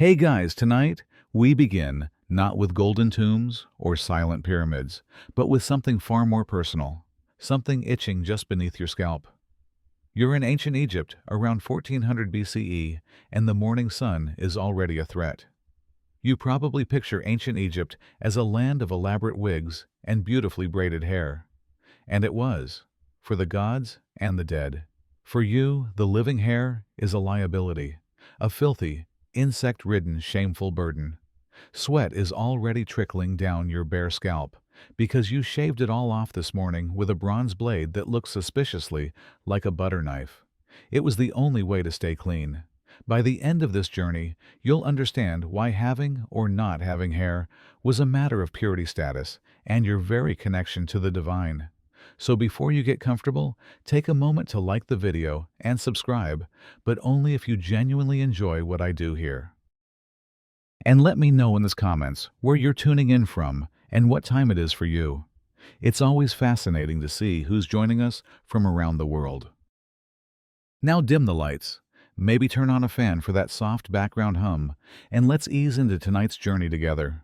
Hey guys, tonight we begin not with golden tombs or silent pyramids, but with something far more personal, something itching just beneath your scalp. You're in ancient Egypt around 1400 BCE, and the morning sun is already a threat. You probably picture ancient Egypt as a land of elaborate wigs and beautifully braided hair. And it was, for the gods and the dead. For you, the living hair is a liability, a filthy, insect-ridden, shameful burden. Sweat is already trickling down your bare scalp because you shaved it all off this morning with a bronze blade that looks suspiciously like a butter knife. It was the only way to stay clean. By the end of this journey, you'll understand why having or not having hair was a matter of purity status and your very connection to the divine. So before you get comfortable, take a moment to like the video and subscribe, but only if you genuinely enjoy what I do here. And let me know in the comments where you're tuning in from and what time it is for you. It's always fascinating to see who's joining us from around the world. Now dim the lights, maybe turn on a fan for that soft background hum, and let's ease into tonight's journey together.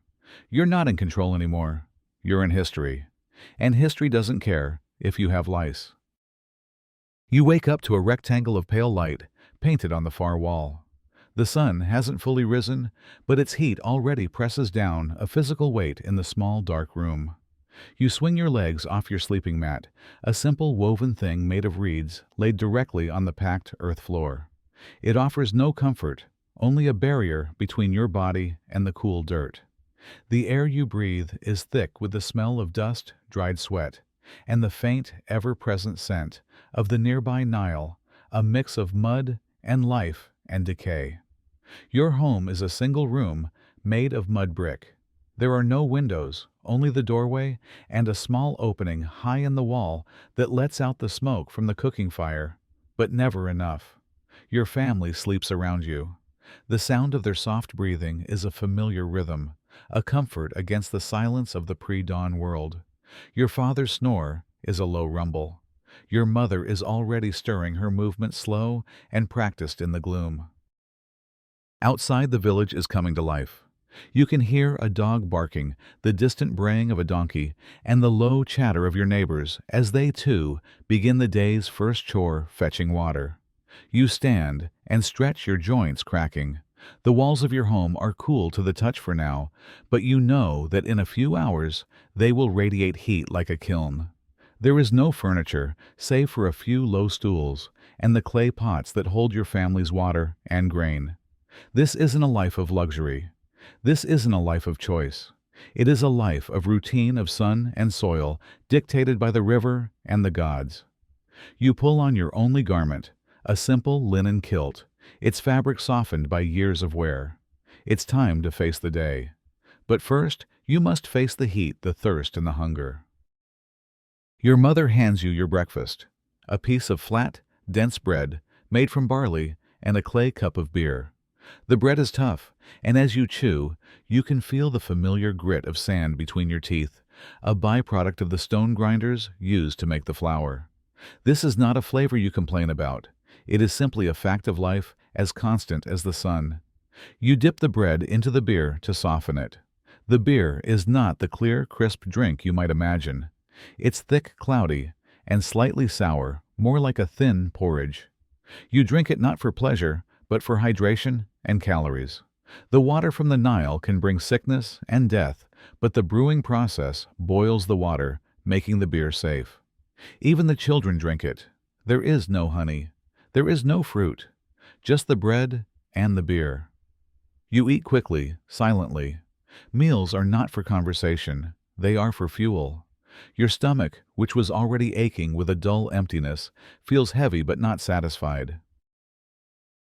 You're not in control anymore. You're in history. And history doesn't care if you have lice. You wake up to a rectangle of pale light painted on the far wall. The sun hasn't fully risen, but its heat already presses down a physical weight in the small dark room. You swing your legs off your sleeping mat, a simple woven thing made of reeds laid directly on the packed earth floor. It offers no comfort, only a barrier between your body and the cool dirt. The air you breathe is thick with the smell of dust, dried sweat, and the faint, ever-present scent of the nearby Nile, a mix of mud and life and decay. Your home is a single room made of mud brick. There are no windows, only the doorway and a small opening high in the wall that lets out the smoke from the cooking fire, but never enough. Your family sleeps around you. The sound of their soft breathing is a familiar rhythm, a comfort against the silence of the pre-dawn world. Your father's snore is a low rumble. Your mother is already stirring, her movements slow and practiced in the gloom. Outside, the village is coming to life. You can hear a dog barking, the distant braying of a donkey, and the low chatter of your neighbors as they, too, begin the day's first chore, fetching water. You stand and stretch, your joints cracking. The walls of your home are cool to the touch for now, but you know that in a few hours they will radiate heat like a kiln. There is no furniture, save for a few low stools and the clay pots that hold your family's water and grain. This isn't a life of luxury. This isn't a life of choice. It is a life of routine, of sun and soil, dictated by the river and the gods. You pull on your only garment, a simple linen kilt, its fabric softened by years of wear. It's time to face the day. But first, you must face the heat, the thirst, and the hunger. Your mother hands you your breakfast, a piece of flat, dense bread made from barley and a clay cup of beer. The bread is tough, and as you chew, you can feel the familiar grit of sand between your teeth, a byproduct of the stone grinders used to make the flour. This is not a flavor you complain about. It is simply a fact of life, as constant as the sun. You dip the bread into the beer to soften it. The beer is not the clear, crisp drink you might imagine. It's thick, cloudy, and slightly sour, more like a thin porridge. You drink it not for pleasure, but for hydration and calories. The water from the Nile can bring sickness and death, but the brewing process boils the water, making the beer safe. Even the children drink it. There is no honey. There is no fruit. Just the bread and the beer. You eat quickly, silently. Meals are not for conversation. They are for fuel. Your stomach, which was already aching with a dull emptiness, feels heavy but not satisfied.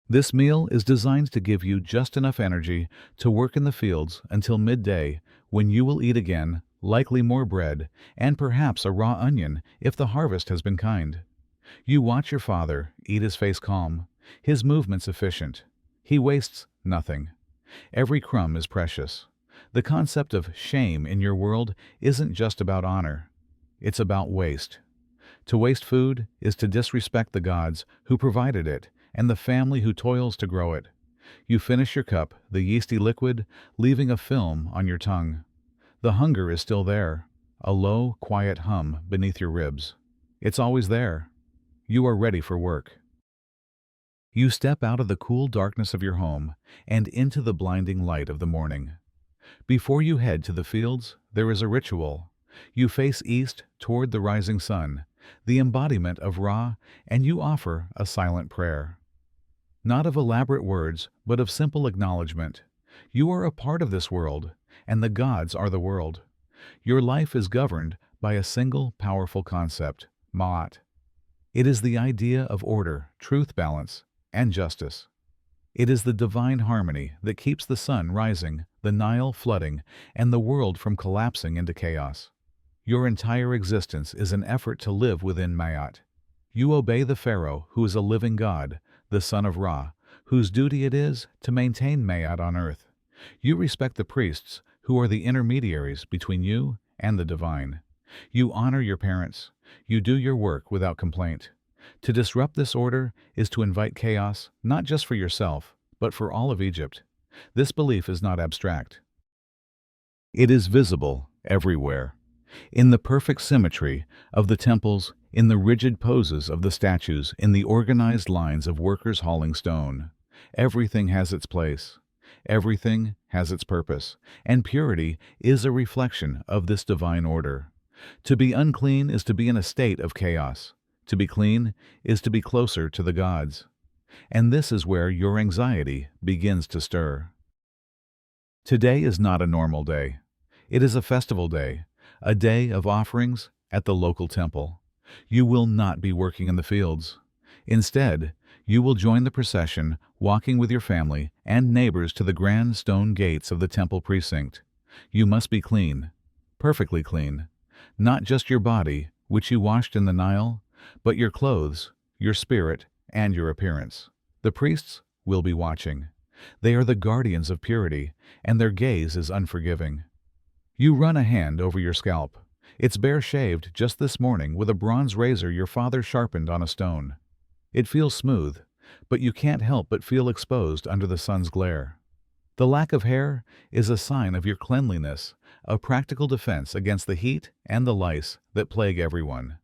This meal is designed to give you just enough energy to work in the fields until midday, when you will eat again, likely more bread, and perhaps a raw onion if the harvest has been kind. You watch your father eat, his face calm, his movements efficient. He wastes nothing. Every crumb is precious. The concept of shame in your world isn't just about honor. It's about waste. To waste food is to disrespect the gods who provided it and the family who toils to grow it. You finish your cup, the yeasty liquid, leaving a film on your tongue. The hunger is still there, a low, quiet hum beneath your ribs. It's always there. You are ready for work. You step out of the cool darkness of your home and into the blinding light of the morning. Before you head to the fields, there is a ritual. You face east toward the rising sun, the embodiment of Ra, and you offer a silent prayer. Not of elaborate words, but of simple acknowledgement. You are a part of this world, and the gods are the world. Your life is governed by a single powerful concept, Ma'at. It is the idea of order, truth, balance, and justice. It is the divine harmony that keeps the sun rising, the Nile flooding, and the world from collapsing into chaos. Your entire existence is an effort to live within Ma'at. You obey the Pharaoh, who is a living god, the son of Ra, whose duty it is to maintain Ma'at on earth. You respect the priests, who are the intermediaries between you and the divine. You honor your parents. You do your work without complaint. To disrupt this order is to invite chaos, not just for yourself, but for all of Egypt. This belief is not abstract. It is visible everywhere. In the perfect symmetry of the temples, in the rigid poses of the statues, in the organized lines of workers hauling stone. Everything has its place. Everything has its purpose, and purity is a reflection of this divine order. To be unclean is to be in a state of chaos. To be clean is to be closer to the gods. And this is where your anxiety begins to stir. Today is not a normal day. It is a festival day, a day of offerings at the local temple. You will not be working in the fields. Instead, you will join the procession, walking with your family and neighbors to the grand stone gates of the temple precinct. You must be clean, perfectly clean. Not just your body, which you washed in the Nile, but your clothes, your spirit, and your appearance. The priests will be watching. They are the guardians of purity, and their gaze is unforgiving. You run a hand over your scalp. It's bare-shaved just this morning with a bronze razor your father sharpened on a stone. It feels smooth, but you can't help but feel exposed under the sun's glare. The lack of hair is a sign of your cleanliness, a practical defense against the heat and the lice that plague everyone.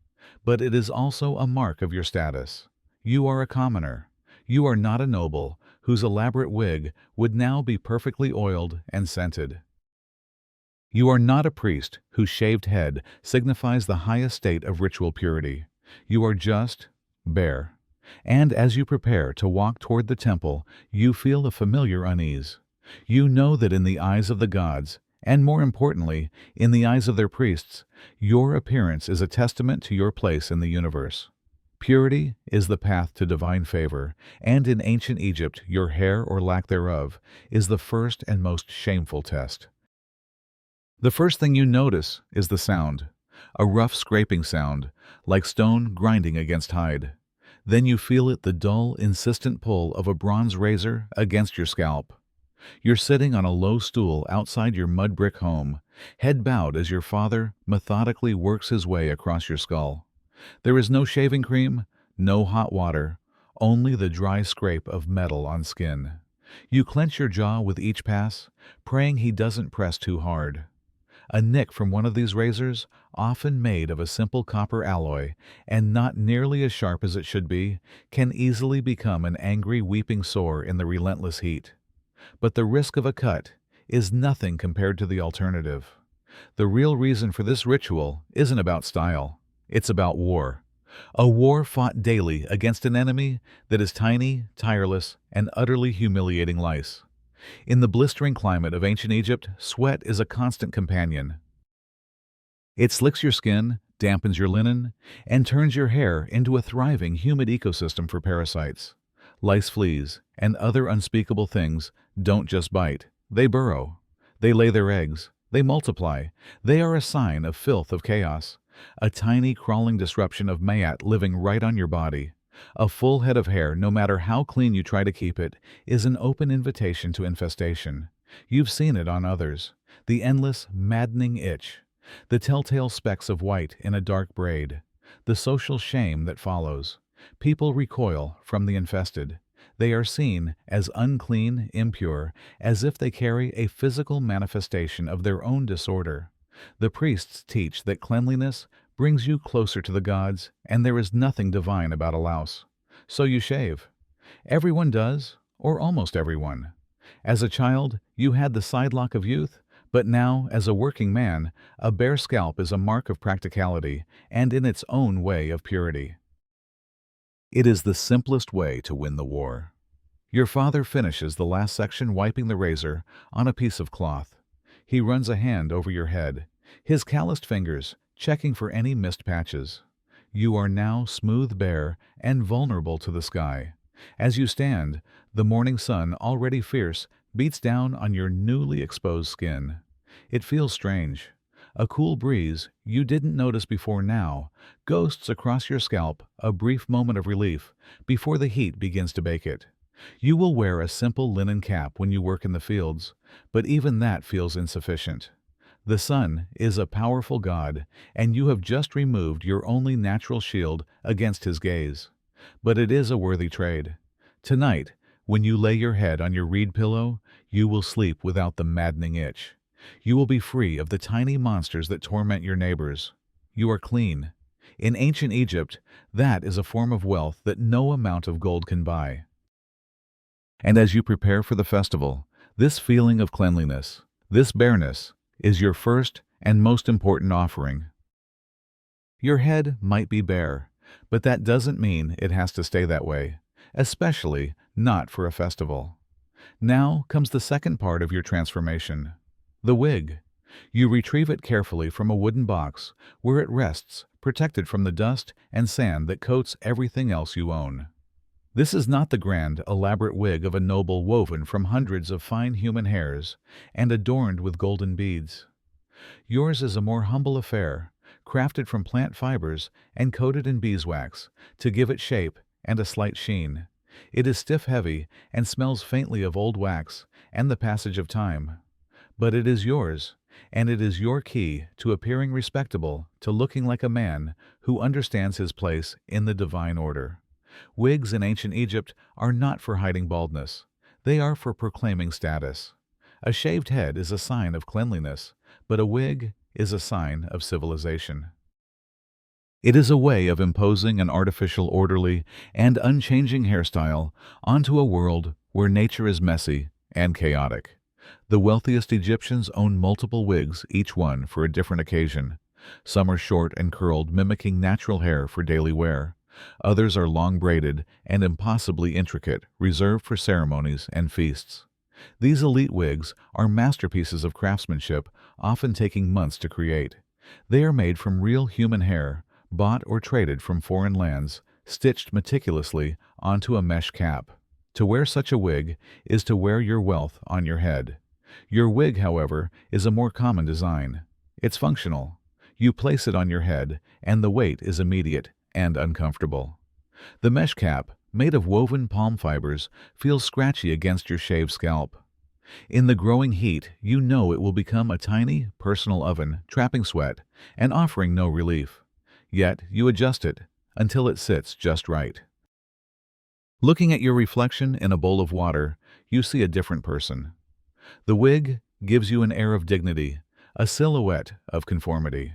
But it is also a mark of your status. You are a commoner. You are not a noble, whose elaborate wig would now be perfectly oiled and scented. You are not a priest whose shaved head signifies the highest state of ritual purity. You are just bare. And as you prepare to walk toward the temple, you feel a familiar unease. You know that in the eyes of the gods, and more importantly, in the eyes of their priests, your appearance is a testament to your place in the universe. Purity is the path to divine favor, and in ancient Egypt, your hair or lack thereof is the first and most shameful test. The first thing you notice is the sound, a rough scraping sound, like stone grinding against hide. Then you feel it, the dull, insistent pull of a bronze razor against your scalp. You're sitting on a low stool outside your mud brick home, head bowed as your father methodically works his way across your skull. There is no shaving cream, no hot water, only the dry scrape of metal on skin. You clench your jaw with each pass, praying he doesn't press too hard. A nick from one of these razors, often made of a simple copper alloy and not nearly as sharp as it should be, can easily become an angry weeping sore in the relentless heat. But the risk of a cut is nothing compared to the alternative. The real reason for this ritual isn't about style. It's about war. A war fought daily against an enemy that is tiny, tireless, and utterly humiliating lice. In the blistering climate of ancient Egypt, sweat is a constant companion. It slicks your skin, dampens your linen, and turns your hair into a thriving, humid ecosystem for parasites. Lice, fleas, and other unspeakable things don't just bite. They burrow. They lay their eggs. They multiply. They are a sign of filth, of chaos. A tiny crawling disruption of Ma'at living right on your body. A full head of hair, no matter how clean you try to keep it, is an open invitation to infestation. You've seen it on others. The endless, maddening itch. The telltale specks of white in a dark braid. The social shame that follows. People recoil from the infested. They are seen as unclean, impure, as if they carry a physical manifestation of their own disorder. The priests teach that cleanliness brings you closer to the gods, and there is nothing divine about a louse. So you shave. Everyone does, or almost everyone. As a child, you had the sidelock of youth, but now, as a working man, a bare scalp is a mark of practicality and in its own way of purity. It is the simplest way to win the war. Your father finishes the last section wiping the razor on a piece of cloth. He runs a hand over your head, his calloused fingers checking for any missed patches. You are now smooth bare and vulnerable to the sky. As you stand, the morning sun, already fierce, beats down on your newly exposed skin. It feels strange. A cool breeze you didn't notice before now ghosts across your scalp, a brief moment of relief before the heat begins to bake it. You will wear a simple linen cap when you work in the fields, but even that feels insufficient. The sun is a powerful god, and you have just removed your only natural shield against his gaze. But it is a worthy trade. Tonight, when you lay your head on your reed pillow, you will sleep without the maddening itch. You will be free of the tiny monsters that torment your neighbors. You are clean. In ancient Egypt, that is a form of wealth that no amount of gold can buy. And as you prepare for the festival, this feeling of cleanliness, this bareness, is your first and most important offering. Your head might be bare, but that doesn't mean it has to stay that way, especially not for a festival. Now comes the second part of your transformation, the wig. You retrieve it carefully from a wooden box where it rests, protected from the dust and sand that coats everything else you own. This is not the grand, elaborate wig of a noble woven from hundreds of fine human hairs and adorned with golden beads. Yours is a more humble affair, crafted from plant fibers and coated in beeswax to give it shape and a slight sheen. It is stiff-heavy and smells faintly of old wax and the passage of time. But it is yours, and it is your key to appearing respectable, to looking like a man who understands his place in the divine order. Wigs in ancient Egypt are not for hiding baldness. They are for proclaiming status. A shaved head is a sign of cleanliness, but a wig is a sign of civilization. It is a way of imposing an artificial, orderly, and unchanging hairstyle onto a world where nature is messy and chaotic. The wealthiest Egyptians own multiple wigs, each one for a different occasion. Some are short and curled, mimicking natural hair for daily wear. Others are long braided and impossibly intricate, reserved for ceremonies and feasts. These elite wigs are masterpieces of craftsmanship, often taking months to create. They are made from real human hair, bought or traded from foreign lands, stitched meticulously onto a mesh cap. To wear such a wig is to wear your wealth on your head. Your wig, however, is a more common design. It's functional. You place it on your head, and the weight is immediate and uncomfortable. The mesh cap, made of woven palm fibers, feels scratchy against your shaved scalp. In the growing heat, you know it will become a tiny, personal oven, trapping sweat and offering no relief. Yet you adjust it until it sits just right. Looking at your reflection in a bowl of water, you see a different person. The wig gives you an air of dignity, a silhouette of conformity.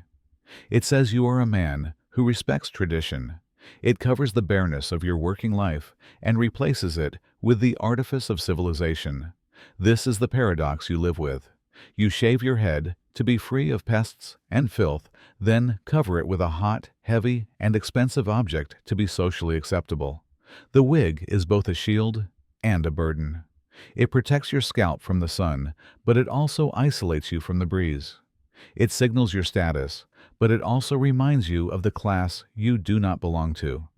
It says you are a man who respects tradition. It covers the bareness of your working life and replaces it with the artifice of civilization. This is the paradox you live with. You shave your head to be free of pests and filth, then cover it with a hot, heavy, and expensive object to be socially acceptable. The wig is both a shield and a burden. It protects your scalp from the sun, but it also isolates you from the breeze. It signals your status, but it also reminds you of the class you do not belong to.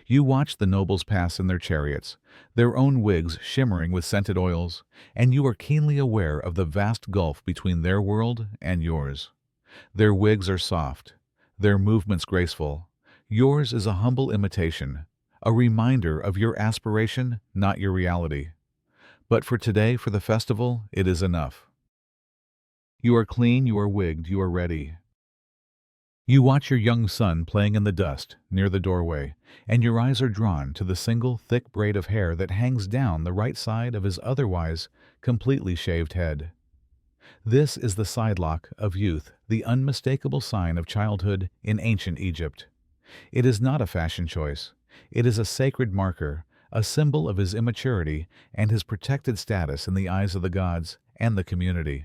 You watch the nobles pass in their chariots, their own wigs shimmering with scented oils, and you are keenly aware of the vast gulf between their world and yours. Their wigs are soft, their movements graceful. Yours is a humble imitation, a reminder of your aspiration, not your reality. But for today, for the festival, it is enough. You are clean, you are wigged, you are ready. You watch your young son playing in the dust near the doorway, and your eyes are drawn to the single thick braid of hair that hangs down the right side of his otherwise completely shaved head. This is the sidelock of youth, the unmistakable sign of childhood in ancient Egypt. It is not a fashion choice. It is a sacred marker, a symbol of his immaturity and his protected status in the eyes of the gods and the community.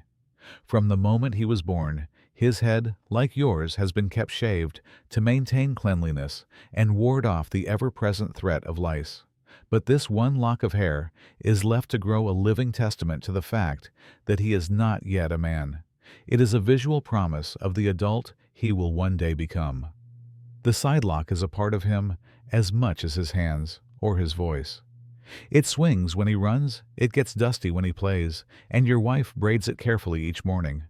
From the moment he was born, his head, like yours, has been kept shaved to maintain cleanliness and ward off the ever-present threat of lice. But this one lock of hair is left to grow a living testament to the fact that he is not yet a man. It is a visual promise of the adult he will one day become. The sidelock is a part of him as much as his hands or his voice. It swings when he runs, it gets dusty when he plays, and your wife braids it carefully each morning.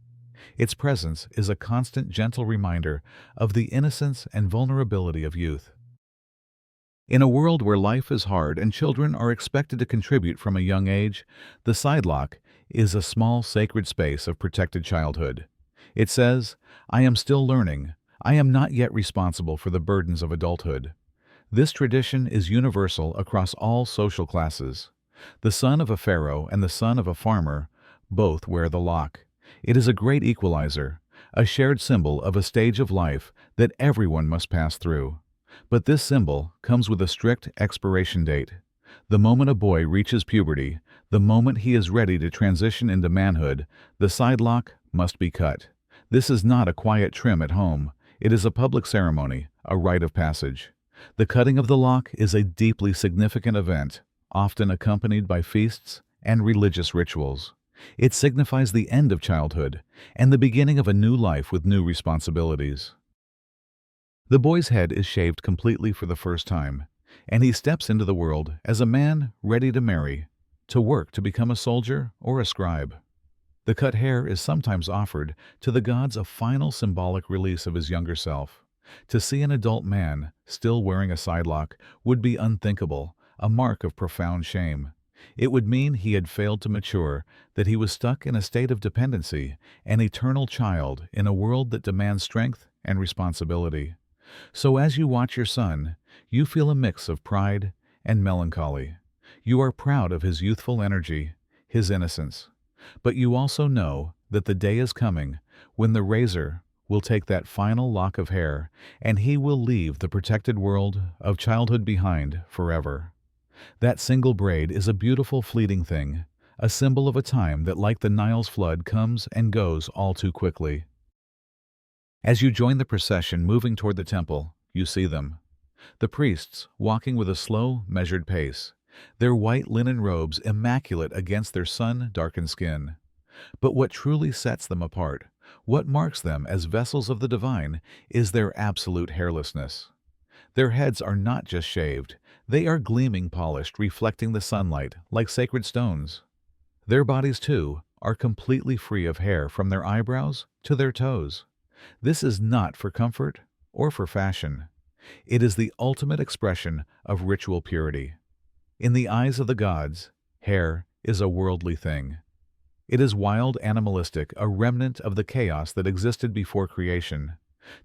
Its presence is a constant, gentle reminder of the innocence and vulnerability of youth. In a world where life is hard and children are expected to contribute from a young age, the sidelock is a small, sacred space of protected childhood. It says, "I am still learning. I am not yet responsible for the burdens of adulthood." This tradition is universal across all social classes. The son of a pharaoh and the son of a farmer both wear the lock. It is a great equalizer, a shared symbol of a stage of life that everyone must pass through. But this symbol comes with a strict expiration date. The moment a boy reaches puberty, the moment he is ready to transition into manhood, the sidelock must be cut. This is not a quiet trim at home. It is a public ceremony, a rite of passage. The cutting of the lock is a deeply significant event, often accompanied by feasts and religious rituals. It signifies the end of childhood and the beginning of a new life with new responsibilities. The boy's head is shaved completely for the first time, and he steps into the world as a man ready to marry, to work to become a soldier or a scribe. The cut hair is sometimes offered to the gods a final symbolic release of his younger self. To see an adult man still wearing a sidelock would be unthinkable, a mark of profound shame. It would mean he had failed to mature, that he was stuck in a state of dependency, an eternal child in a world that demands strength and responsibility. So as you watch your son, you feel a mix of pride and melancholy. You are proud of his youthful energy, his innocence. But you also know that the day is coming when the razor will take that final lock of hair and he will leave the protected world of childhood behind forever. That single braid is a beautiful fleeting thing, a symbol of a time that, like the Nile's flood, comes and goes all too quickly. As you join the procession moving toward the temple, you see them. The priests walking with a slow, measured pace, their white linen robes immaculate against their sun-darkened skin. But what truly sets them apart, what marks them as vessels of the divine, is their absolute hairlessness. Their heads are not just shaved, they are gleaming polished, reflecting the sunlight like sacred stones. Their bodies, too, are completely free of hair from their eyebrows to their toes. This is not for comfort or for fashion. It is the ultimate expression of ritual purity. In the eyes of the gods, hair is a worldly thing. It is wild, animalistic, a remnant of the chaos that existed before creation.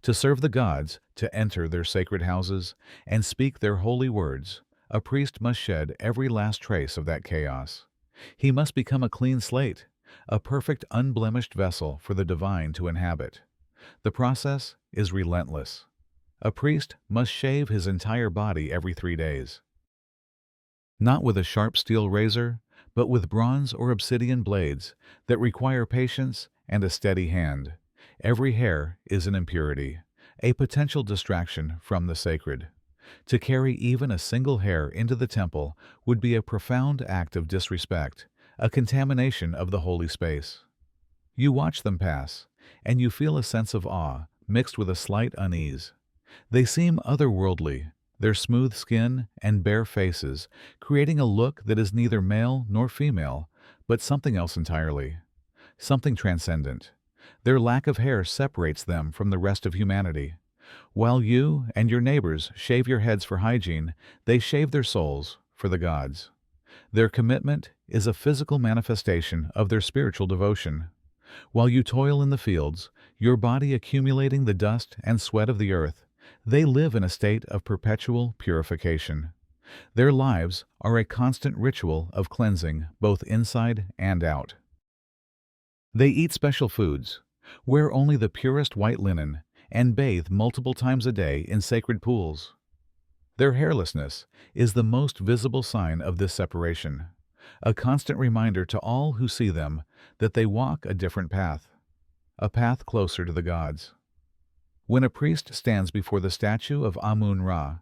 To serve the gods, to enter their sacred houses, and speak their holy words, a priest must shed every last trace of that chaos. He must become a clean slate, a perfect, unblemished vessel for the divine to inhabit. The process is relentless. A priest must shave his entire body every 3 days. Not with a sharp steel razor, but with bronze or obsidian blades that require patience and a steady hand. Every hair is an impurity, a potential distraction from the sacred. To carry even a single hair into the temple would be a profound act of disrespect, a contamination of the holy space. You watch them pass, and you feel a sense of awe mixed with a slight unease. They seem otherworldly, their smooth skin and bare faces creating a look that is neither male nor female, but something else entirely, something transcendent. Their lack of hair separates them from the rest of humanity. While you and your neighbors shave your heads for hygiene, they shave their souls for the gods. Their commitment is a physical manifestation of their spiritual devotion. While you toil in the fields, your body accumulating the dust and sweat of the earth, they live in a state of perpetual purification. Their lives are a constant ritual of cleansing both inside and out. They eat special foods, wear only the purest white linen, and bathe multiple times a day in sacred pools. Their hairlessness is the most visible sign of this separation, a constant reminder to all who see them that they walk a different path, a path closer to the gods. When a priest stands before the statue of Amun-Ra,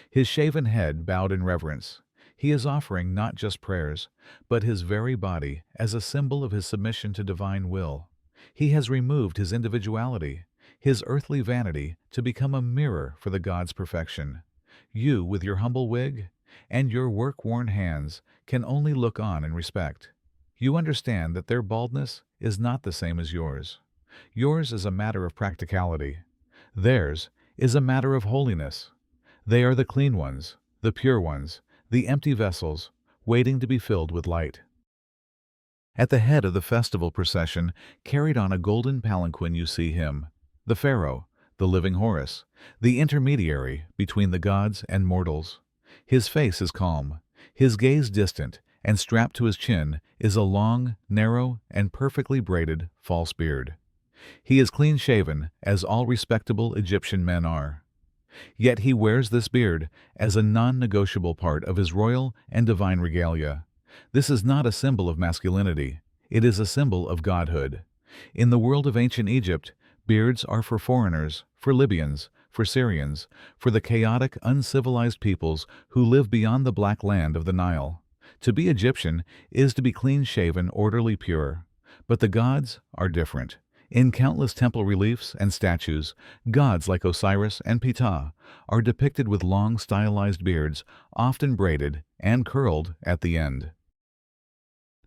his shaven head bowed in reverence, he is offering not just prayers, but his very body as a symbol of his submission to divine will. He has removed his individuality, his earthly vanity, to become a mirror for the God's perfection. You, with your humble wig and your work-worn hands, can only look on in respect. You understand that their baldness is not the same as yours. Yours is a matter of practicality. Theirs is a matter of holiness. They are the clean ones, the pure ones, the empty vessels, waiting to be filled with light. At the head of the festival procession, carried on a golden palanquin, you see him, the Pharaoh, the living Horus, the intermediary between the gods and mortals. His face is calm, his gaze distant, and strapped to his chin is a long, narrow, and perfectly braided false beard. He is clean-shaven, as all respectable Egyptian men are. Yet he wears this beard as a non-negotiable part of his royal and divine regalia. This is not a symbol of masculinity, it is a symbol of godhood. In the world of ancient Egypt, beards are for foreigners, for Libyans, for Syrians, for the chaotic, uncivilized peoples who live beyond the black land of the Nile. To be Egyptian is to be clean-shaven, orderly, pure. But the gods are different. In countless temple reliefs and statues, gods like Osiris and Ptah are depicted with long stylized beards, often braided and curled at the end.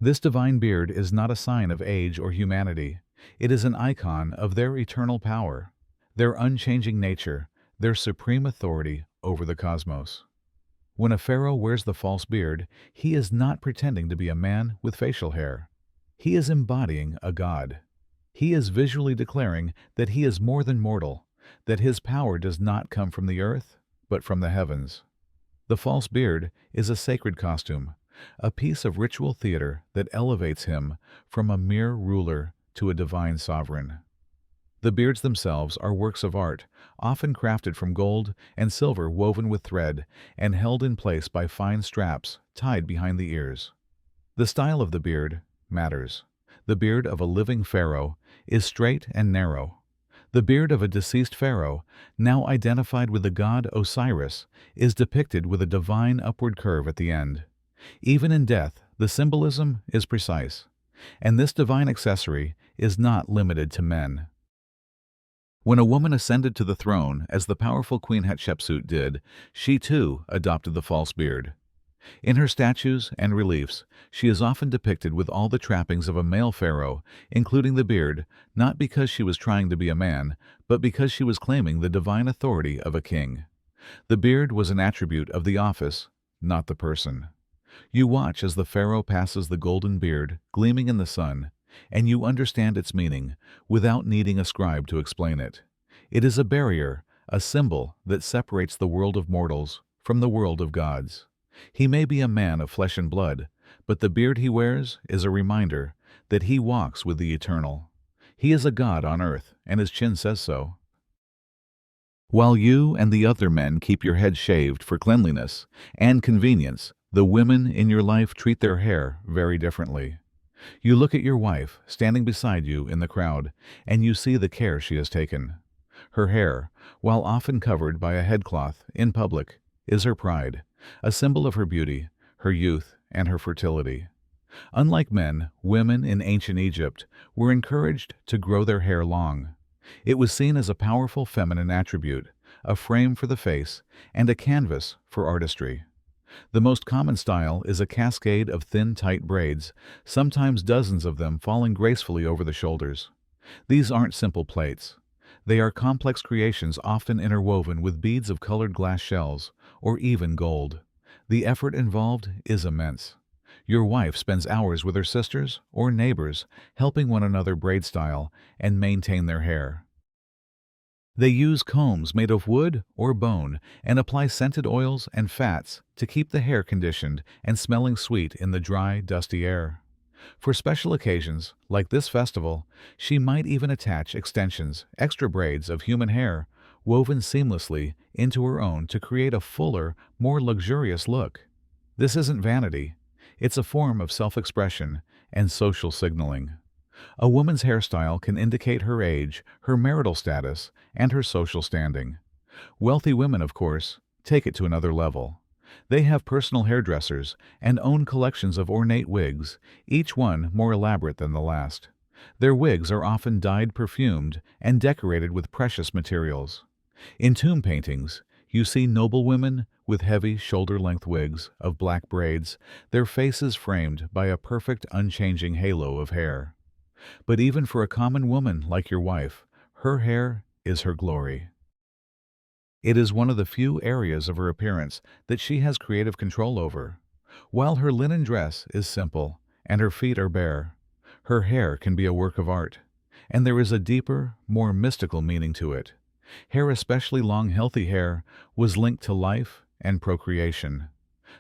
This divine beard is not a sign of age or humanity. It is an icon of their eternal power, their unchanging nature, their supreme authority over the cosmos. When a pharaoh wears the false beard, he is not pretending to be a man with facial hair. He is embodying a god. He is visually declaring that he is more than mortal, that his power does not come from the earth, but from the heavens. The false beard is a sacred costume, a piece of ritual theater that elevates him from a mere ruler to a divine sovereign. The beards themselves are works of art, often crafted from gold and silver woven with thread and held in place by fine straps tied behind the ears. The style of the beard matters. The beard of a living pharaoh is straight and narrow. The beard of a deceased pharaoh, now identified with the god Osiris, is depicted with a divine upward curve at the end. Even in death, the symbolism is precise, and this divine accessory is not limited to men. When a woman ascended to the throne, as the powerful Queen Hatshepsut did, she too adopted the false beard. In her statues and reliefs, she is often depicted with all the trappings of a male pharaoh, including the beard, not because she was trying to be a man, but because she was claiming the divine authority of a king. The beard was an attribute of the office, not the person. You watch as the pharaoh passes the golden beard, gleaming in the sun, and you understand its meaning, without needing a scribe to explain it. It is a barrier, a symbol that separates the world of mortals from the world of gods. He may be a man of flesh and blood, but the beard he wears is a reminder that he walks with the eternal. He is a god on earth, and his chin says so. While you and the other men keep your head shaved for cleanliness and convenience, the women in your life treat their hair very differently. You look at your wife standing beside you in the crowd, and you see the care she has taken. Her hair, while often covered by a headcloth in public, is her pride, a symbol of her beauty, her youth, and her fertility. Unlike men, women in ancient Egypt were encouraged to grow their hair long. It was seen as a powerful feminine attribute, a frame for the face, and a canvas for artistry. The most common style is a cascade of thin, tight braids, sometimes dozens of them falling gracefully over the shoulders. These aren't simple plaits. They are complex creations often interwoven with beads of colored glass shells, or even gold. The effort involved is immense. Your wife spends hours with her sisters or neighbors, helping one another braid style and maintain their hair. They use combs made of wood or bone and apply scented oils and fats to keep the hair conditioned and smelling sweet in the dry, dusty air. For special occasions, like this festival, she might even attach extensions, extra braids of human hair, woven seamlessly into her own to create a fuller, more luxurious look. This isn't vanity. It's a form of self-expression and social signaling. A woman's hairstyle can indicate her age, her marital status, and her social standing. Wealthy women, of course, take it to another level. They have personal hairdressers and own collections of ornate wigs, each one more elaborate than the last. Their wigs are often dyed, perfumed, and decorated with precious materials. In tomb paintings, you see noble women with heavy shoulder-length wigs of black braids, their faces framed by a perfect, unchanging halo of hair. But even for a common woman like your wife, her hair is her glory. It is one of the few areas of her appearance that she has creative control over. While her linen dress is simple and her feet are bare, her hair can be a work of art, and there is a deeper, more mystical meaning to it. Hair, especially long, healthy hair, was linked to life and procreation.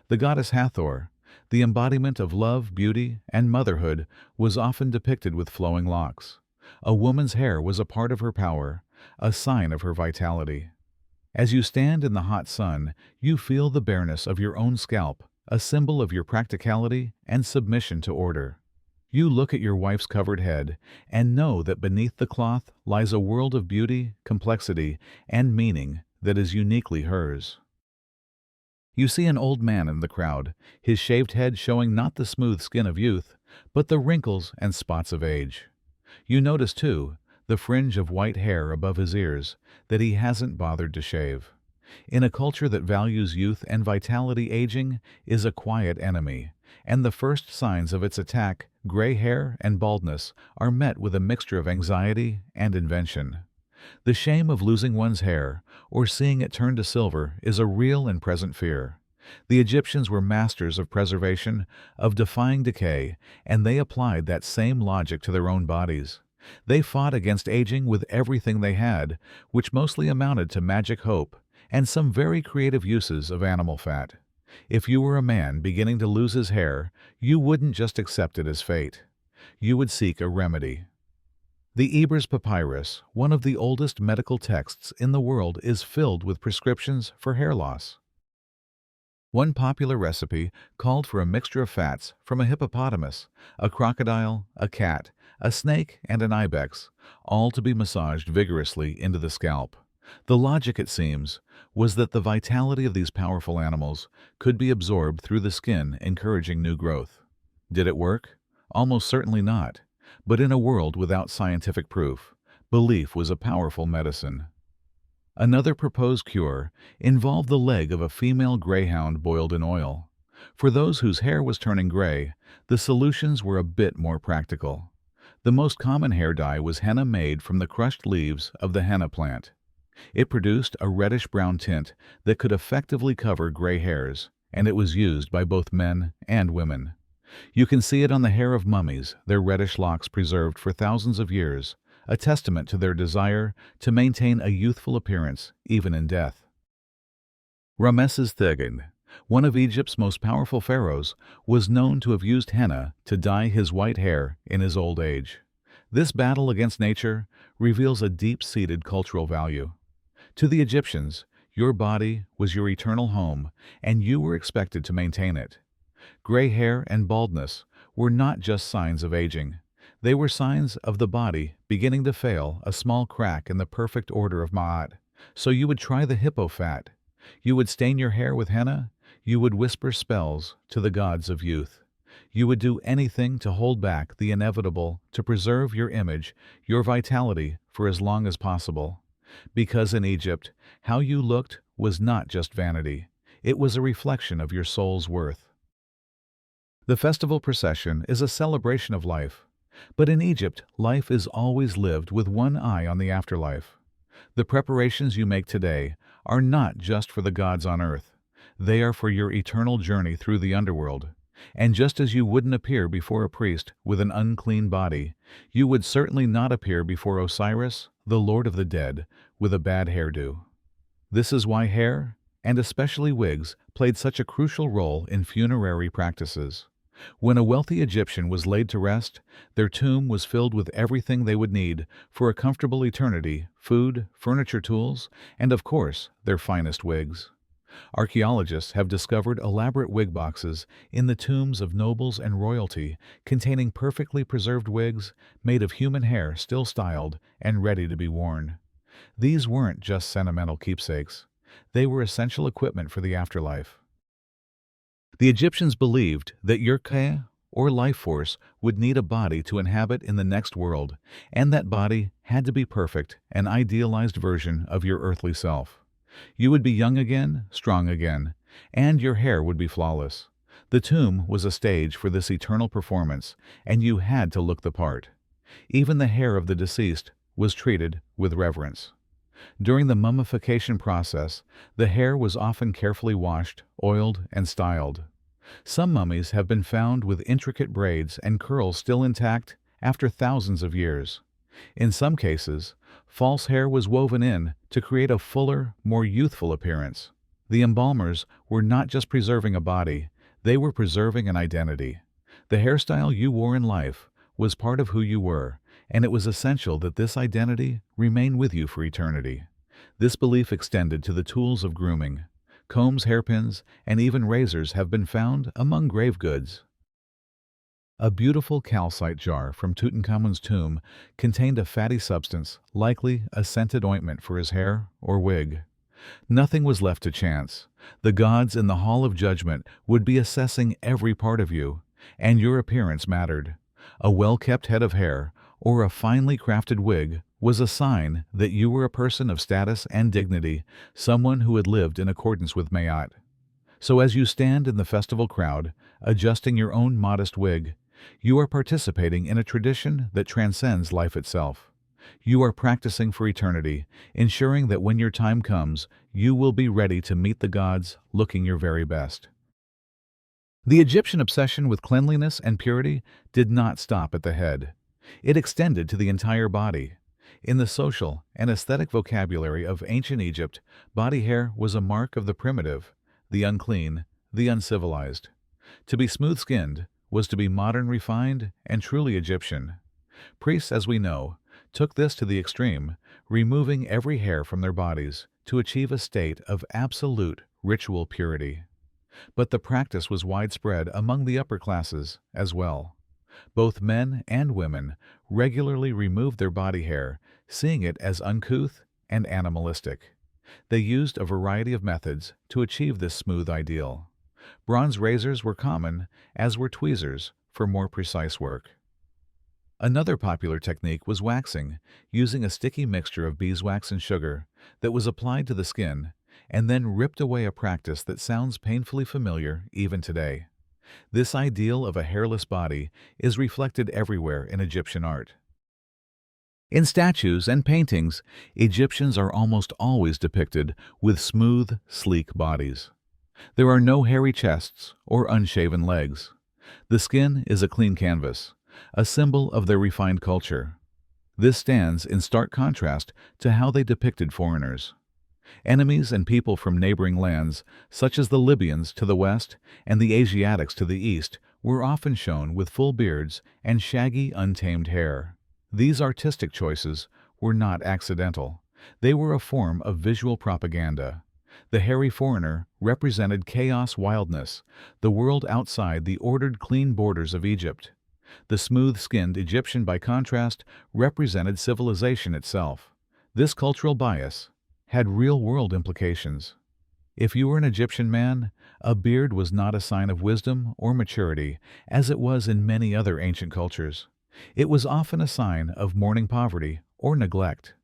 The goddess Hathor, the embodiment of love, beauty, and motherhood, was often depicted with flowing locks. A woman's hair was a part of her power, a sign of her vitality. As you stand in the hot sun, you feel the bareness of your own scalp, a symbol of your practicality and submission to order. You look at your wife's covered head and know that beneath the cloth lies a world of beauty, complexity, and meaning that is uniquely hers. You see an old man in the crowd, his shaved head showing not the smooth skin of youth, but the wrinkles and spots of age. You notice, too, the fringe of white hair above his ears that he hasn't bothered to shave. In a culture that values youth and vitality, aging is a quiet enemy, and the first signs of its attack, gray hair and baldness, are met with a mixture of anxiety and invention. The shame of losing one's hair or seeing it turn to silver is a real and present fear. The Egyptians were masters of preservation, of defying decay, and they applied that same logic to their own bodies. They fought against aging with everything they had, which mostly amounted to magic hope and some very creative uses of animal fat. If you were a man beginning to lose his hair, you wouldn't just accept it as fate. You would seek a remedy. The Ebers Papyrus, one of the oldest medical texts in the world, is filled with prescriptions for hair loss. One popular recipe called for a mixture of fats from a hippopotamus, a crocodile, a cat, a snake, and an ibex, all to be massaged vigorously into the scalp. The logic, it seems, was that the vitality of these powerful animals could be absorbed through the skin, encouraging new growth. Did it work? Almost certainly not. But in a world without scientific proof, belief was a powerful medicine. Another proposed cure involved the leg of a female greyhound boiled in oil. For those whose hair was turning gray, the solutions were a bit more practical. The most common hair dye was henna made from the crushed leaves of the henna plant. It produced a reddish-brown tint that could effectively cover gray hairs, and it was used by both men and women. You can see it on the hair of mummies, their reddish locks preserved for thousands of years, a testament to their desire to maintain a youthful appearance even in death. Ramesses II, one of Egypt's most powerful pharaohs, was known to have used henna to dye his white hair in his old age. This battle against nature reveals a deep-seated cultural value. To the Egyptians, your body was your eternal home, and you were expected to maintain it. Gray hair and baldness were not just signs of aging. They were signs of the body beginning to fail, a small crack in the perfect order of Ma'at. So you would try the hippo fat. You would stain your hair with henna. You would whisper spells to the gods of youth. You would do anything to hold back the inevitable, to preserve your image, your vitality, for as long as possible. Because in Egypt, how you looked was not just vanity. It was a reflection of your soul's worth. The festival procession is a celebration of life. But in Egypt, life is always lived with one eye on the afterlife. The preparations you make today are not just for the gods on earth. They are for your eternal journey through the underworld. And just as you wouldn't appear before a priest with an unclean body, you would certainly not appear before Osiris, the Lord of the Dead, with a bad hairdo. This is why hair, and especially wigs, played such a crucial role in funerary practices. When a wealthy Egyptian was laid to rest, their tomb was filled with everything they would need for a comfortable eternity: food, furniture, tools, and of course, their finest wigs. Archaeologists have discovered elaborate wig boxes in the tombs of nobles and royalty, containing perfectly preserved wigs made of human hair still styled and ready to be worn. These weren't just sentimental keepsakes. They were essential equipment for the afterlife. The Egyptians believed that your ka, or life force, would need a body to inhabit in the next world, and that body had to be perfect, an idealized version of your earthly self. You would be young again, strong again, and your hair would be flawless. The tomb was a stage for this eternal performance, and you had to look the part. Even the hair of the deceased was treated with reverence. During the mummification process, the hair was often carefully washed, oiled, and styled. Some mummies have been found with intricate braids and curls still intact after thousands of years. In some cases, false hair was woven in to create a fuller, more youthful appearance. The embalmers were not just preserving a body, they were preserving an identity. The hairstyle you wore in life was part of who you were, and it was essential that this identity remain with you for eternity. This belief extended to the tools of grooming. Combs, hairpins, and even razors have been found among grave goods. A beautiful calcite jar from Tutankhamun's tomb contained a fatty substance, likely a scented ointment for his hair or wig. Nothing was left to chance. The gods in the Hall of Judgment would be assessing every part of you, and your appearance mattered. A well-kept head of hair, or a finely crafted wig, was a sign that you were a person of status and dignity, someone who had lived in accordance with Mayat. So as you stand in the festival crowd, adjusting your own modest wig, you are participating in a tradition that transcends life itself. You are practicing for eternity, ensuring that when your time comes, you will be ready to meet the gods looking your very best. The Egyptian obsession with cleanliness and purity did not stop at the head. It extended to the entire body. In the social and aesthetic vocabulary of ancient Egypt, body hair was a mark of the primitive, the unclean, the uncivilized. To be smooth-skinned was to be modern, refined, and truly Egyptian. Priests, as we know, took this to the extreme, removing every hair from their bodies to achieve a state of absolute ritual purity. But the practice was widespread among the upper classes as well. Both men and women regularly removed their body hair, seeing it as uncouth and animalistic. They used a variety of methods to achieve this smooth ideal. Bronze razors were common, as were tweezers for more precise work. Another popular technique was waxing, using a sticky mixture of beeswax and sugar that was applied to the skin and then ripped away, a practice that sounds painfully familiar even today. This ideal of a hairless body is reflected everywhere in Egyptian art. In statues and paintings, Egyptians are almost always depicted with smooth, sleek bodies. There are no hairy chests or unshaven legs. The skin is a clean canvas, a symbol of their refined culture. This stands in stark contrast to how they depicted foreigners. Enemies and people from neighboring lands, such as the Libyans to the west and the Asiatics to the east, were often shown with full beards and shaggy, untamed hair. These artistic choices were not accidental. They were a form of visual propaganda. The hairy foreigner represented chaos, wildness, the world outside the ordered, clean borders of Egypt. The smooth-skinned Egyptian, by contrast, represented civilization itself. This cultural bias had real-world implications. If you were an Egyptian man, a beard was not a sign of wisdom or maturity, as it was in many other ancient cultures. It was often a sign of mourning poverty or neglect.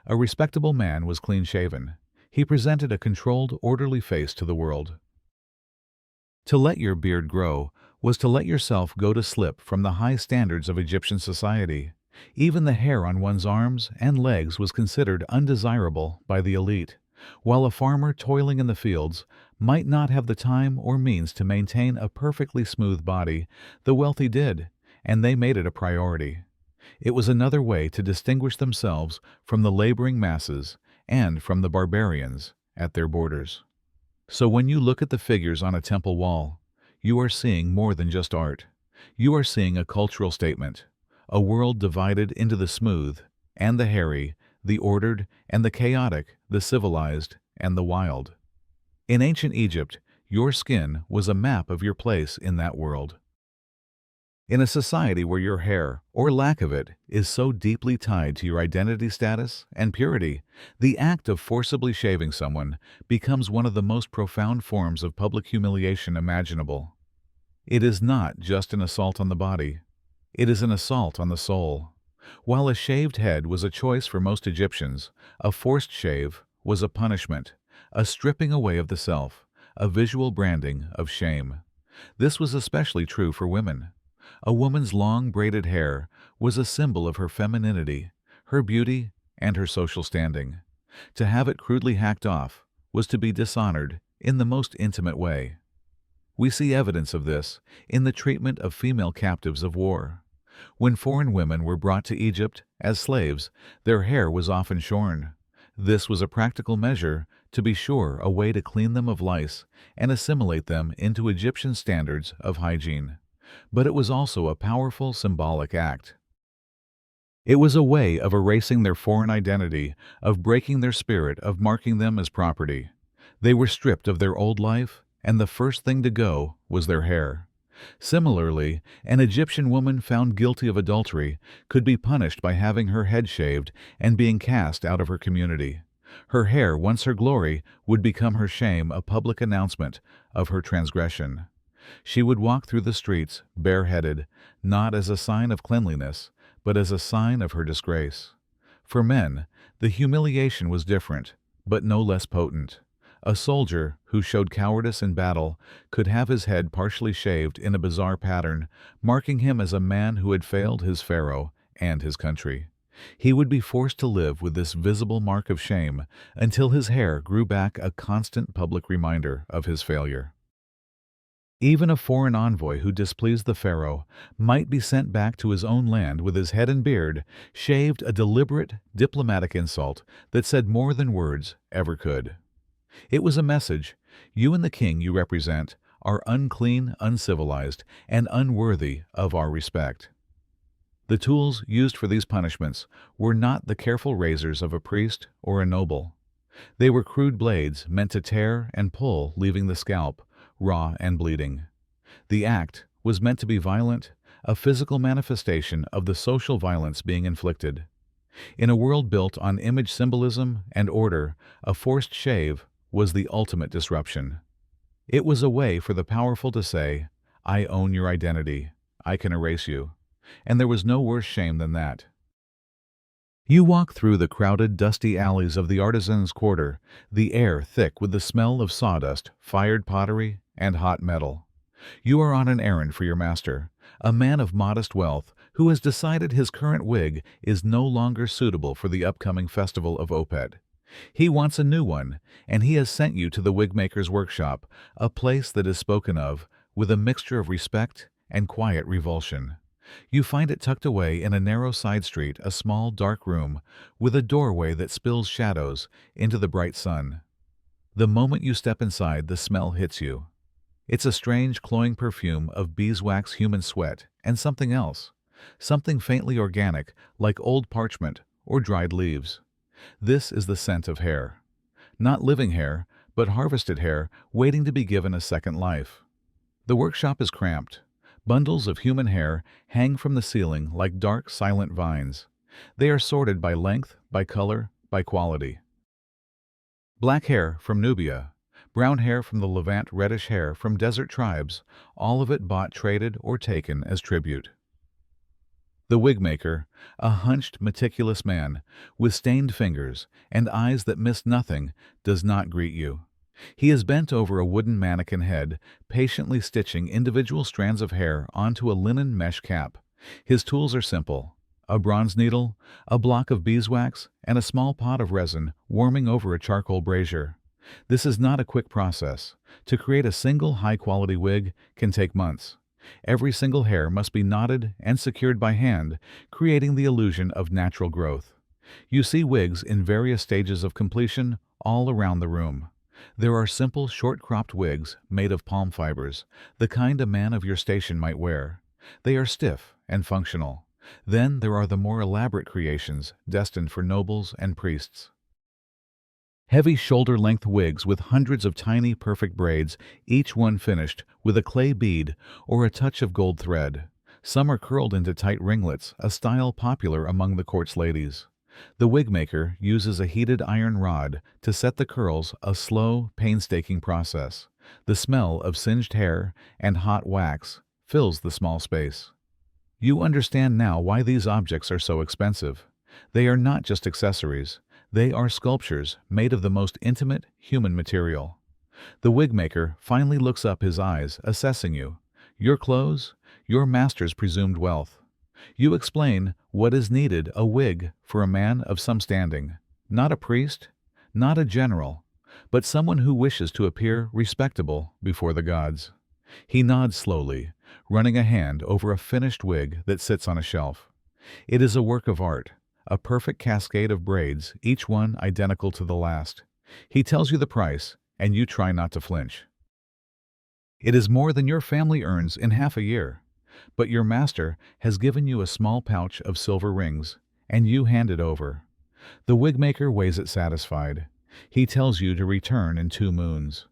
A respectable man was clean-shaven. He presented a controlled, orderly face to the world. To let your beard grow was to let yourself go to slip from the high standards of Egyptian society. Even the hair on one's arms and legs was considered undesirable by the elite. While a farmer toiling in the fields might not have the time or means to maintain a perfectly smooth body. The wealthy did, and they made it a priority. It was another way to distinguish themselves from the laboring masses and from the barbarians at their borders. So when you look at the figures on a temple wall, you are seeing more than just art. You are seeing a cultural statement, a world divided into the smooth and the hairy, the ordered and the chaotic, the civilized and the wild. In ancient Egypt, your skin was a map of your place in that world. In a society where your hair, or lack of it, is so deeply tied to your identity status and purity, the act of forcibly shaving someone becomes one of the most profound forms of public humiliation imaginable. It is not just an assault on the body. It is an assault on the soul. While a shaved head was a choice for most Egyptians, a forced shave was a punishment, a stripping away of the self, a visual branding of shame. This was especially true for women. A woman's long braided hair was a symbol of her femininity, her beauty, and her social standing. To have it crudely hacked off was to be dishonored in the most intimate way. We see evidence of this in the treatment of female captives of war. When foreign women were brought to Egypt as slaves, their hair was often shorn. This was a practical measure, to be sure, a way to clean them of lice and assimilate them into Egyptian standards of hygiene. But it was also a powerful symbolic act. It was a way of erasing their foreign identity, of breaking their spirit, of marking them as property. They were stripped of their old life, and the first thing to go was their hair. Similarly, an Egyptian woman found guilty of adultery could be punished by having her head shaved and being cast out of her community. Her hair, once her glory, would become her shame, a public announcement of her transgression. She would walk through the streets bareheaded, not as a sign of cleanliness, but as a sign of her disgrace. For men, the humiliation was different, but no less potent. A soldier who showed cowardice in battle could have his head partially shaved in a bizarre pattern, marking him as a man who had failed his pharaoh and his country. He would be forced to live with this visible mark of shame until his hair grew back, a constant public reminder of his failure. Even a foreign envoy who displeased the pharaoh might be sent back to his own land with his head and beard shaved, a deliberate, diplomatic insult that said more than words ever could. It was a message: you and the king you represent are unclean, uncivilized, and unworthy of our respect. The tools used for these punishments were not the careful razors of a priest or a noble. They were crude blades meant to tear and pull, leaving the scalp raw and bleeding. The act was meant to be violent, a physical manifestation of the social violence being inflicted. In a world built on image symbolism and order, a forced shave was the ultimate disruption. It was a way for the powerful to say, "I own your identity, I can erase you." And there was no worse shame than that. You walk through the crowded, dusty alleys of the artisans' quarter, the air thick with the smell of sawdust, fired pottery, and hot metal. You are on an errand for your master, a man of modest wealth who has decided his current wig is no longer suitable for the upcoming festival of Opet. He wants a new one, and he has sent you to the wigmaker's workshop, a place that is spoken of with a mixture of respect and quiet revulsion. You find it tucked away in a narrow side street, a small, dark room with a doorway that spills shadows into the bright sun. The moment you step inside, the smell hits you. It's a strange, cloying perfume of beeswax, human sweat, and something else, something faintly organic, like old parchment or dried leaves. This is the scent of hair. Not living hair, but harvested hair waiting to be given a second life. The workshop is cramped. Bundles of human hair hang from the ceiling like dark, silent vines. They are sorted by length, by color, by quality. Black hair from Nubia, brown hair from the Levant, reddish hair from desert tribes, all of it bought, traded, or taken as tribute. The wigmaker, a hunched, meticulous man, with stained fingers and eyes that miss nothing, does not greet you. He is bent over a wooden mannequin head, patiently stitching individual strands of hair onto a linen mesh cap. His tools are simple: a bronze needle, a block of beeswax, and a small pot of resin warming over a charcoal brazier. This is not a quick process. To create a single high-quality wig can take months. Every single hair must be knotted and secured by hand, creating the illusion of natural growth. You see wigs in various stages of completion all around the room. There are simple, short-cropped wigs made of palm fibers, the kind a man of your station might wear. They are stiff and functional. Then there are the more elaborate creations destined for nobles and priests. Heavy shoulder-length wigs with hundreds of tiny, perfect braids, each one finished with a clay bead or a touch of gold thread. Some are curled into tight ringlets, a style popular among the court's ladies. The wig maker uses a heated iron rod to set the curls, a slow, painstaking process. The smell of singed hair and hot wax fills the small space. You understand now why these objects are so expensive. They are not just accessories. They are sculptures made of the most intimate human material. The wig maker finally looks up his eyes, assessing you. Your clothes, your master's presumed wealth. You explain what is needed: a wig for a man of some standing. Not a priest, not a general, but someone who wishes to appear respectable before the gods. He nods slowly, running a hand over a finished wig that sits on a shelf. It is a work of art, a perfect cascade of braids, each one identical to the last. He tells you the price, and you try not to flinch. It is more than your family earns in half a year. But your master has given you a small pouch of silver rings, and you hand it over. The wig maker weighs it satisfied. He tells you to return in 2 moons.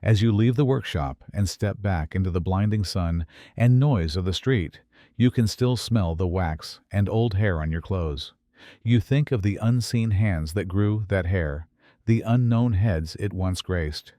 As you leave the workshop and step back into the blinding sun and noise of the street, you can still smell the wax and old hair on your clothes. You think of the unseen hands that grew that hair, the unknown heads it once graced.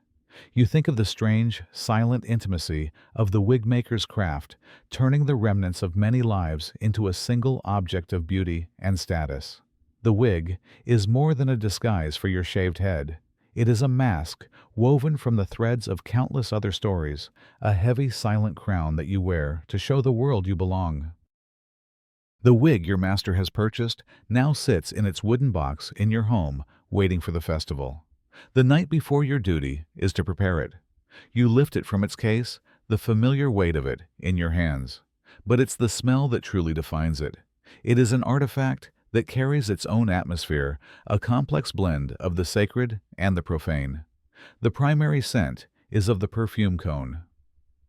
You think of the strange, silent intimacy of the wig maker's craft, turning the remnants of many lives into a single object of beauty and status. The wig is more than a disguise for your shaved head. It is a mask woven from the threads of countless other stories, a heavy, silent crown that you wear to show the world you belong. The wig your master has purchased now sits in its wooden box in your home, waiting for the festival. The night before, your duty is to prepare it. You lift it from its case, the familiar weight of it in your hands. But it's the smell that truly defines it. It is an artifact that carries its own atmosphere, a complex blend of the sacred and the profane. The primary scent is of the perfume cone.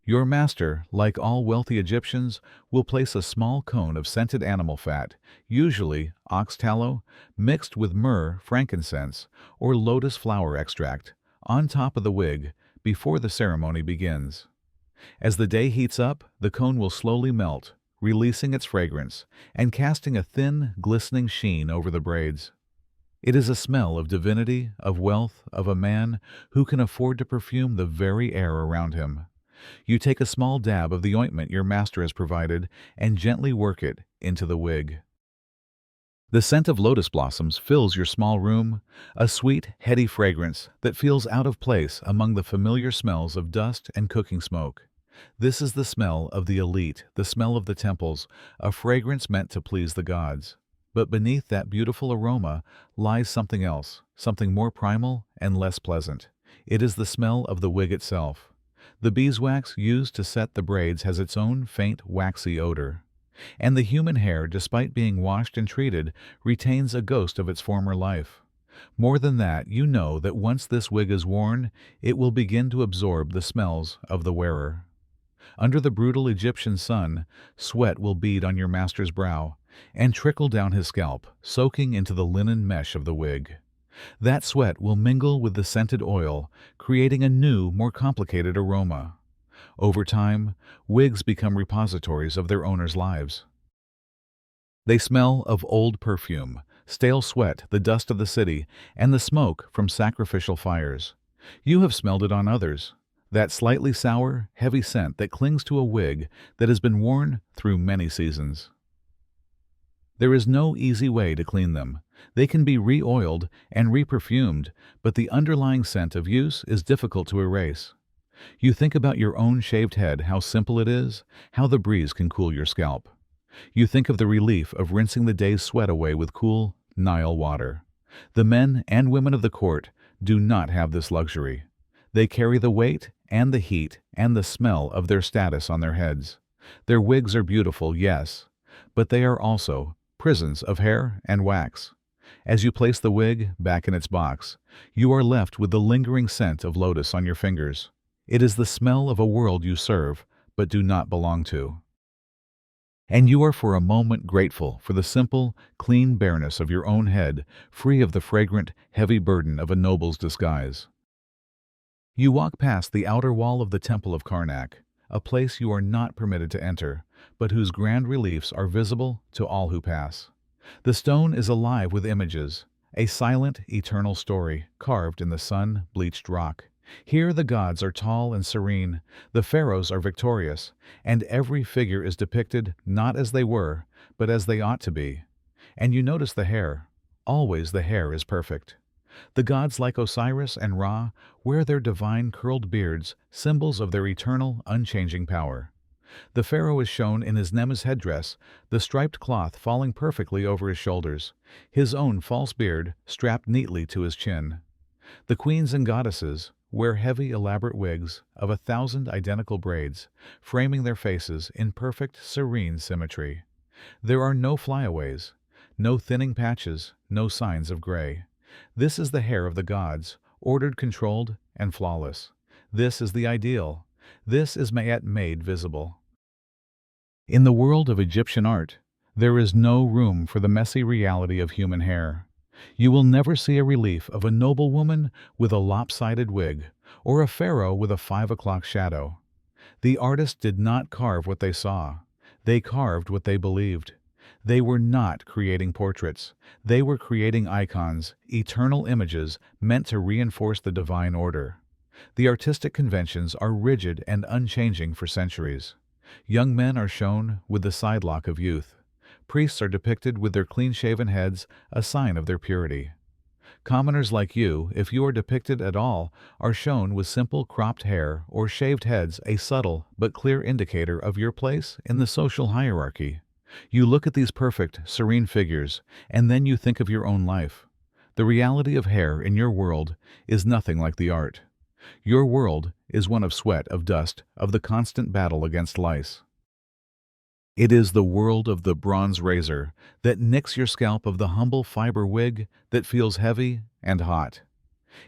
Your master, like all wealthy Egyptians, will place a small cone of scented animal fat, usually ox tallow, mixed with myrrh, frankincense, or lotus flower extract, on top of the wig before the ceremony begins. As the day heats up, the cone will slowly melt, releasing its fragrance and casting a thin, glistening sheen over the braids. It is a smell of divinity, of wealth, of a man who can afford to perfume the very air around him. You take a small dab of the ointment your master has provided and gently work it into the wig. The scent of lotus blossoms fills your small room, a sweet, heady fragrance that feels out of place among the familiar smells of dust and cooking smoke. This is the smell of the elite, the smell of the temples, a fragrance meant to please the gods. But beneath that beautiful aroma lies something else, something more primal and less pleasant. It is the smell of the wig itself. The beeswax used to set the braids has its own faint, waxy odor. And the human hair, despite being washed and treated, retains a ghost of its former life. More than that, you know that once this wig is worn, it will begin to absorb the smells of the wearer. Under the brutal Egyptian sun, sweat will bead on your master's brow and trickle down his scalp, soaking into the linen mesh of the wig. That sweat will mingle with the scented oil, creating a new, more complicated aroma. Over time, wigs become repositories of their owners' lives. They smell of old perfume, stale sweat, the dust of the city, and the smoke from sacrificial fires. You have smelled it on others, that slightly sour, heavy scent that clings to a wig that has been worn through many seasons. There is no easy way to clean them. They can be re-oiled and re-perfumed, but the underlying scent of use is difficult to erase. You think about your own shaved head, how simple it is, how the breeze can cool your scalp. You think of the relief of rinsing the day's sweat away with cool Nile water. The men and women of the court do not have this luxury. They carry the weight and the heat and the smell of their status on their heads. Their wigs are beautiful, yes, but they are also prisons of hair and wax. As you place the wig back in its box, you are left with the lingering scent of lotus on your fingers. It is the smell of a world you serve, but do not belong to. And you are for a moment grateful for the simple, clean bareness of your own head, free of the fragrant, heavy burden of a noble's disguise. You walk past the outer wall of the Temple of Karnak, a place you are not permitted to enter, but whose grand reliefs are visible to all who pass. The stone is alive with images, a silent, eternal story carved in the sun-bleached rock. Here the gods are tall and serene, the pharaohs are victorious, and every figure is depicted not as they were, but as they ought to be. And you notice the hair. Always the hair is perfect. The gods like Osiris and Ra wear their divine curled beards, symbols of their eternal, unchanging power. The pharaoh is shown in his Nemes headdress, the striped cloth falling perfectly over his shoulders, his own false beard strapped neatly to his chin. The queens and goddesses wear heavy, elaborate wigs of 1,000 identical braids, framing their faces in perfect, serene symmetry. There are no flyaways, no thinning patches, no signs of gray. This is the hair of the gods, ordered, controlled, and flawless. This is the ideal. This is Mayet made visible. In the world of Egyptian art, there is no room for the messy reality of human hair. You will never see a relief of a noble woman with a lopsided wig, or a pharaoh with a 5 o'clock shadow. The artist did not carve what they saw. They carved what they believed. They were not creating portraits. They were creating icons, eternal images meant to reinforce the divine order. The artistic conventions are rigid and unchanging for centuries. Young men are shown with the sidelock of youth. Priests are depicted with their clean-shaven heads, a sign of their purity. Commoners like you, if you are depicted at all, are shown with simple cropped hair or shaved heads, a subtle but clear indicator of your place in the social hierarchy. You look at these perfect, serene figures, and then you think of your own life. The reality of hair in your world is nothing like the art. Your world is one of sweat, of dust, of the constant battle against lice. It is the world of the bronze razor that nicks your scalp, of the humble fiber wig that feels heavy and hot.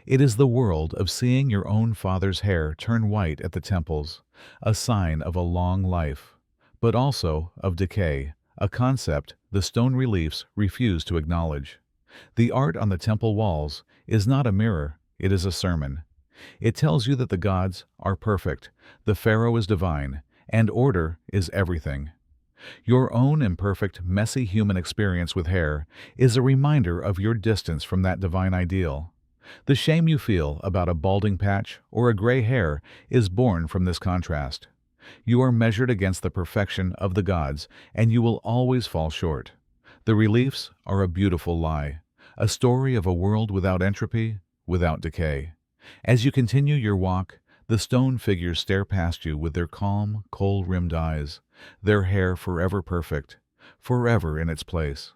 It is the world of seeing your own father's hair turn white at the temples, a sign of a long life, but also of decay, a concept the stone reliefs refuse to acknowledge. The art on the temple walls is not a mirror, it is a sermon. It tells you that the gods are perfect, the pharaoh is divine, and order is everything. Your own imperfect, messy human experience with hair is a reminder of your distance from that divine ideal. The shame you feel about a balding patch or a gray hair is born from this contrast. You are measured against the perfection of the gods, and you will always fall short. The reliefs are a beautiful lie, a story of a world without entropy, without decay. As you continue your walk, the stone figures stare past you with their calm, kohl-rimmed eyes, their hair forever perfect, forever in its place.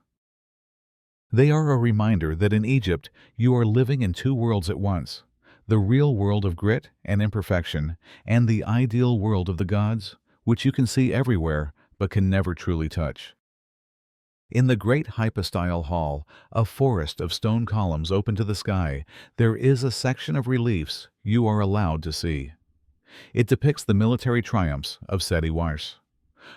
They are a reminder that in Egypt you are living in two worlds at once, the real world of grit and imperfection, and the ideal world of the gods, which you can see everywhere but can never truly touch. In the great hypostyle hall, a forest of stone columns open to the sky, there is a section of reliefs you are allowed to see. It depicts the military triumphs of Seti Wars.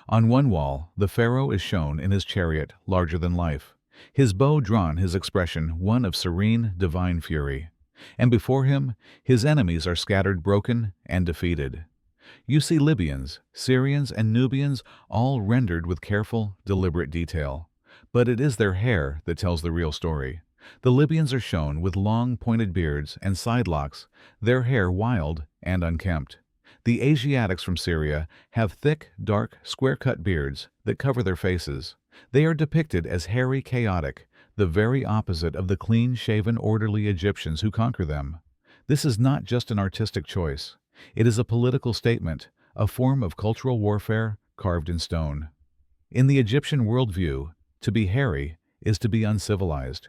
On one wall, the pharaoh is shown in his chariot, larger than life, his bow drawn, his expression one of serene, divine fury. And before him, his enemies are scattered, broken, and defeated. You see Libyans, Syrians, and Nubians all rendered with careful, deliberate detail. But it is their hair that tells the real story. The Libyans are shown with long, pointed beards and sidelocks, their hair wild and unkempt. The Asiatics from Syria have thick, dark, square-cut beards that cover their faces. They are depicted as hairy, chaotic, the very opposite of the clean-shaven, orderly Egyptians who conquer them. This is not just an artistic choice. It is a political statement, a form of cultural warfare carved in stone. In the Egyptian worldview, to be hairy is to be uncivilized.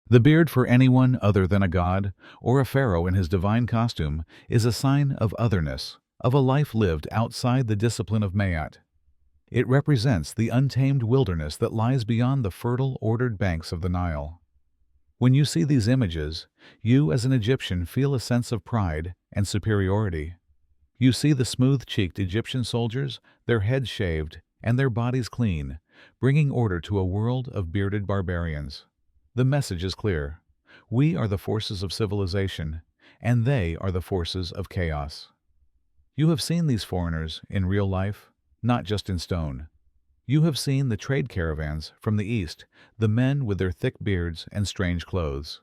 The beard for anyone other than a god or a pharaoh in his divine costume is a sign of otherness, of a life lived outside the discipline of Mayat. It represents the untamed wilderness that lies beyond the fertile, ordered banks of the Nile. When you see these images, you as an Egyptian feel a sense of pride and superiority. You see the smooth-cheeked Egyptian soldiers, their heads shaved and their bodies clean, bringing order to a world of bearded barbarians. The message is clear. We are the forces of civilization, and they are the forces of chaos. You have seen these foreigners in real life, not just in stone. You have seen the trade caravans from the east, the men with their thick beards and strange clothes.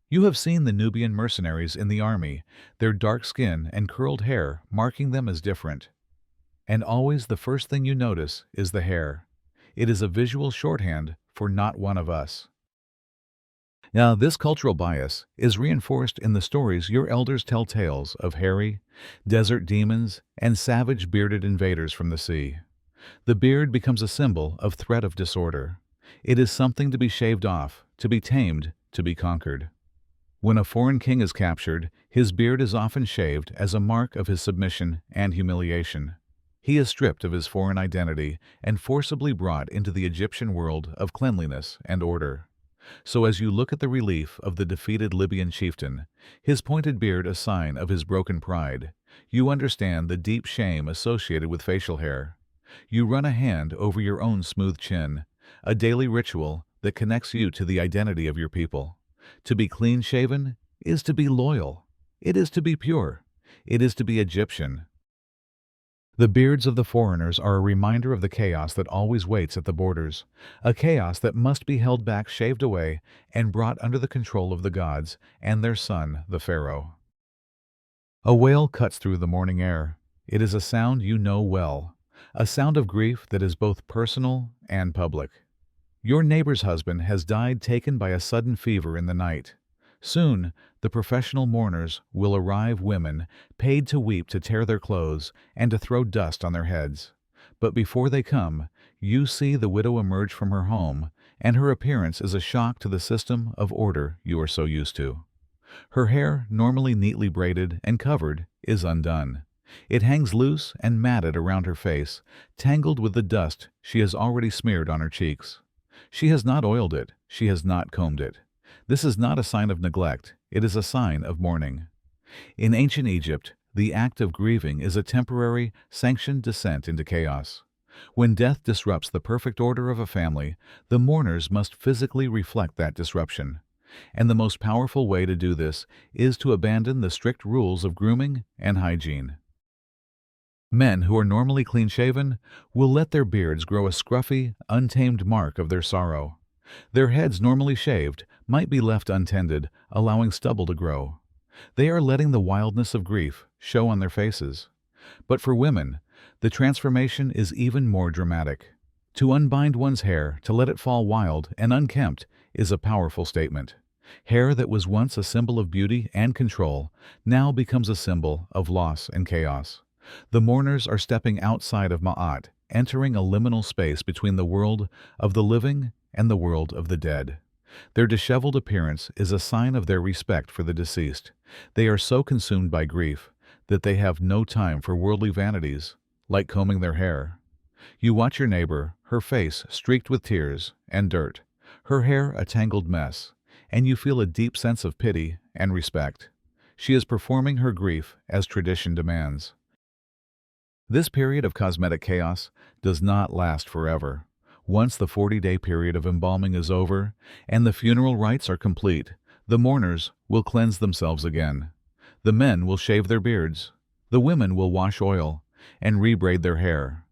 You have seen the Nubian mercenaries in the army, their dark skin and curled hair marking them as different. And always the first thing you notice is the hair. It is a visual shorthand for not one of us. Now, this cultural bias is reinforced in the stories your elders tell tales of hairy, desert demons and savage bearded invaders from the sea. The beard becomes a symbol of threat of disorder. It is something to be shaved off, to be tamed, to be conquered. When a foreign king is captured, his beard is often shaved as a mark of his submission and humiliation. He is stripped of his foreign identity and forcibly brought into the Egyptian world of cleanliness and order. So as you look at the relief of the defeated Libyan chieftain, his pointed beard a sign of his broken pride, you understand the deep shame associated with facial hair. You run a hand over your own smooth chin, a daily ritual that connects you to the identity of your people. To be clean-shaven is to be loyal. It is to be pure. It is to be Egyptian. The beards of the foreigners are a reminder of the chaos that always waits at the borders, a chaos that must be held back, shaved away, and brought under the control of the gods and their son, the pharaoh. A wail cuts through the morning air. It is a sound you know well, a sound of grief that is both personal and public. Your neighbor's husband has died, taken by a sudden fever in the night. Soon, the professional mourners will arrive, women paid to weep, to tear their clothes, and to throw dust on their heads. But before they come, you see the widow emerge from her home, and her appearance is a shock to the system of order you are so used to. Her hair, normally neatly braided and covered, is undone. It hangs loose and matted around her face, tangled with the dust she has already smeared on her cheeks. She has not oiled it, she has not combed it. This is not a sign of neglect, it is a sign of mourning. In ancient Egypt, the act of grieving is a temporary, sanctioned descent into chaos. When death disrupts the perfect order of a family, the mourners must physically reflect that disruption. And the most powerful way to do this is to abandon the strict rules of grooming and hygiene. Men who are normally clean-shaven will let their beards grow a scruffy, untamed mark of their sorrow. Their heads, normally shaved, might be left untended, allowing stubble to grow. They are letting the wildness of grief show on their faces. But for women, the transformation is even more dramatic. To unbind one's hair, to let it fall wild and unkempt, is a powerful statement. Hair that was once a symbol of beauty and control now becomes a symbol of loss and chaos. The mourners are stepping outside of Ma'at, entering a liminal space between the world of the living and the world of the dead. Their disheveled appearance is a sign of their respect for the deceased. They are so consumed by grief that they have no time for worldly vanities, like combing their hair. You watch your neighbor, her face streaked with tears and dirt, her hair a tangled mess, and you feel a deep sense of pity and respect. She is performing her grief as tradition demands. This period of cosmetic chaos does not last forever. Once the 40-day period of embalming is over and the funeral rites are complete, the mourners will cleanse themselves again. The men will shave their beards. The women will wash oil and rebraid their hair.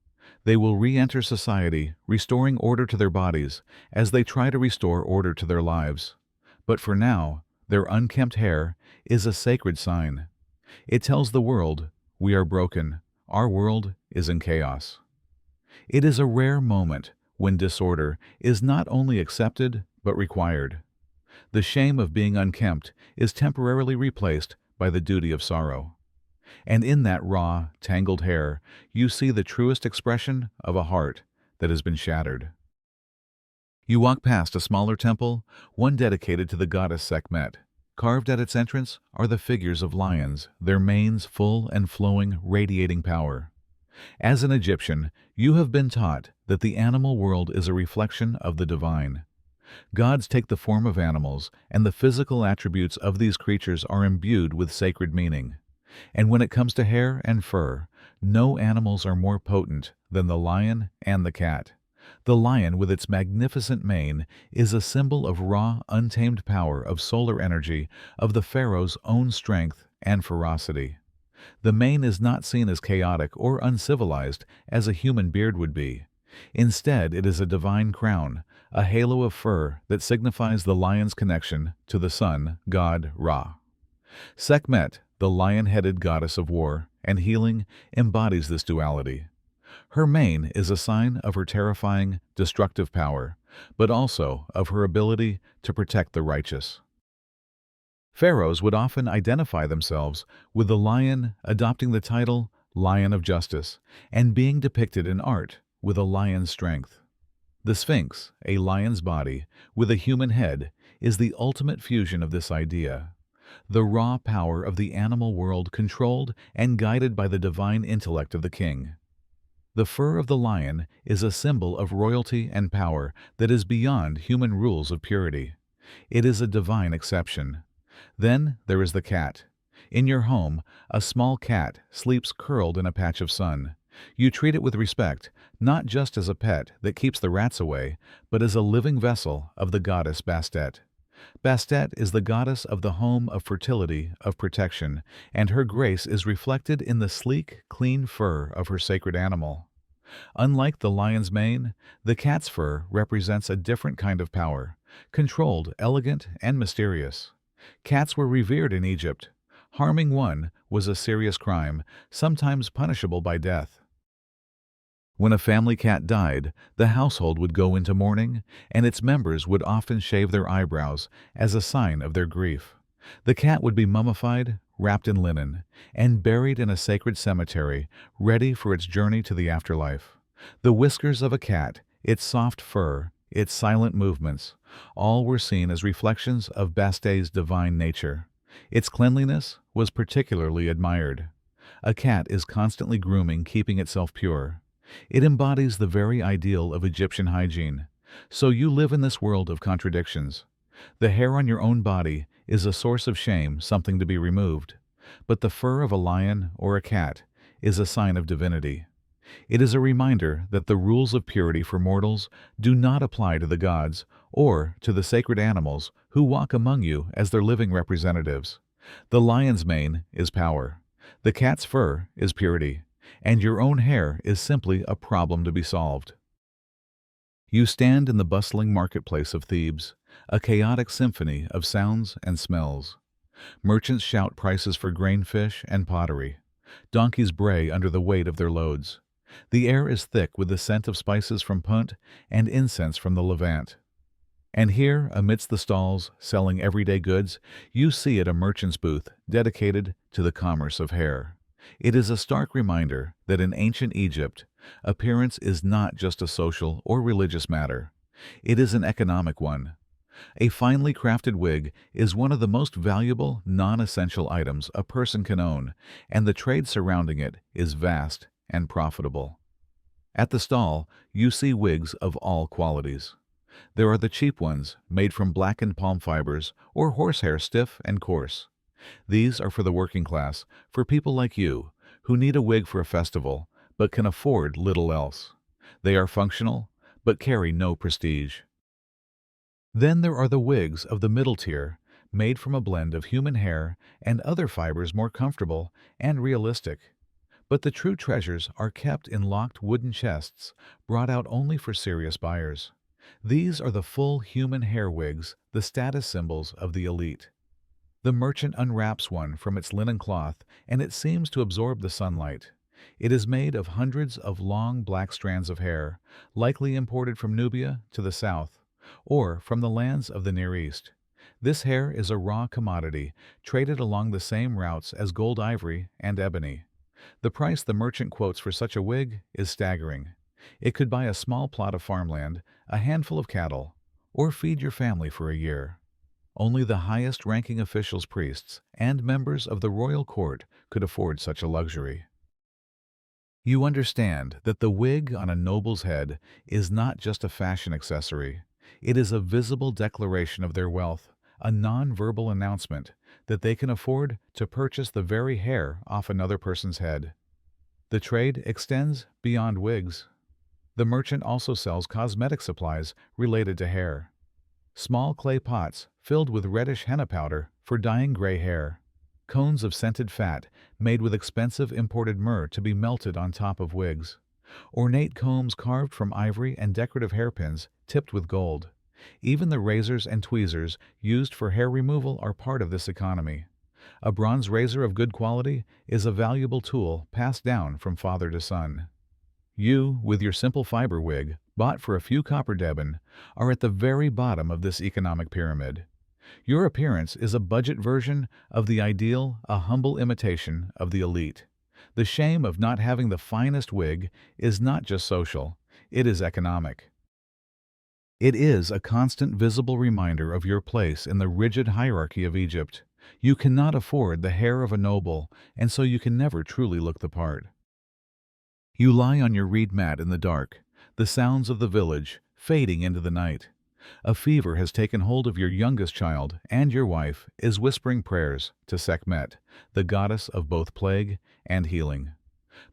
They will re-enter society, restoring order to their bodies as they try to restore order to their lives. But for now, their unkempt hair is a sacred sign. It tells the world, we are broken. Our world is in chaos. It is a rare moment when disorder is not only accepted but required. The shame of being unkempt is temporarily replaced by the duty of sorrow. And in that raw, tangled hair, you see the truest expression of a heart that has been shattered. You walk past a smaller temple, one dedicated to the goddess Sekhmet. Carved at its entrance are the figures of lions, their manes full and flowing, radiating power. As an Egyptian, you have been taught that the animal world is a reflection of the divine. Gods take the form of animals, and the physical attributes of these creatures are imbued with sacred meaning. And when it comes to hair and fur, no animals are more potent than the lion and the cat. The lion, with its magnificent mane, is a symbol of raw, untamed power, of solar energy, of the pharaoh's own strength and ferocity. The mane is not seen as chaotic or uncivilized as a human beard would be. Instead, it is a divine crown, a halo of fur that signifies the lion's connection to the sun, god Ra. Sekhmet, the lion-headed goddess of war and healing, embodies this duality. Her mane is a sign of her terrifying, destructive power, but also of her ability to protect the righteous. Pharaohs would often identify themselves with the lion, adopting the title Lion of Justice, and being depicted in art with a lion's strength. The Sphinx, a lion's body with a human head, is the ultimate fusion of this idea. The raw power of the animal world controlled and guided by the divine intellect of the king. The fur of the lion is a symbol of royalty and power that is beyond human rules of purity. It is a divine exception. Then there is the cat. In your home, a small cat sleeps curled in a patch of sun. You treat it with respect, not just as a pet that keeps the rats away, but as a living vessel of the goddess Bastet. Bastet is the goddess of the home, of fertility, of protection, and her grace is reflected in the sleek, clean fur of her sacred animal. Unlike the lion's mane, the cat's fur represents a different kind of power, controlled, elegant, and mysterious. Cats were revered in Egypt. Harming one was a serious crime, sometimes punishable by death. When a family cat died, the household would go into mourning, and its members would often shave their eyebrows as a sign of their grief. The cat would be mummified, wrapped in linen, and buried in a sacred cemetery, ready for its journey to the afterlife. The whiskers of a cat, its soft fur, its silent movements, all were seen as reflections of Bastet's divine nature. Its cleanliness was particularly admired. A cat is constantly grooming, keeping itself pure. It embodies the very ideal of Egyptian hygiene. So you live in this world of contradictions. The hair on your own body is a source of shame, something to be removed. But the fur of a lion or a cat is a sign of divinity. It is a reminder that the rules of purity for mortals do not apply to the gods or to the sacred animals who walk among you as their living representatives. The lion's mane is power. The cat's fur is purity. And your own hair is simply a problem to be solved. You stand in the bustling marketplace of Thebes, a chaotic symphony of sounds and smells. Merchants shout prices for grain, fish, and pottery. Donkeys bray under the weight of their loads. The air is thick with the scent of spices from Punt and incense from the Levant. And here, amidst the stalls selling everyday goods, you see at a merchant's booth dedicated to the commerce of hair. It is a stark reminder that in ancient Egypt, appearance is not just a social or religious matter. It is an economic one. A finely crafted wig is one of the most valuable, non-essential items a person can own, and the trade surrounding it is vast and profitable. At the stall, you see wigs of all qualities. There are the cheap ones, made from blackened palm fibers or horsehair, stiff and coarse. These are for the working class, for people like you, who need a wig for a festival, but can afford little else. They are functional, but carry no prestige. Then there are the wigs of the middle tier, made from a blend of human hair and other fibers more comfortable and realistic. But the true treasures are kept in locked wooden chests, brought out only for serious buyers. These are the full human hair wigs, the status symbols of the elite. The merchant unwraps one from its linen cloth, and it seems to absorb the sunlight. It is made of hundreds of long black strands of hair, likely imported from Nubia to the south, or from the lands of the Near East. This hair is a raw commodity, traded along the same routes as gold, ivory, and ebony. The price the merchant quotes for such a wig is staggering. It could buy a small plot of farmland, a handful of cattle, or feed your family for a year. Only the highest-ranking officials, priests, and members of the royal court could afford such a luxury. You understand that the wig on a noble's head is not just a fashion accessory. It is a visible declaration of their wealth, a non-verbal announcement that they can afford to purchase the very hair off another person's head. The trade extends beyond wigs. The merchant also sells cosmetic supplies related to hair. Small clay pots filled with reddish henna powder for dyeing gray hair. Cones of scented fat made with expensive imported myrrh to be melted on top of wigs. Ornate combs carved from ivory and decorative hairpins tipped with gold. Even the razors and tweezers used for hair removal are part of this economy. A bronze razor of good quality is a valuable tool passed down from father to son. You, with your simple fiber wig, bought for a few copper deben, are at the very bottom of this economic pyramid. Your appearance is a budget version of the ideal, a humble imitation of the elite. The shame of not having the finest wig is not just social, it is economic. It is a constant visible reminder of your place in the rigid hierarchy of Egypt. You cannot afford the hair of a noble, and so you can never truly look the part. You lie on your reed mat in the dark, the sounds of the village fading into the night. A fever has taken hold of your youngest child, and your wife is whispering prayers to Sekhmet, the goddess of both plague and healing.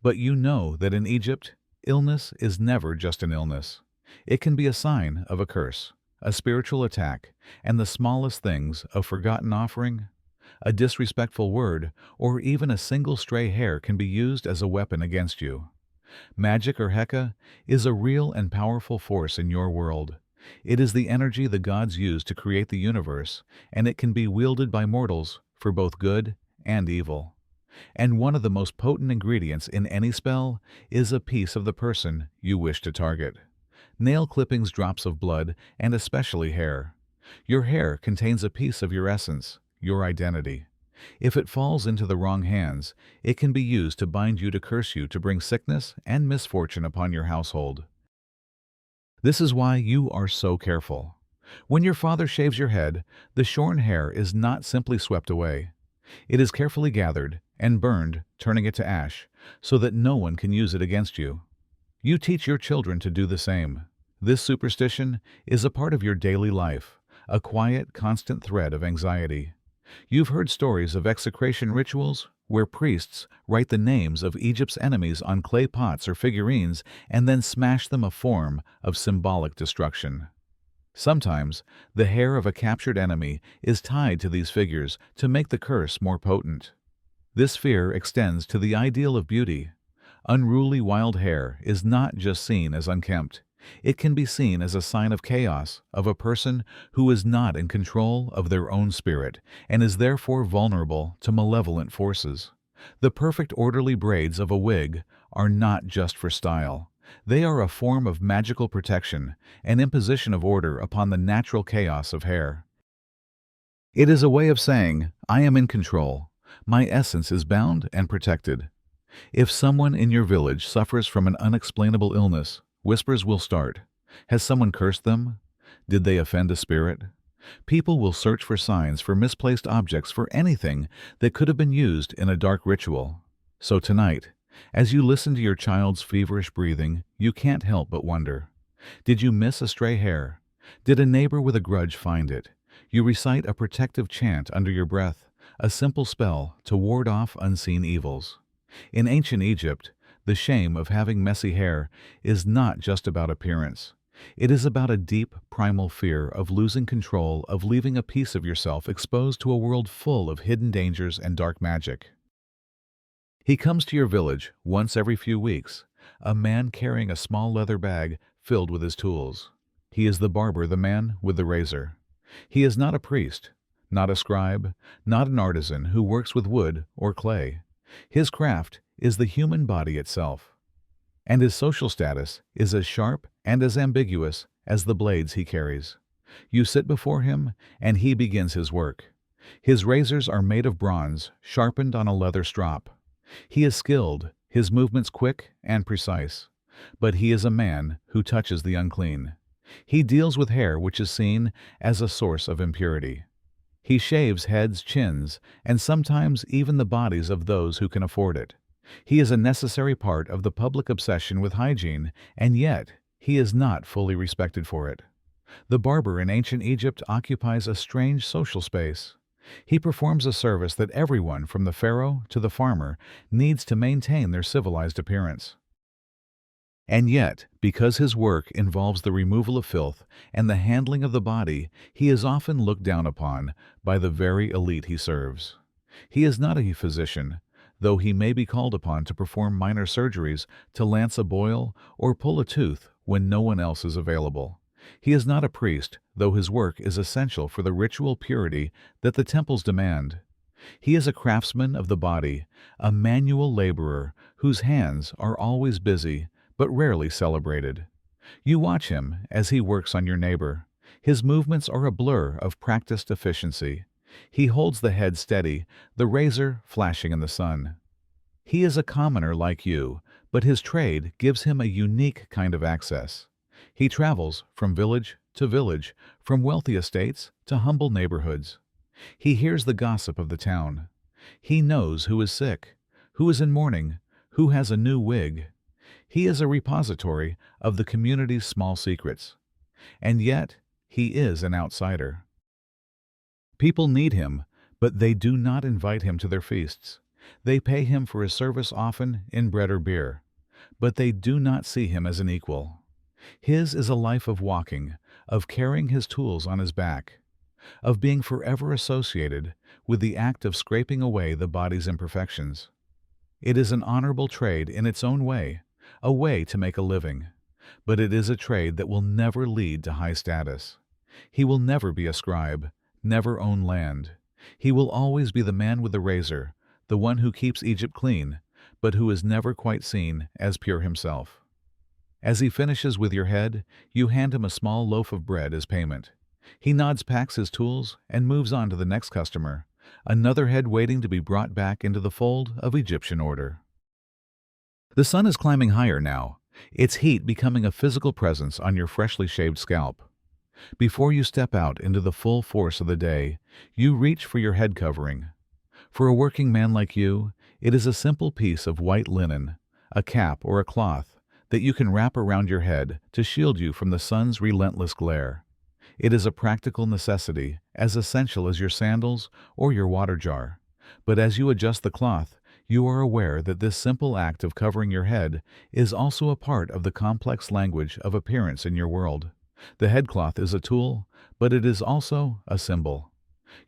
But you know that in Egypt, illness is never just an illness. It can be a sign of a curse, a spiritual attack, and the smallest things, a forgotten offering, a disrespectful word, or even a single stray hair can be used as a weapon against you. Magic, or Heka, is a real and powerful force in your world. It is the energy the gods use to create the universe, and it can be wielded by mortals for both good and evil. And one of the most potent ingredients in any spell is a piece of the person you wish to target. Nail clippings, drops of blood, and especially hair. Your hair contains a piece of your essence, your identity. If it falls into the wrong hands, it can be used to bind you, to curse you, to bring sickness and misfortune upon your household. This is why you are so careful. When your father shaves your head, the shorn hair is not simply swept away. It is carefully gathered and burned, turning it to ash, so that no one can use it against you. You teach your children to do the same. This superstition is a part of your daily life, a quiet, constant thread of anxiety. You've heard stories of execration rituals where priests write the names of Egypt's enemies on clay pots or figurines and then smash them, a form of symbolic destruction. Sometimes, the hair of a captured enemy is tied to these figures to make the curse more potent. This fear extends to the ideal of beauty. Unruly wild hair is not just seen as unkempt. It can be seen as a sign of chaos, of a person who is not in control of their own spirit and is therefore vulnerable to malevolent forces. The perfect orderly braids of a wig are not just for style. They are a form of magical protection, an imposition of order upon the natural chaos of hair. It is a way of saying, I am in control. My essence is bound and protected. If someone in your village suffers from an unexplainable illness, whispers will start. Has someone cursed them? Did they offend a spirit? People will search for signs, for misplaced objects, for anything that could have been used in a dark ritual. So tonight, as you listen to your child's feverish breathing, you can't help but wonder. Did you miss a stray hair? Did a neighbor with a grudge find it? You recite a protective chant under your breath, a simple spell to ward off unseen evils. In ancient Egypt, the shame of having messy hair is not just about appearance. It is about a deep, primal fear of losing control, of leaving a piece of yourself exposed to a world full of hidden dangers and dark magic. He comes to your village once every few weeks, a man carrying a small leather bag filled with his tools. He is the barber, the man with the razor. He is not a priest, not a scribe, not an artisan who works with wood or clay. His craft is the human body itself, and his social status is as sharp and as ambiguous as the blades he carries. You sit before him, and he begins his work. His razors are made of bronze, sharpened on a leather strop. He is skilled, his movements quick and precise, but he is a man who touches the unclean. He deals with hair which is seen as a source of impurity. He shaves heads, chins, and sometimes even the bodies of those who can afford it. He is a necessary part of the public obsession with hygiene, and yet he is not fully respected for it. The barber in ancient Egypt occupies a strange social space. He performs a service that everyone from the pharaoh to the farmer needs to maintain their civilized appearance. And yet, because his work involves the removal of filth and the handling of the body, he is often looked down upon by the very elite he serves. He is not a physician, though he may be called upon to perform minor surgeries, to lance a boil, or pull a tooth when no one else is available. He is not a priest, though his work is essential for the ritual purity that the temples demand. He is a craftsman of the body, a manual laborer whose hands are always busy, but rarely celebrated. You watch him as he works on your neighbor. His movements are a blur of practiced efficiency. He holds the head steady, the razor flashing in the sun. He is a commoner like you, but his trade gives him a unique kind of access. He travels from village to village, from wealthy estates to humble neighborhoods. He hears the gossip of the town. He knows who is sick, who is in mourning, who has a new wig. He is a repository of the community's small secrets. And yet, he is an outsider. People need him, but they do not invite him to their feasts. They pay him for his service, often in bread or beer, but they do not see him as an equal. His is a life of walking, of carrying his tools on his back, of being forever associated with the act of scraping away the body's imperfections. It is an honorable trade in its own way, a way to make a living, but it is a trade that will never lead to high status. He will never be a scribe, never own land. He will always be the man with the razor, the one who keeps Egypt clean, but who is never quite seen as pure himself. As he finishes with your head, you hand him a small loaf of bread as payment. He nods, packs his tools, and moves on to the next customer, another head waiting to be brought back into the fold of Egyptian order. The sun is climbing higher now, its heat becoming a physical presence on your freshly shaved scalp. Before you step out into the full force of the day, you reach for your head covering. For a working man like you, it is a simple piece of white linen, a cap or a cloth, that you can wrap around your head to shield you from the sun's relentless glare. It is a practical necessity, as essential as your sandals or your water jar. But as you adjust the cloth, you are aware that this simple act of covering your head is also a part of the complex language of appearance in your world. The headcloth is a tool, but it is also a symbol.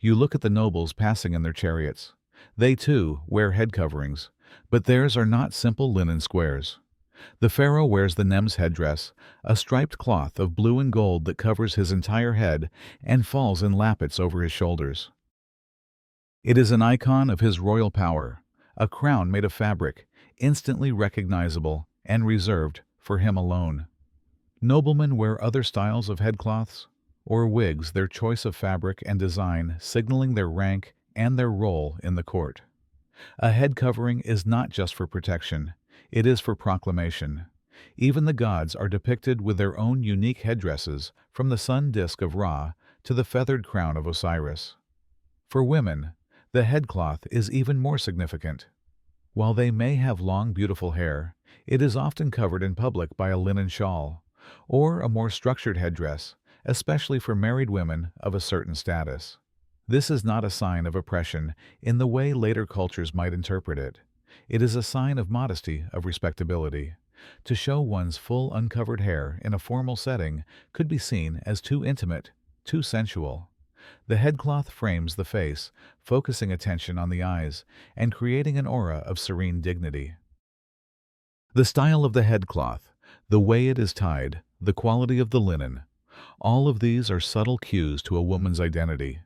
You look at the nobles passing in their chariots. They too wear head coverings, but theirs are not simple linen squares. The pharaoh wears the Nem's headdress, a striped cloth of blue and gold that covers his entire head and falls in lappets over his shoulders. It is an icon of his royal power, a crown made of fabric, instantly recognizable and reserved for him alone. Noblemen wear other styles of headcloths, or wigs, their choice of fabric and design signaling their rank and their role in the court. A head covering is not just for protection, it is for proclamation. Even the gods are depicted with their own unique headdresses, from the sun disk of Ra to the feathered crown of Osiris. For women, the headcloth is even more significant. While they may have long, beautiful hair, it is often covered in public by a linen shawl, or a more structured headdress, especially for married women of a certain status. This is not a sign of oppression in the way later cultures might interpret it. It is a sign of modesty, of respectability. To show one's full uncovered hair in a formal setting could be seen as too intimate, too sensual. The headcloth frames the face, focusing attention on the eyes and creating an aura of serene dignity. The style of the headcloth, the way it is tied, the quality of the linen, all of these are subtle cues to a woman's identity.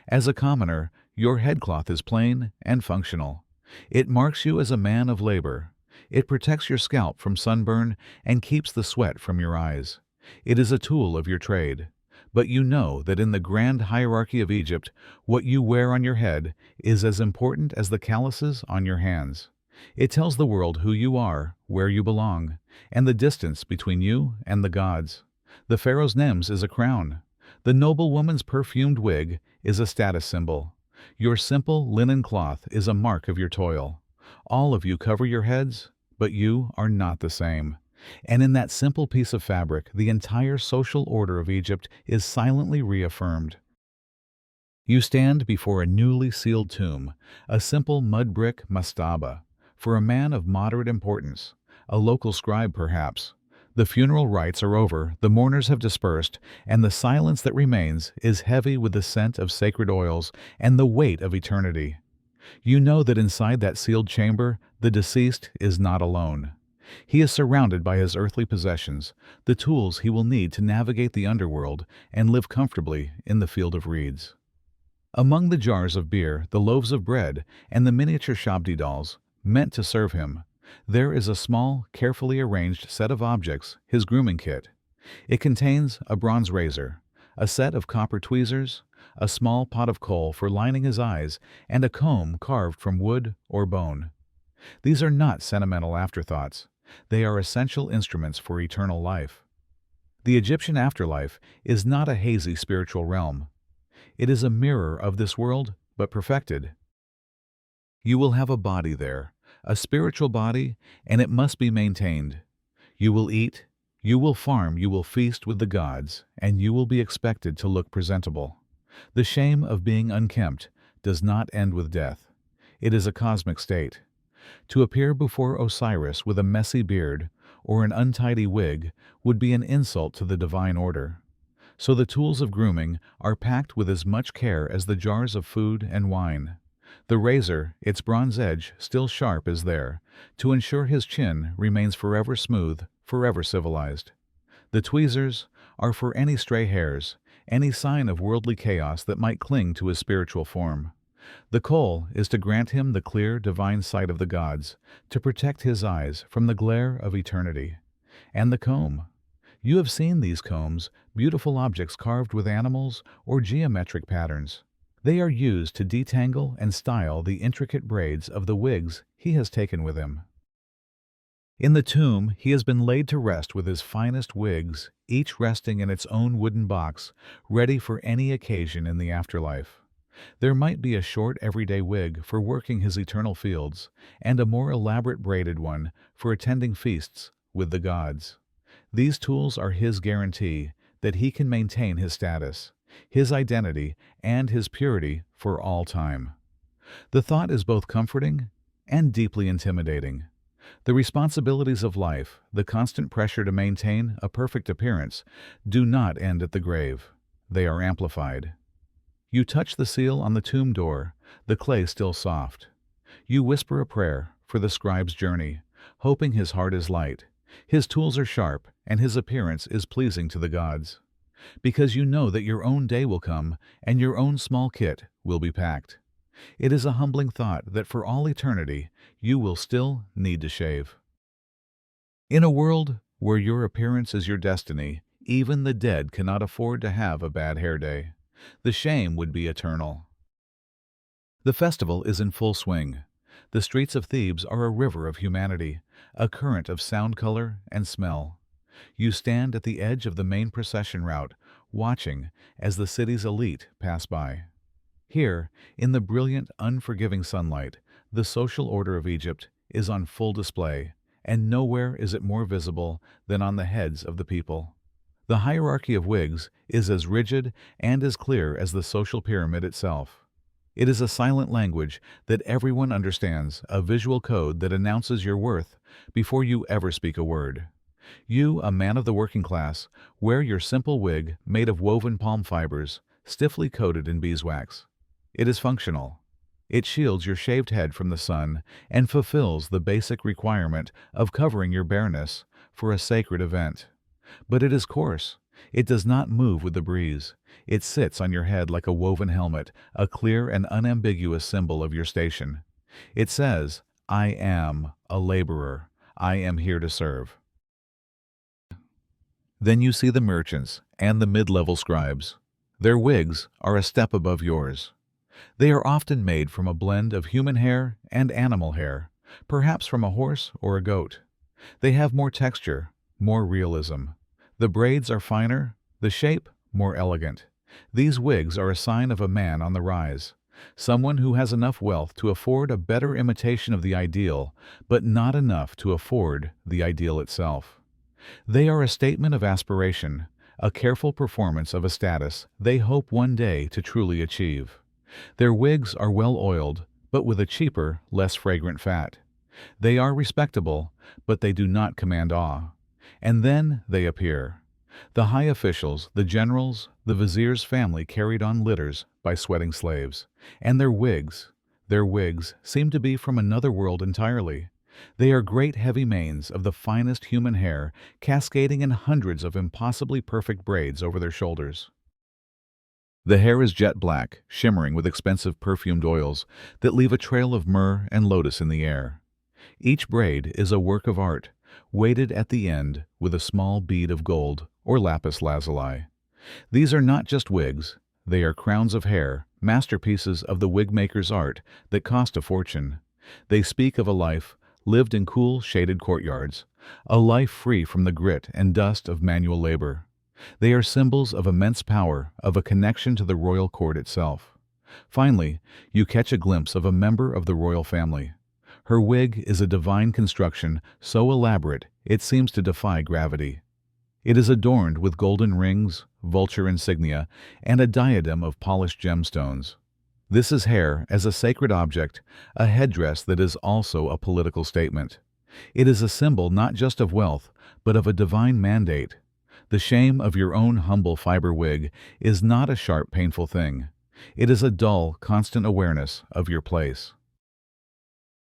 As a commoner, your headcloth is plain and functional. It marks you as a man of labor. It protects your scalp from sunburn and keeps the sweat from your eyes. It is a tool of your trade. But you know that in the grand hierarchy of Egypt, what you wear on your head is as important as the calluses on your hands. It tells the world who you are, where you belong, and the distance between you and the gods. The pharaoh's nems is a crown. The noble woman's perfumed wig is a status symbol. Your simple linen cloth is a mark of your toil. All of you cover your heads, but you are not the same. And in that simple piece of fabric, the entire social order of Egypt is silently reaffirmed. You stand before a newly sealed tomb, a simple mud brick mastaba, for a man of moderate importance, a local scribe perhaps. The funeral rites are over, the mourners have dispersed, and the silence that remains is heavy with the scent of sacred oils and the weight of eternity. You know that inside that sealed chamber, the deceased is not alone. He is surrounded by his earthly possessions, the tools he will need to navigate the underworld and live comfortably in the field of reeds. Among the jars of beer, the loaves of bread, and the miniature shabdi dolls, meant to serve him, there is a small, carefully arranged set of objects, his grooming kit. It contains a bronze razor, a set of copper tweezers, a small pot of coal for lining his eyes, and a comb carved from wood or bone. These are not sentimental afterthoughts. They are essential instruments for eternal life. The Egyptian afterlife is not a hazy spiritual realm. It is a mirror of this world, but perfected. You will have a body there, a spiritual body, and it must be maintained. You will eat, you will farm, you will feast with the gods, and you will be expected to look presentable. The shame of being unkempt does not end with death. It is a cosmic state. To appear before Osiris with a messy beard or an untidy wig would be an insult to the divine order. So the tools of grooming are packed with as much care as the jars of food and wine. The razor, its bronze edge still sharp, is there, to ensure his chin remains forever smooth, forever civilized. The tweezers are for any stray hairs, any sign of worldly chaos that might cling to his spiritual form. The coal is to grant him the clear, divine sight of the gods, to protect his eyes from the glare of eternity. And the comb. You have seen these combs, beautiful objects carved with animals or geometric patterns. They are used to detangle and style the intricate braids of the wigs he has taken with him. In the tomb, he has been laid to rest with his finest wigs, each resting in its own wooden box, ready for any occasion in the afterlife. There might be a short everyday wig for working his eternal fields, and a more elaborate braided one for attending feasts with the gods. These tools are his guarantee that he can maintain his status, his identity, and his purity for all time. The thought is both comforting and deeply intimidating. The responsibilities of life, the constant pressure to maintain a perfect appearance, do not end at the grave. They are amplified. You touch the seal on the tomb door, the clay still soft. You whisper a prayer for the scribe's journey, hoping his heart is light, his tools are sharp, and his appearance is pleasing to the gods. Because you know that your own day will come, and your own small kit will be packed. It is a humbling thought that for all eternity you will still need to shave. In a world where your appearance is your destiny, even the dead cannot afford to have a bad hair day. The shame would be eternal. The festival is in full swing. The streets of Thebes are a river of humanity, a current of sound, color, and smell. You stand at the edge of the main procession route, watching as the city's elite pass by. Here, in the brilliant, unforgiving sunlight, the social order of Egypt is on full display, and nowhere is it more visible than on the heads of the people. The hierarchy of wigs is as rigid and as clear as the social pyramid itself. It is a silent language that everyone understands, a visual code that announces your worth before you ever speak a word. You, a man of the working class, wear your simple wig made of woven palm fibers, stiffly coated in beeswax. It is functional. It shields your shaved head from the sun and fulfills the basic requirement of covering your bareness for a sacred event. But it is coarse. It does not move with the breeze. It sits on your head like a woven helmet, a clear and unambiguous symbol of your station. It says, "I am a laborer. I am here to serve." Then you see the merchants and the mid-level scribes. Their wigs are a step above yours. They are often made from a blend of human hair and animal hair, perhaps from a horse or a goat. They have more texture, more realism. The braids are finer, the shape more elegant. These wigs are a sign of a man on the rise, someone who has enough wealth to afford a better imitation of the ideal, but not enough to afford the ideal itself. They are a statement of aspiration, a careful performance of a status they hope one day to truly achieve. Their wigs are well oiled, but with a cheaper, less fragrant fat. They are respectable, but they do not command awe. And then they appear. The high officials, the generals, the vizier's family carried on litters by sweating slaves. And their wigs seem to be from another world entirely. They are great heavy manes of the finest human hair, cascading in hundreds of impossibly perfect braids over their shoulders. The hair is jet black, shimmering with expensive perfumed oils that leave a trail of myrrh and lotus in the air. Each braid is a work of art, weighted at the end with a small bead of gold or lapis lazuli. These are not just wigs, they are crowns of hair, masterpieces of the wig-maker's art that cost a fortune. They speak of a life lived in cool, shaded courtyards, a life free from the grit and dust of manual labor. They are symbols of immense power, of a connection to the royal court itself. Finally, you catch a glimpse of a member of the royal family. Her wig is a divine construction so elaborate it seems to defy gravity. It is adorned with golden rings, vulture insignia, and a diadem of polished gemstones. This is hair as a sacred object, a headdress that is also a political statement. It is a symbol not just of wealth, but of a divine mandate. The shame of your own humble fiber wig is not a sharp, painful thing. It is a dull, constant awareness of your place.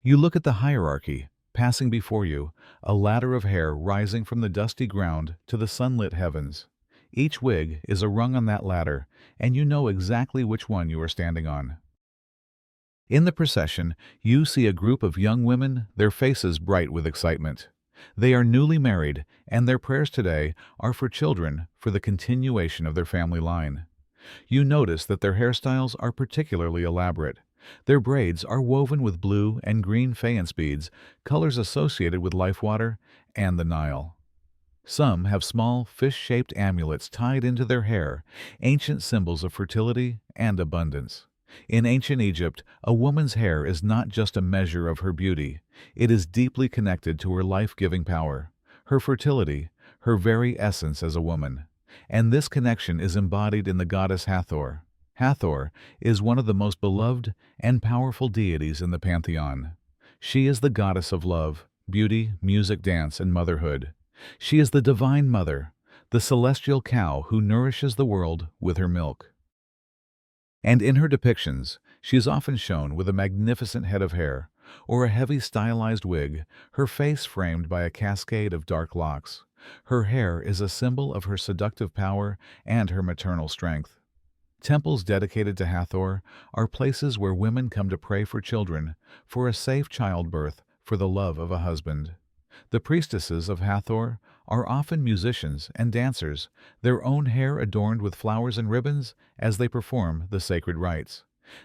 You look at the hierarchy, passing before you, a ladder of hair rising from the dusty ground to the sunlit heavens. Each wig is a rung on that ladder, and you know exactly which one you are standing on. In the procession, you see a group of young women, their faces bright with excitement. They are newly married, and their prayers today are for children, for the continuation of their family line. You notice that their hairstyles are particularly elaborate. Their braids are woven with blue and green faience beads, colors associated with life water and the Nile. Some have small, fish-shaped amulets tied into their hair, ancient symbols of fertility and abundance. In ancient Egypt, a woman's hair is not just a measure of her beauty. It is deeply connected to her life-giving power, her fertility, her very essence as a woman. And this connection is embodied in the goddess Hathor. Hathor is one of the most beloved and powerful deities in the pantheon. She is the goddess of love, beauty, music, dance, and motherhood. She is the divine mother, the celestial cow who nourishes the world with her milk. And in her depictions, she is often shown with a magnificent head of hair, or a heavy stylized wig, her face framed by a cascade of dark locks. Her hair is a symbol of her seductive power and her maternal strength. Temples dedicated to Hathor are places where women come to pray for children, for a safe childbirth, for the love of a husband. The priestesses of Hathor are often musicians and dancers, their own hair adorned with flowers and ribbons as they perform the sacred rites.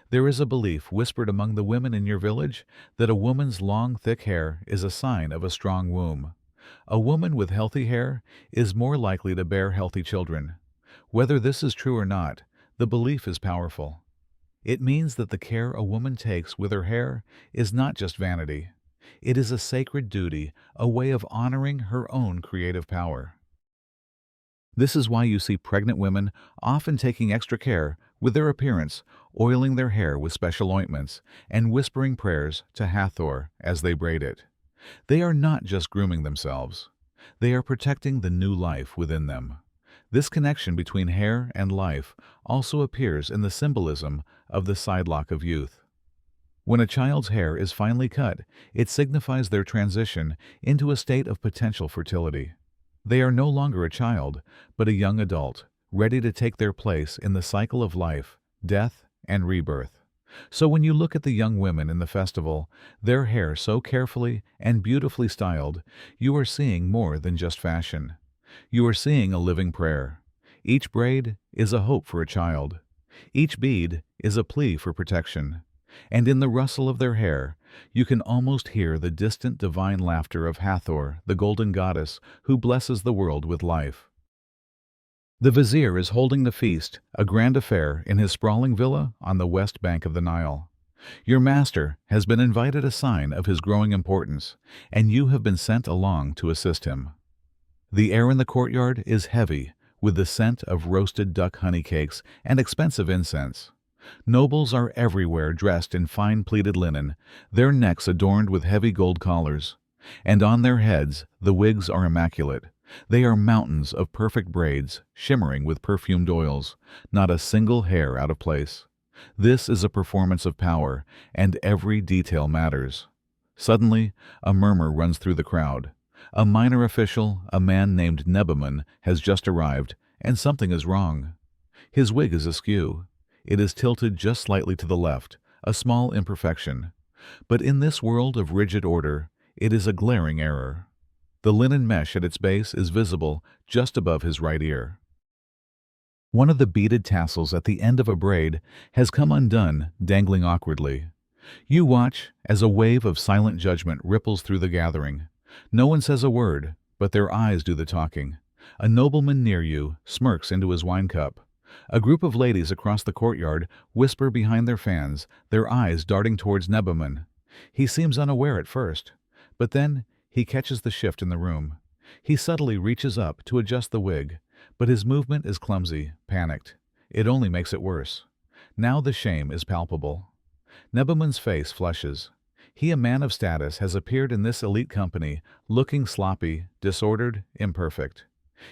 There is a belief whispered among the women in your village that a woman's long, thick hair is a sign of a strong womb. A woman with healthy hair is more likely to bear healthy children. Whether this is true or not, the belief is powerful. It means that the care a woman takes with her hair is not just vanity. It is a sacred duty, a way of honoring her own creative power. This is why you see pregnant women often taking extra care with their appearance, oiling their hair with special ointments, and whispering prayers to Hathor as they braid it. They are not just grooming themselves. They are protecting the new life within them. This connection between hair and life also appears in the symbolism of the sidelock of youth. When a child's hair is finally cut, it signifies their transition into a state of potential fertility. They are no longer a child, but a young adult, ready to take their place in the cycle of life, death, and rebirth. So when you look at the young women in the festival, their hair so carefully and beautifully styled, you are seeing more than just fashion. You are seeing a living prayer. Each braid is a hope for a child. Each bead is a plea for protection. And in the rustle of their hair, you can almost hear the distant divine laughter of Hathor, the golden goddess who blesses the world with life. The vizier is holding the feast, a grand affair, in his sprawling villa on the west bank of the Nile. Your master has been invited, a sign of his growing importance, and you have been sent along to assist him. The air in the courtyard is heavy with the scent of roasted duck honey cakes and expensive incense. Nobles are everywhere dressed in fine pleated linen, their necks adorned with heavy gold collars. And on their heads the wigs are immaculate. They are mountains of perfect braids, shimmering with perfumed oils, not a single hair out of place. This is a performance of power, and every detail matters. Suddenly, a murmur runs through the crowd. A minor official, a man named Nebaman, has just arrived, and something is wrong. His wig is askew. It is tilted just slightly to the left, a small imperfection. But in this world of rigid order, it is a glaring error. The linen mesh at its base is visible just above his right ear. One of the beaded tassels at the end of a braid has come undone, dangling awkwardly. You watch as a wave of silent judgment ripples through the gathering. No one says a word, but their eyes do the talking. A nobleman near you smirks into his wine cup. A group of ladies across the courtyard whisper behind their fans, their eyes darting towards Nebaman. He seems unaware at first, but then he catches the shift in the room. He subtly reaches up to adjust the wig, but his movement is clumsy, panicked. It only makes it worse. Now the shame is palpable. Nebaman's face flushes. He, a man of status, has appeared in this elite company, looking sloppy, disordered, imperfect.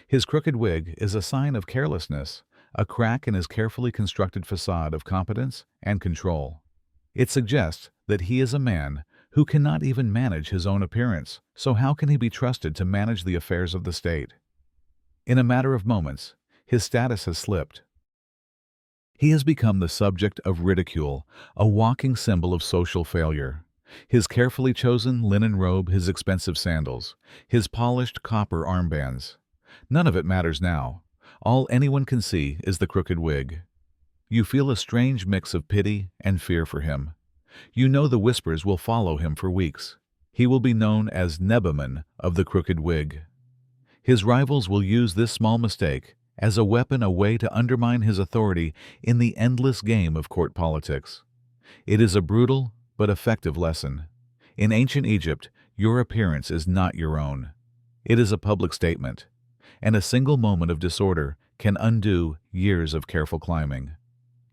His crooked wig is a sign of carelessness, a crack in his carefully constructed facade of competence and control. It suggests that he is a man who cannot even manage his own appearance, so how can he be trusted to manage the affairs of the state? In a matter of moments, his status has slipped. He has become the subject of ridicule, a walking symbol of social failure. His carefully chosen linen robe, his expensive sandals, his polished copper armbands. None of it matters now. All anyone can see is the crooked wig. You feel a strange mix of pity and fear for him. You know the whispers will follow him for weeks. He will be known as Nebaman of the crooked wig. His rivals will use this small mistake as a weapon, a way to undermine his authority in the endless game of court politics. It is a brutal but effective lesson. In ancient Egypt, your appearance is not your own. It is a public statement, and a single moment of disorder can undo years of careful climbing.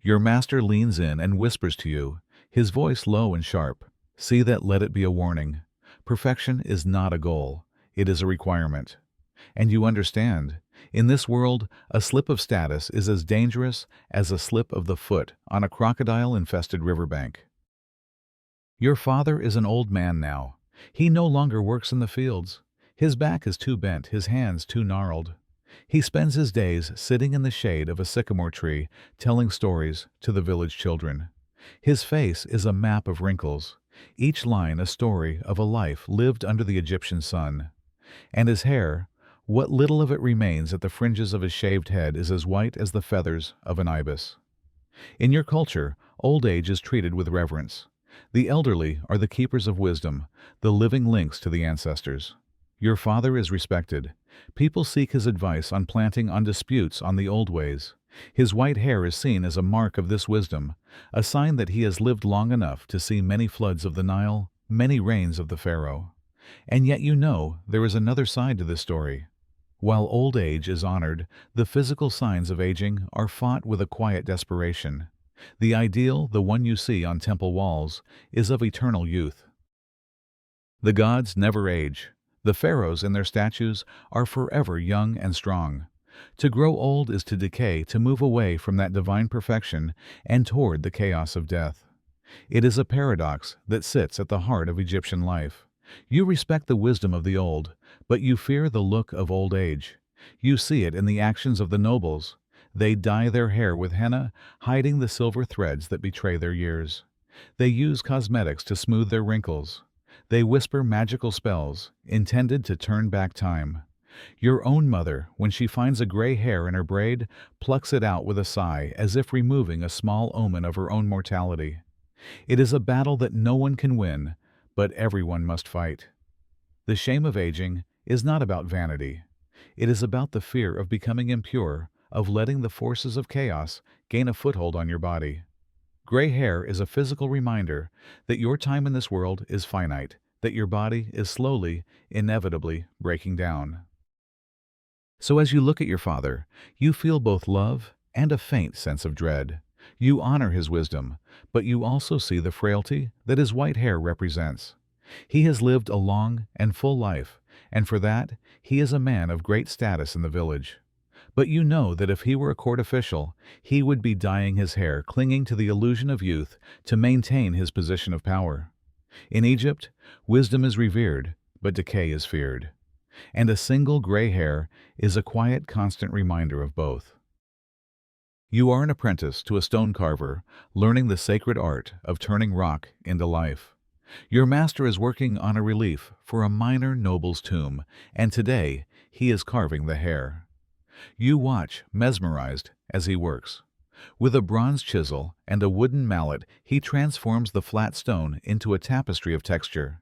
Your master leans in and whispers to you, his voice low and sharp. See that, let it be a warning. Perfection is not a goal, it is a requirement. And you understand, in this world, a slip of status is as dangerous as a slip of the foot on a crocodile-infested riverbank. Your father is an old man now. He no longer works in the fields. His back is too bent, his hands too gnarled. He spends his days sitting in the shade of a sycamore tree, telling stories to the village children. His face is a map of wrinkles, each line a story of a life lived under the Egyptian sun. And his hair, what little of it remains at the fringes of his shaved head, is as white as the feathers of an ibis. In your culture, old age is treated with reverence. The elderly are the keepers of wisdom, the living links to the ancestors. Your father is respected. People seek his advice on planting, on disputes, on the old ways. His white hair is seen as a mark of this wisdom, a sign that he has lived long enough to see many floods of the Nile, many reigns of the Pharaoh. And yet you know there is another side to this story. While old age is honored, the physical signs of aging are fought with a quiet desperation. The ideal, the one you see on temple walls, is of eternal youth. The gods never age. The pharaohs in their statues are forever young and strong. To grow old is to decay, to move away from that divine perfection and toward the chaos of death. It is a paradox that sits at the heart of Egyptian life. You respect the wisdom of the old, but you fear the look of old age. You see it in the actions of the nobles. They dye their hair with henna, hiding the silver threads that betray their years. They use cosmetics to smooth their wrinkles. They whisper magical spells, intended to turn back time. Your own mother, when she finds a gray hair in her braid, plucks it out with a sigh, as if removing a small omen of her own mortality. It is a battle that no one can win, but everyone must fight. The shame of aging is not about vanity. It is about the fear of becoming impure, of letting the forces of chaos gain a foothold on your body. Gray hair is a physical reminder that your time in this world is finite, that your body is slowly, inevitably breaking down. So as you look at your father, you feel both love and a faint sense of dread. You honor his wisdom, but you also see the frailty that his white hair represents. He has lived a long and full life, and for that, he is a man of great status in the village. But you know that if he were a court official, he would be dyeing his hair, clinging to the illusion of youth to maintain his position of power. In Egypt, wisdom is revered, but decay is feared. And a single gray hair is a quiet, constant reminder of both. You are an apprentice to a stone carver, learning the sacred art of turning rock into life. Your master is working on a relief for a minor noble's tomb, and today he is carving the hair. You watch, mesmerized, as he works. With a bronze chisel and a wooden mallet, he transforms the flat stone into a tapestry of texture.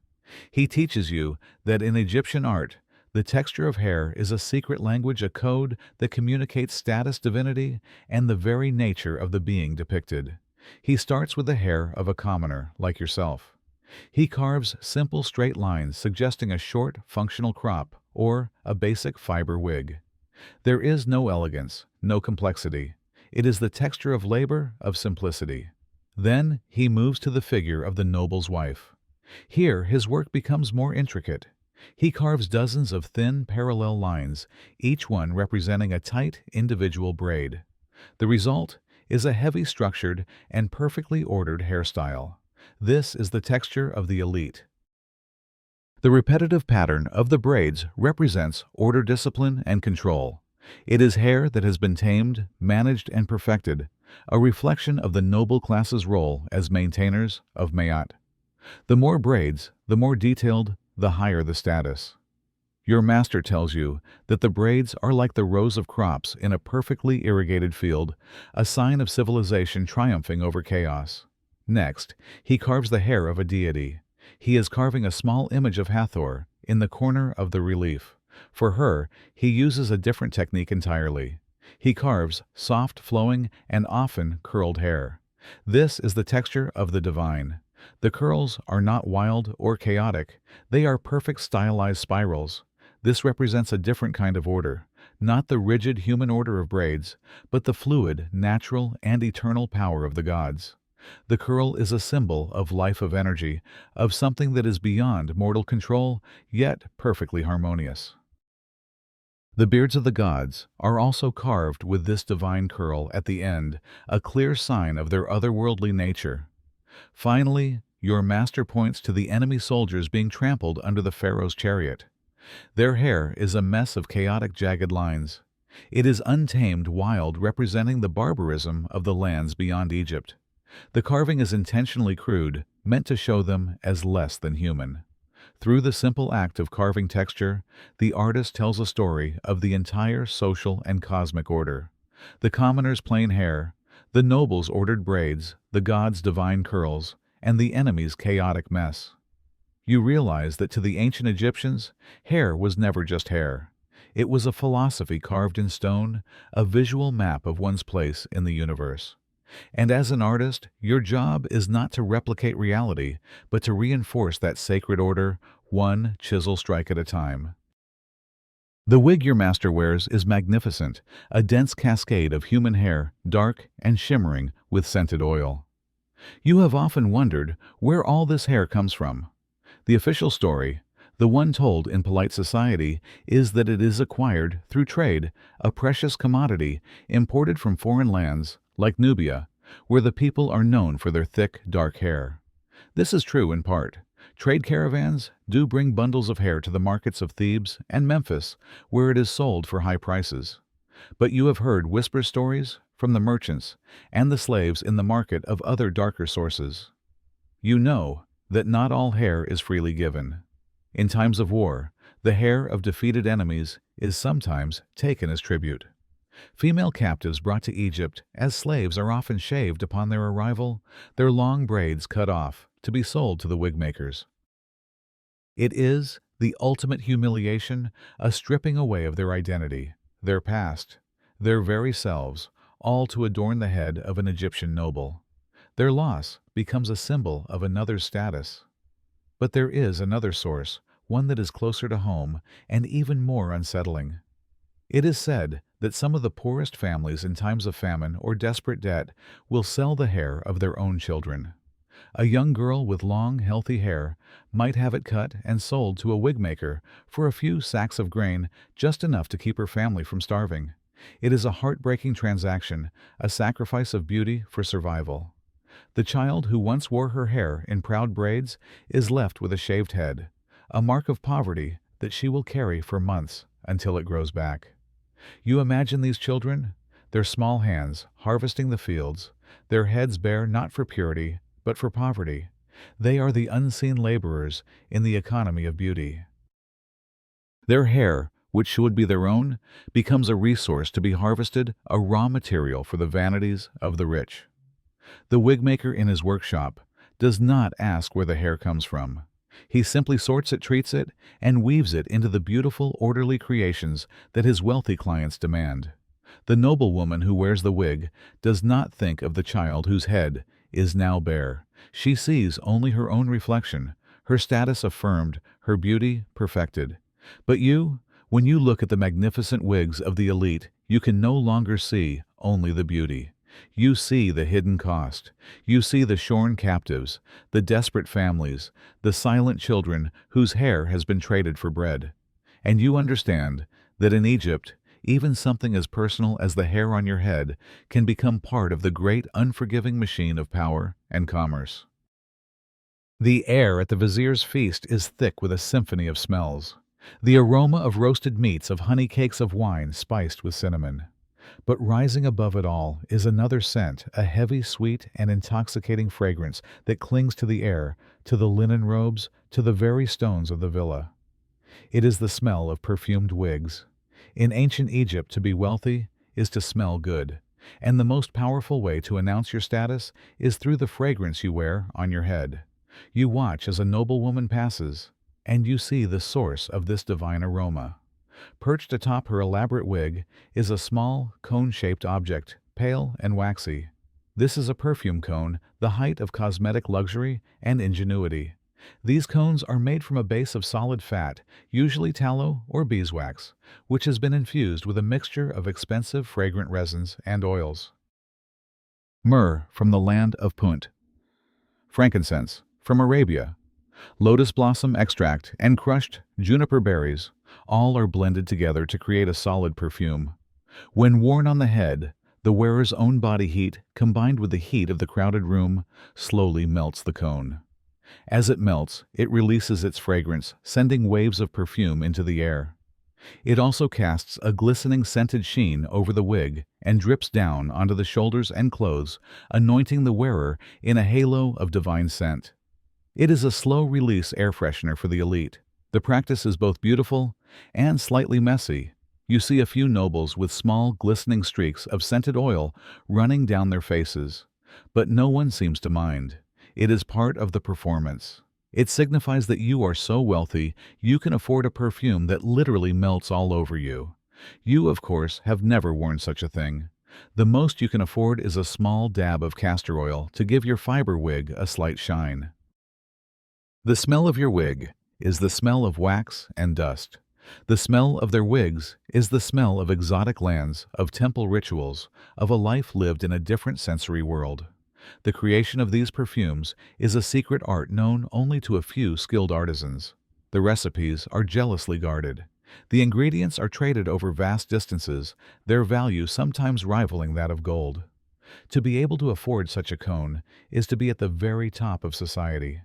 He teaches you that in Egyptian art, the texture of hair is a secret language, a code that communicates status, divinity, and the very nature of the being depicted. He starts with the hair of a commoner like yourself. He carves simple straight lines suggesting a short, functional crop or a basic fiber wig. There is no elegance, no complexity. It is the texture of labor, of simplicity. Then he moves to the figure of the noble's wife. Here his work becomes more intricate. He carves dozens of thin, parallel lines, each one representing a tight, individual braid. The result is a heavy structured and perfectly ordered hairstyle. This is the texture of the elite. The repetitive pattern of the braids represents order, discipline, and control. It is hair that has been tamed, managed, and perfected, a reflection of the noble class's role as maintainers of Mayat. The more braids, the more detailed, the higher the status. Your master tells you that the braids are like the rows of crops in a perfectly irrigated field, a sign of civilization triumphing over chaos. Next, he carves the hair of a deity. He is carving a small image of Hathor in the corner of the relief. For her, he uses a different technique entirely. He carves soft, flowing, and often curled hair. This is the texture of the divine. The curls are not wild or chaotic. They are perfect stylized spirals. This represents a different kind of order, not the rigid human order of braids, but the fluid, natural, and eternal power of the gods. The curl is a symbol of life, of energy, of something that is beyond mortal control, yet perfectly harmonious. The beards of the gods are also carved with this divine curl at the end, a clear sign of their otherworldly nature. Finally, your master points to the enemy soldiers being trampled under the pharaoh's chariot. Their hair is a mess of chaotic, jagged lines. It is untamed, wild, representing the barbarism of the lands beyond Egypt. The carving is intentionally crude, meant to show them as less than human. Through the simple act of carving texture, the artist tells a story of the entire social and cosmic order. The commoner's plain hair, the noble's ordered braids, the god's divine curls, and the enemy's chaotic mess. You realize that to the ancient Egyptians, hair was never just hair. It was a philosophy carved in stone, a visual map of one's place in the universe. And as an artist, your job is not to replicate reality, but to reinforce that sacred order, one chisel strike at a time. The wig your master wears is magnificent, a dense cascade of human hair, dark and shimmering with scented oil. You have often wondered where all this hair comes from. The official story, the one told in polite society, is that it is acquired through trade, a precious commodity imported from foreign lands, like Nubia, where the people are known for their thick, dark hair. This is true in part. Trade caravans do bring bundles of hair to the markets of Thebes and Memphis, where it is sold for high prices. But you have heard whisper stories from the merchants and the slaves in the market of other darker sources. You know that not all hair is freely given. In times of war, the hair of defeated enemies is sometimes taken as tribute. Female captives brought to Egypt as slaves are often shaved upon their arrival, their long braids cut off to be sold to the wig makers. It is the ultimate humiliation, a stripping away of their identity, their past. their very selves, all to adorn the head of an Egyptian noble. Their loss becomes a symbol of another's status. But there is another source, one that is closer to home and even more unsettling. It is said that some of the poorest families in times of famine or desperate debt will sell the hair of their own children. A young girl with long, healthy hair might have it cut and sold to a wig maker for a few sacks of grain, just enough to keep her family from starving. It is a heartbreaking transaction, a sacrifice of beauty for survival. The child who once wore her hair in proud braids is left with a shaved head, a mark of poverty that she will carry for months until it grows back. You imagine these children, their small hands harvesting the fields, their heads bare not for purity, but for poverty. They are the unseen laborers in the economy of beauty. Their hair, which should be their own, becomes a resource to be harvested, a raw material for the vanities of the rich. The wigmaker in his workshop does not ask where the hair comes from. He simply sorts it, treats it, and weaves it into the beautiful, orderly creations that his wealthy clients demand. The noble woman who wears the wig does not think of the child whose head is now bare. She sees only her own reflection, her status affirmed, her beauty perfected. But you, when you look at the magnificent wigs of the elite, you can no longer see only the beauty. You see the hidden cost. You see the shorn captives, the desperate families, the silent children whose hair has been traded for bread. And you understand that in Egypt, even something as personal as the hair on your head can become part of the great unforgiving machine of power and commerce. The air at the vizier's feast is thick with a symphony of smells. The aroma of roasted meats, of honey cakes, of wine spiced with cinnamon. But rising above it all is another scent, a heavy, sweet, and intoxicating fragrance that clings to the air, to the linen robes, to the very stones of the villa. It is the smell of perfumed wigs. In ancient Egypt, to be wealthy is to smell good, and the most powerful way to announce your status is through the fragrance you wear on your head. You watch as a noble woman passes, and you see the source of this divine aroma. Perched atop her elaborate wig is a small, cone-shaped object, pale and waxy. This is a perfume cone, the height of cosmetic luxury and ingenuity. These cones are made from a base of solid fat, usually tallow or beeswax, which has been infused with a mixture of expensive fragrant resins and oils. Myrrh from the land of Punt. Frankincense from Arabia. Lotus blossom extract and crushed juniper berries, all are blended together to create a solid perfume. When worn on the head, the wearer's own body heat, combined with the heat of the crowded room, slowly melts the cone. As it melts, it releases its fragrance, sending waves of perfume into the air. It also casts a glistening scented sheen over the wig and drips down onto the shoulders and clothes, anointing the wearer in a halo of divine scent. It is a slow-release air freshener for the elite. The practice is both beautiful and slightly messy. You see a few nobles with small, glistening streaks of scented oil running down their faces. But no one seems to mind. It is part of the performance. It signifies that you are so wealthy you can afford a perfume that literally melts all over you. You, of course, have never worn such a thing. The most you can afford is a small dab of castor oil to give your fiber wig a slight shine. The smell of your wig is the smell of wax and dust. The smell of their wigs is the smell of exotic lands, of temple rituals, of a life lived in a different sensory world. The creation of these perfumes is a secret art known only to a few skilled artisans. The recipes are jealously guarded. The ingredients are traded over vast distances, their value sometimes rivaling that of gold. To be able to afford such a cone is to be at the very top of society.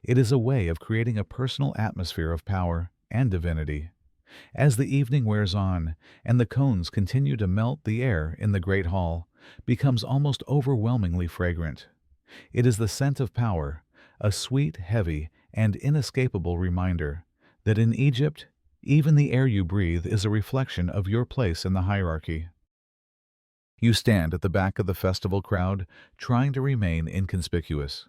It is a way of creating a personal atmosphere of power and divinity. As the evening wears on and the cones continue to melt, the air in the great hall becomes almost overwhelmingly fragrant. It is the scent of power, a sweet, heavy, and inescapable reminder that in Egypt, even the air you breathe is a reflection of your place in the hierarchy. You stand at the back of the festival crowd, trying to remain inconspicuous.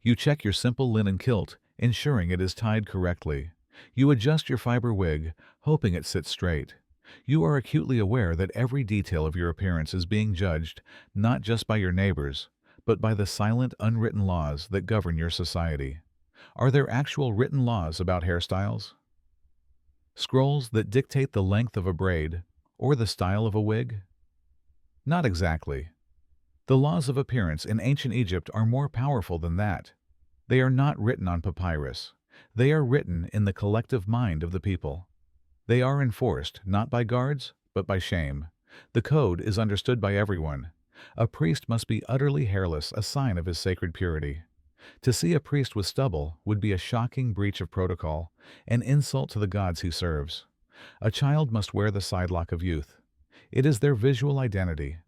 You check your simple linen kilt, ensuring it is tied correctly. You adjust your fiber wig, hoping it sits straight. You are acutely aware that every detail of your appearance is being judged not just by your neighbors, but by the silent, unwritten laws that govern your society. Are there actual written laws about hairstyles? Scrolls that dictate the length of a braid or the style of a wig? Not exactly. The laws of appearance in ancient Egypt are more powerful than that. They are not written on papyrus. They are written in the collective mind of the people. They are enforced not by guards, but by shame. The code is understood by everyone. A priest must be utterly hairless, a sign of his sacred purity. To see a priest with stubble would be a shocking breach of protocol, an insult to the gods he serves. A child must wear the sidelock of youth. It is their visual identity.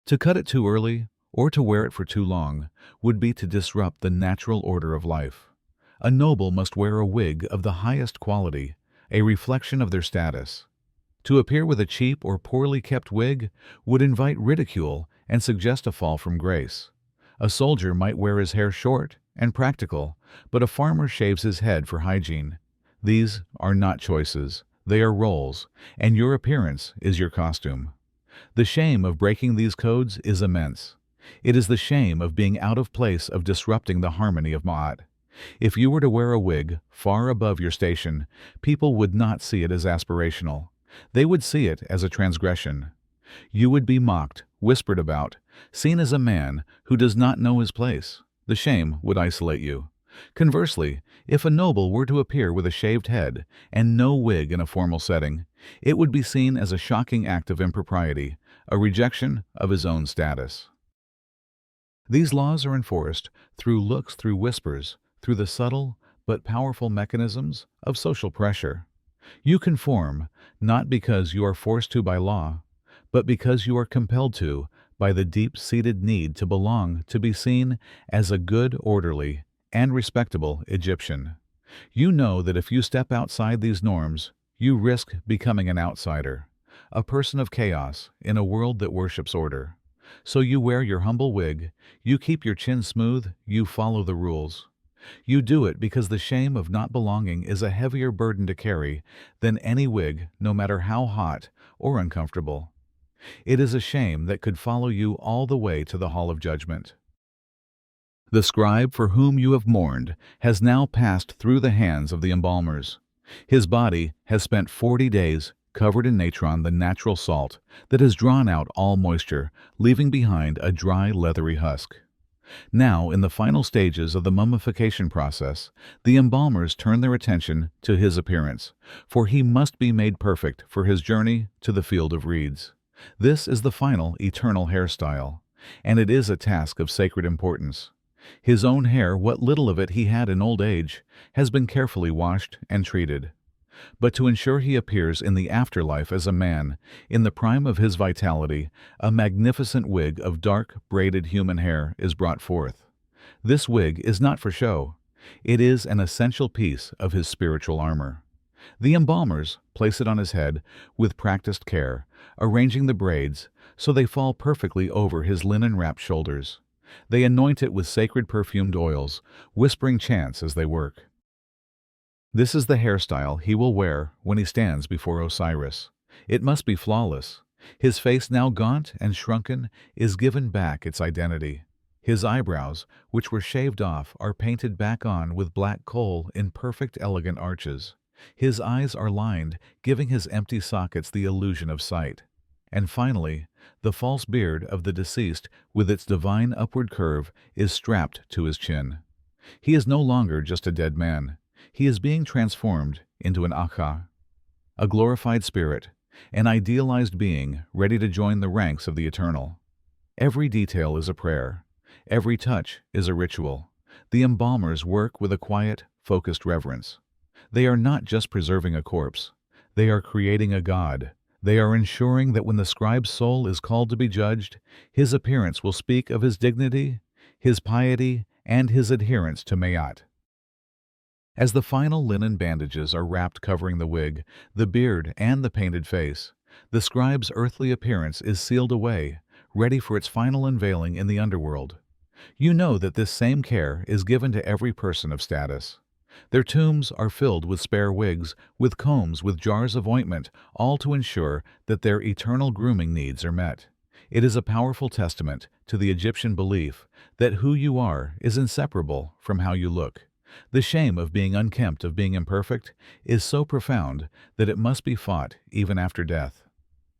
To cut it too early, or to wear it for too long, would be to disrupt the natural order of life. A noble must wear a wig of the highest quality, a reflection of their status. To appear with a cheap or poorly kept wig would invite ridicule and suggest a fall from grace. A soldier might wear his hair short and practical, but a farmer shaves his head for hygiene. These are not choices, they are roles, and your appearance is your costume. The shame of breaking these codes is immense. It is the shame of being out of place, of disrupting the harmony of Ma'at. If you were to wear a wig far above your station, people would not see it as aspirational. They would see it as a transgression. You would be mocked, whispered about, seen as a man who does not know his place. The shame would isolate you. Conversely, if a noble were to appear with a shaved head and no wig in a formal setting, it would be seen as a shocking act of impropriety, a rejection of his own status. These laws are enforced through looks, through whispers, through the subtle but powerful mechanisms of social pressure. You conform not because you are forced to by law, but because you are compelled to by the deep-seated need to belong, to be seen as a good, orderly, and respectable Egyptian. You know that if you step outside these norms, you risk becoming an outsider, a person of chaos in a world that worships order. So you wear your humble wig, you keep your chin smooth, you follow the rules. You do it because the shame of not belonging is a heavier burden to carry than any wig, no matter how hot or uncomfortable. It is a shame that could follow you all the way to the hall of judgment. The scribe for whom you have mourned has now passed through the hands of the embalmers. His body has spent 40 days covered in natron, the natural salt that has drawn out all moisture, leaving behind a dry, leathery husk. Now, in the final stages of the mummification process, the embalmers turn their attention to his appearance, for he must be made perfect for his journey to the field of reeds. This is the final, eternal hairstyle, and it is a task of sacred importance. His own hair, what little of it he had in old age, has been carefully washed and treated. But to ensure he appears in the afterlife as a man, in the prime of his vitality, a magnificent wig of dark, braided human hair is brought forth. This wig is not for show. It is an essential piece of his spiritual armor. The embalmers place it on his head with practiced care, arranging the braids so they fall perfectly over his linen-wrapped shoulders. They anoint it with sacred perfumed oils, whispering chants as they work. This is the hairstyle he will wear when he stands before Osiris. It must be flawless. His face, now gaunt and shrunken, is given back its identity. His eyebrows, which were shaved off, are painted back on with black coal in perfect, elegant arches. His eyes are lined, giving his empty sockets the illusion of sight. And finally, the false beard of the deceased, with its divine upward curve, is strapped to his chin. He is no longer just a dead man. He is being transformed into an Akha, a glorified spirit, an idealized being ready to join the ranks of the eternal. Every detail is a prayer. Every touch is a ritual. The embalmers work with a quiet, focused reverence. They are not just preserving a corpse. They are creating a god. They are ensuring that when the scribe's soul is called to be judged, his appearance will speak of his dignity, his piety, and his adherence to Ma'at. As the final linen bandages are wrapped covering the wig, the beard, and the painted face, the scribe's earthly appearance is sealed away, ready for its final unveiling in the underworld. You know that this same care is given to every person of status. Their tombs are filled with spare wigs, with combs, with jars of ointment, all to ensure that their eternal grooming needs are met. It is a powerful testament to the Egyptian belief that who you are is inseparable from how you look. The shame of being unkempt, of being imperfect, is so profound that it must be fought even after death.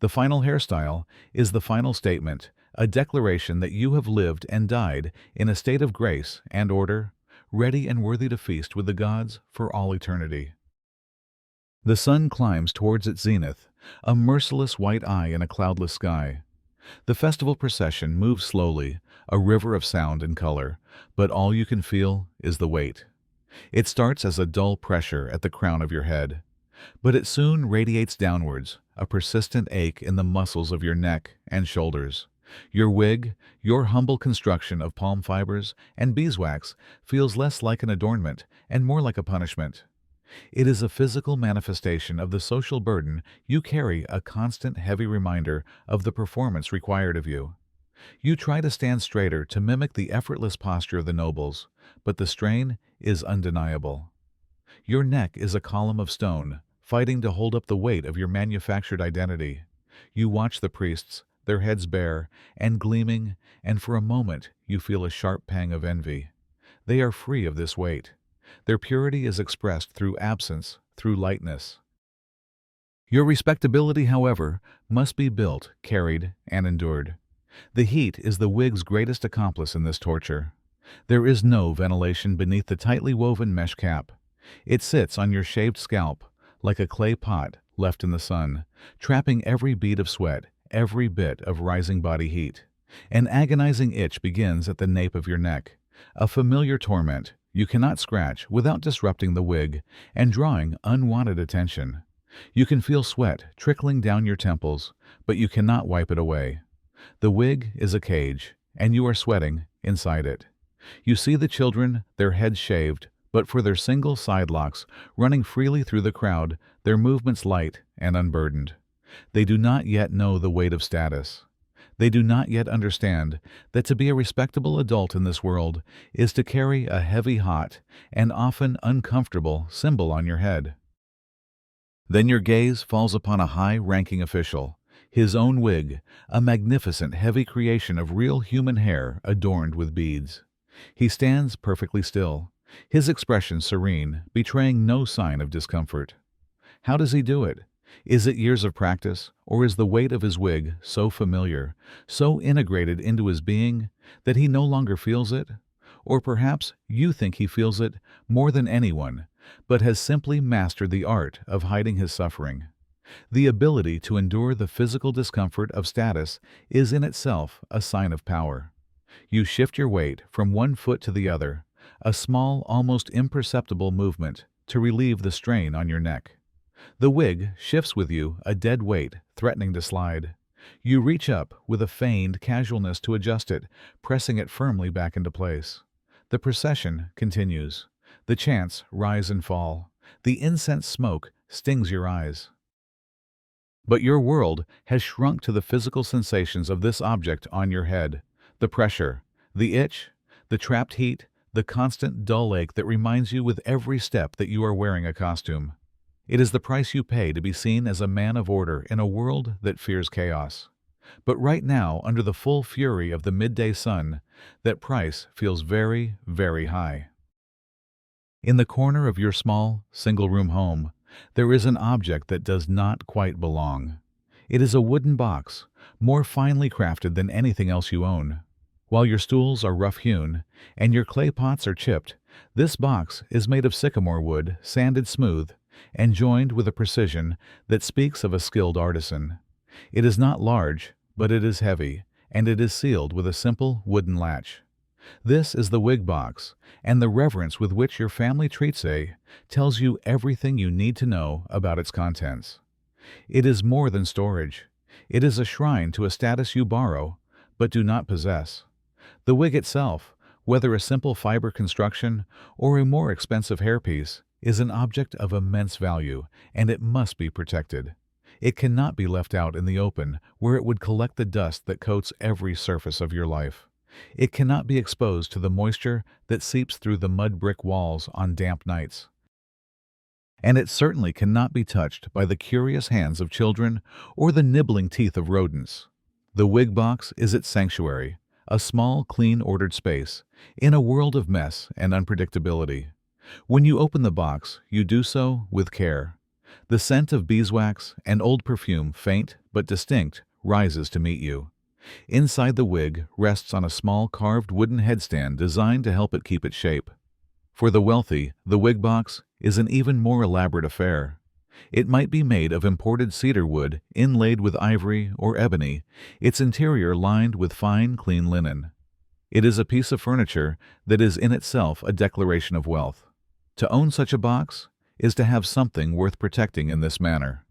The final hairstyle is the final statement, a declaration that you have lived and died in a state of grace and order, ready and worthy to feast with the gods for all eternity. The sun climbs towards its zenith, a merciless white eye in a cloudless sky. The festival procession moves slowly, a river of sound and color, but all you can feel is the weight. It starts as a dull pressure at the crown of your head, but it soon radiates downwards, a persistent ache in the muscles of your neck and shoulders. Your wig, your humble construction of palm fibers and beeswax, feels less like an adornment and more like a punishment. It is a physical manifestation of the social burden you carry, a constant heavy reminder of the performance required of you. You try to stand straighter to mimic the effortless posture of the nobles, but the strain is undeniable. Your neck is a column of stone, fighting to hold up the weight of your manufactured identity. You watch the priests, their heads bare and gleaming, and for a moment you feel a sharp pang of envy. They are free of this weight. Their purity is expressed through absence, through lightness. Your respectability, however, must be built, carried, and endured. The heat is the wig's greatest accomplice in this torture. There is no ventilation beneath the tightly woven mesh cap. It sits on your shaved scalp, like a clay pot left in the sun, trapping every bead of sweat, every bit of rising body heat. An agonizing itch begins at the nape of your neck, a familiar torment you cannot scratch without disrupting the wig and drawing unwanted attention. You can feel sweat trickling down your temples, but you cannot wipe it away. The wig is a cage, and you are sweating inside it. You see the children, their heads shaved, but for their single side locks, running freely through the crowd, their movements light and unburdened. They do not yet know the weight of status. They do not yet understand that to be a respectable adult in this world is to carry a heavy, hot, and often uncomfortable symbol on your head. Then your gaze falls upon a high-ranking official, his own wig, a magnificent heavy creation of real human hair adorned with beads. He stands perfectly still, his expression serene, betraying no sign of discomfort. How does he do it? Is it years of practice, or is the weight of his wig so familiar, so integrated into his being, that he no longer feels it? Or perhaps you think he feels it more than anyone, but has simply mastered the art of hiding his suffering. The ability to endure the physical discomfort of status is in itself a sign of power. You shift your weight from one foot to the other, a small, almost imperceptible movement to relieve the strain on your neck. The wig shifts with you, a dead weight threatening to slide. You reach up with a feigned casualness to adjust it, pressing it firmly back into place. The procession continues. The chants rise and fall. The incense smoke stings your eyes. But your world has shrunk to the physical sensations of this object on your head. The pressure, the itch, the trapped heat, the constant dull ache that reminds you with every step that you are wearing a costume. It is the price you pay to be seen as a man of order in a world that fears chaos. But right now, under the full fury of the midday sun, that price feels very, very high. In the corner of your small, single-room home, there is an object that does not quite belong. It is a wooden box, more finely crafted than anything else you own. While your stools are rough-hewn and your clay pots are chipped, this box is made of sycamore wood, sanded smooth, and joined with a precision that speaks of a skilled artisan. It is not large, but it is heavy, and it is sealed with a simple wooden latch. This is the wig box, and the reverence with which your family treats it tells you everything you need to know about its contents. It is more than storage. It is a shrine to a status you borrow, but do not possess. The wig itself, whether a simple fiber construction or a more expensive hairpiece, is an object of immense value, and it must be protected. It cannot be left out in the open, where it would collect the dust that coats every surface of your life. It cannot be exposed to the moisture that seeps through the mud brick walls on damp nights. And it certainly cannot be touched by the curious hands of children or the nibbling teeth of rodents. The wig box is its sanctuary, a small, clean, ordered space, in a world of mess and unpredictability. When you open the box, you do so with care. The scent of beeswax and old perfume, faint but distinct, rises to meet you. Inside the wig rests on a small carved wooden headstand designed to help it keep its shape. For the wealthy, the wig box is an even more elaborate affair. It might be made of imported cedar wood inlaid with ivory or ebony, its interior lined with fine, clean linen. It is a piece of furniture that is in itself a declaration of wealth. To own such a box is to have something worth protecting in this manner.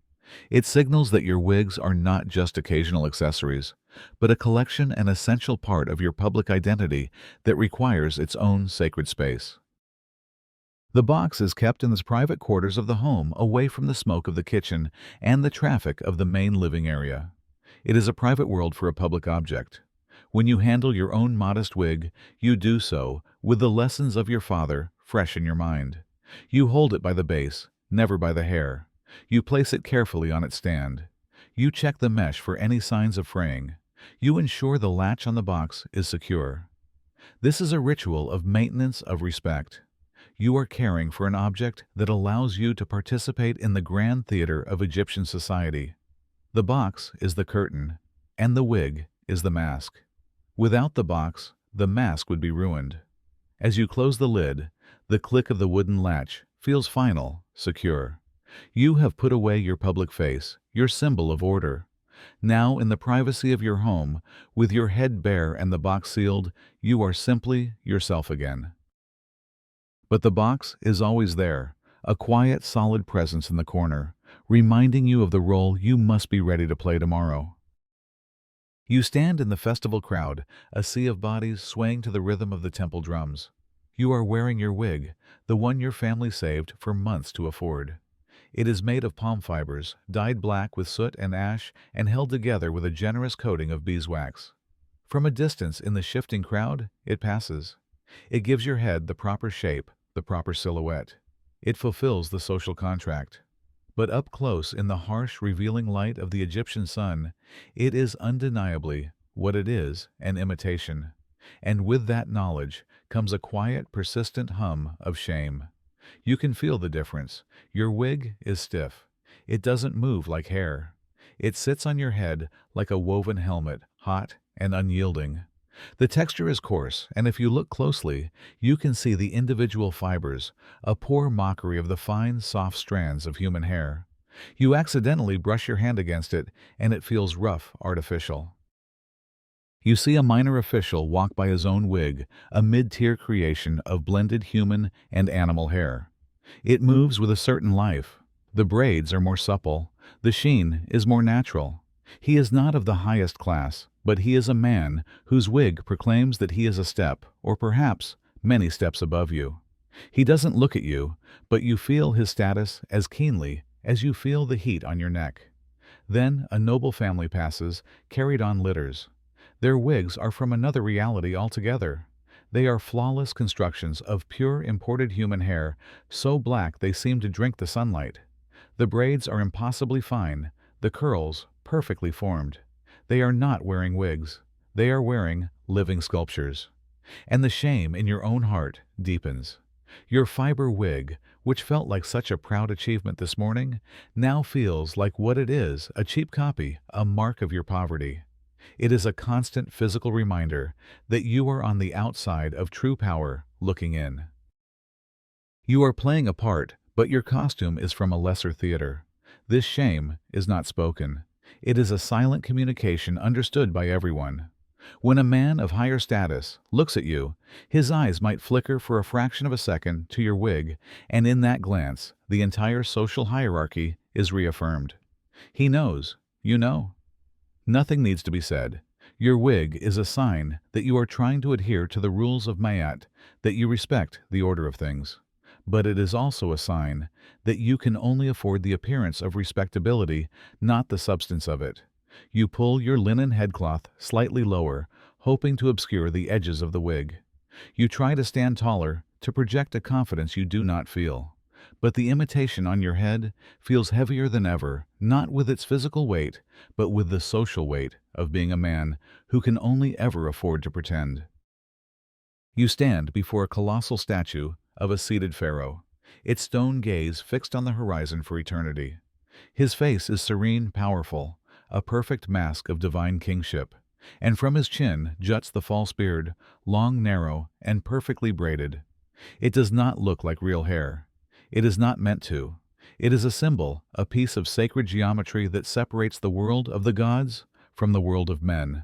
It signals that your wigs are not just occasional accessories, but a collection and essential part of your public identity that requires its own sacred space. The box is kept in the private quarters of the home, away from the smoke of the kitchen and the traffic of the main living area. It is a private world for a public object. When you handle your own modest wig, you do so with the lessons of your father fresh in your mind. You hold it by the base, never by the hair. You place it carefully on its stand. You check the mesh for any signs of fraying. You ensure the latch on the box is secure. This is a ritual of maintenance of respect. You are caring for an object that allows you to participate in the grand theater of Egyptian society. The box is the curtain, and the wig is the mask. Without the box, the mask would be ruined. As you close the lid, the click of the wooden latch feels final, secure. You have put away your public face, your symbol of order. Now, in the privacy of your home, with your head bare and the box sealed, you are simply yourself again. But the box is always there, a quiet, solid presence in the corner, reminding you of the role you must be ready to play tomorrow. You stand in the festival crowd, a sea of bodies swaying to the rhythm of the temple drums. You are wearing your wig, the one your family saved for months to afford. It is made of palm fibers, dyed black with soot and ash, and held together with a generous coating of beeswax. From a distance in the shifting crowd, it passes. It gives your head the proper shape, the proper silhouette. It fulfills the social contract. But up close in the harsh, revealing light of the Egyptian sun, it is undeniably what it is, an imitation. And with that knowledge comes a quiet, persistent hum of shame. You can feel the difference. Your wig is stiff. It doesn't move like hair. It sits on your head like a woven helmet, hot and unyielding. The texture is coarse, and if you look closely, you can see the individual fibers, a poor mockery of the fine, soft strands of human hair. You accidentally brush your hand against it, and it feels rough, artificial. You see a minor official walk by his own wig, a mid-tier creation of blended human and animal hair. It moves with a certain life. The braids are more supple. The sheen is more natural. He is not of the highest class, but he is a man whose wig proclaims that he is a step, or perhaps many steps above you. He doesn't look at you, but you feel his status as keenly as you feel the heat on your neck. Then a noble family passes, carried on litters. Their wigs are from another reality altogether. They are flawless constructions of pure imported human hair, so black they seem to drink the sunlight. The braids are impossibly fine, the curls perfectly formed. They are not wearing wigs. They are wearing living sculptures. And the shame in your own heart deepens. Your fiber wig, which felt like such a proud achievement this morning, now feels like what it is, a cheap copy, a mark of your poverty. It is a constant physical reminder that you are on the outside of true power, looking in. You are playing a part, but your costume is from a lesser theater. This shame is not spoken. It is a silent communication understood by everyone. When a man of higher status looks at you, his eyes might flicker for a fraction of a second to your wig, and in that glance, the entire social hierarchy is reaffirmed. He knows, you know. Nothing needs to be said. Your wig is a sign that you are trying to adhere to the rules of Mayat, that you respect the order of things. But it is also a sign that you can only afford the appearance of respectability, not the substance of it. You pull your linen headcloth slightly lower, hoping to obscure the edges of the wig. You try to stand taller, to project a confidence you do not feel. But the imitation on your head feels heavier than ever, not with its physical weight, but with the social weight of being a man who can only ever afford to pretend. You stand before a colossal statue of a seated pharaoh, its stone gaze fixed on the horizon for eternity. His face is serene, powerful, a perfect mask of divine kingship, and from his chin juts the false beard, long, narrow, and perfectly braided. It does not look like real hair. It is not meant to. It is a symbol, a piece of sacred geometry that separates the world of the gods from the world of men.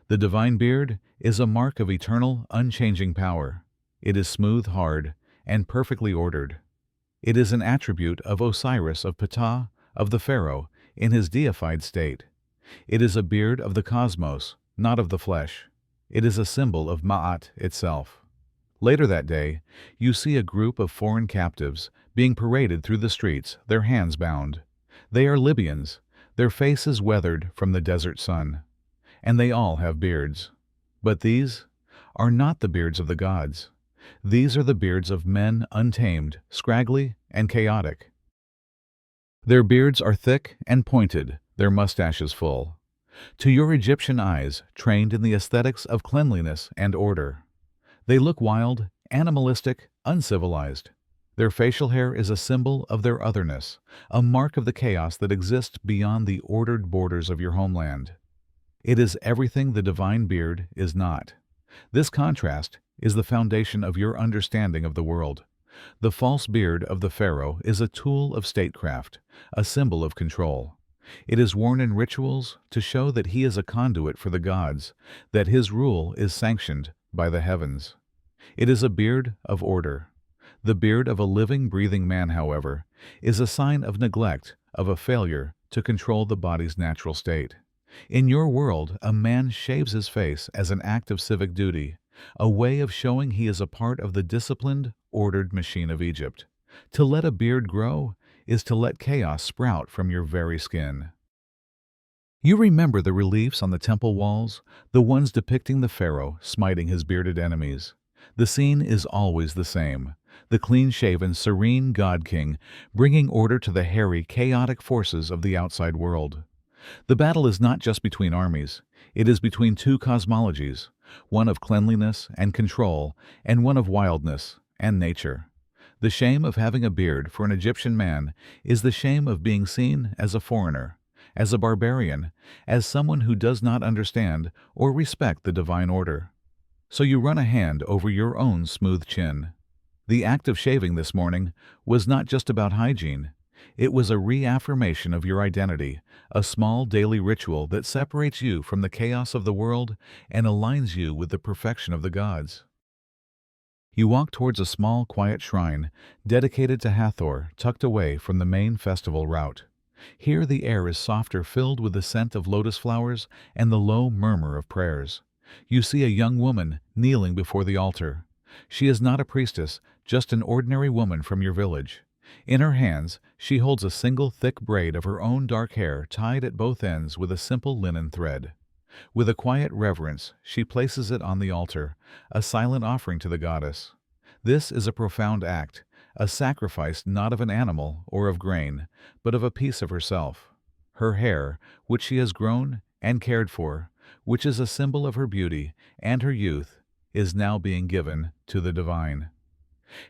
The divine beard is a mark of eternal, unchanging power. It is smooth, hard, and perfectly ordered. It is an attribute of Osiris of Ptah, of the pharaoh, in his deified state. It is a beard of the cosmos, not of the flesh. It is a symbol of Ma'at itself. Later that day, you see a group of foreign captives being paraded through the streets, their hands bound. They are Libyans, their faces weathered from the desert sun. And they all have beards. But these are not the beards of the gods. These are the beards of men untamed, scraggly, and chaotic. Their beards are thick and pointed, their mustaches full. To your Egyptian eyes, trained in the aesthetics of cleanliness and order, they look wild, animalistic, uncivilized. Their facial hair is a symbol of their otherness, a mark of the chaos that exists beyond the ordered borders of your homeland. It is everything the divine beard is not. This contrast is the foundation of your understanding of the world. The false beard of the pharaoh is a tool of statecraft, a symbol of control. It is worn in rituals to show that he is a conduit for the gods, that his rule is sanctioned by the heavens. It is a beard of order. The beard of a living, breathing man, however, is a sign of neglect, of a failure to control the body's natural state. In your world, a man shaves his face as an act of civic duty, a way of showing he is a part of the disciplined, ordered machine of Egypt. To let a beard grow is to let chaos sprout from your very skin. You remember the reliefs on the temple walls, the ones depicting the pharaoh smiting his bearded enemies. The scene is always the same. The clean-shaven, serene god-king bringing order to the hairy, chaotic forces of the outside world. The battle is not just between armies. It is between two cosmologies, one of cleanliness and control, and one of wildness and nature. The shame of having a beard for an Egyptian man is the shame of being seen as a foreigner, as a barbarian, as someone who does not understand or respect the divine order. So you run a hand over your own smooth chin. The act of shaving this morning was not just about hygiene. It was a reaffirmation of your identity, a small daily ritual that separates you from the chaos of the world and aligns you with the perfection of the gods. You walk towards a small, quiet shrine dedicated to Hathor, tucked away from the main festival route. Here the air is softer, filled with the scent of lotus flowers and the low murmur of prayers. You see a young woman kneeling before the altar. She is not a priestess, just an ordinary woman from your village. In her hands, she holds a single thick braid of her own dark hair tied at both ends with a simple linen thread. With a quiet reverence, she places it on the altar, a silent offering to the goddess. This is a profound act, a sacrifice not of an animal or of grain, but of a piece of herself. Her hair, which she has grown and cared for, which is a symbol of her beauty and her youth, is now being given to the divine.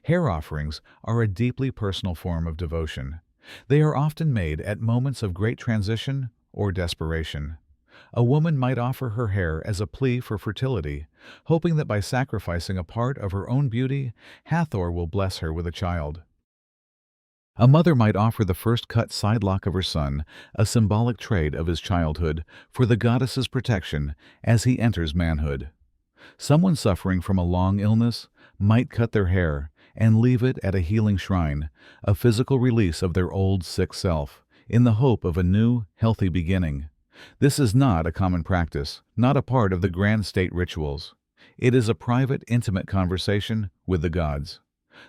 Hair offerings are a deeply personal form of devotion. They are often made at moments of great transition or desperation. A woman might offer her hair as a plea for fertility, hoping that by sacrificing a part of her own beauty, Hathor will bless her with a child. A mother might offer the first cut side lock of her son, a symbolic trade of his childhood, for the goddess's protection as he enters manhood. Someone suffering from a long illness might cut their hair and leave it at a healing shrine, a physical release of their old sick self, in the hope of a new, healthy beginning. This is not a common practice, not a part of the grand state rituals. It is a private, intimate conversation with the gods.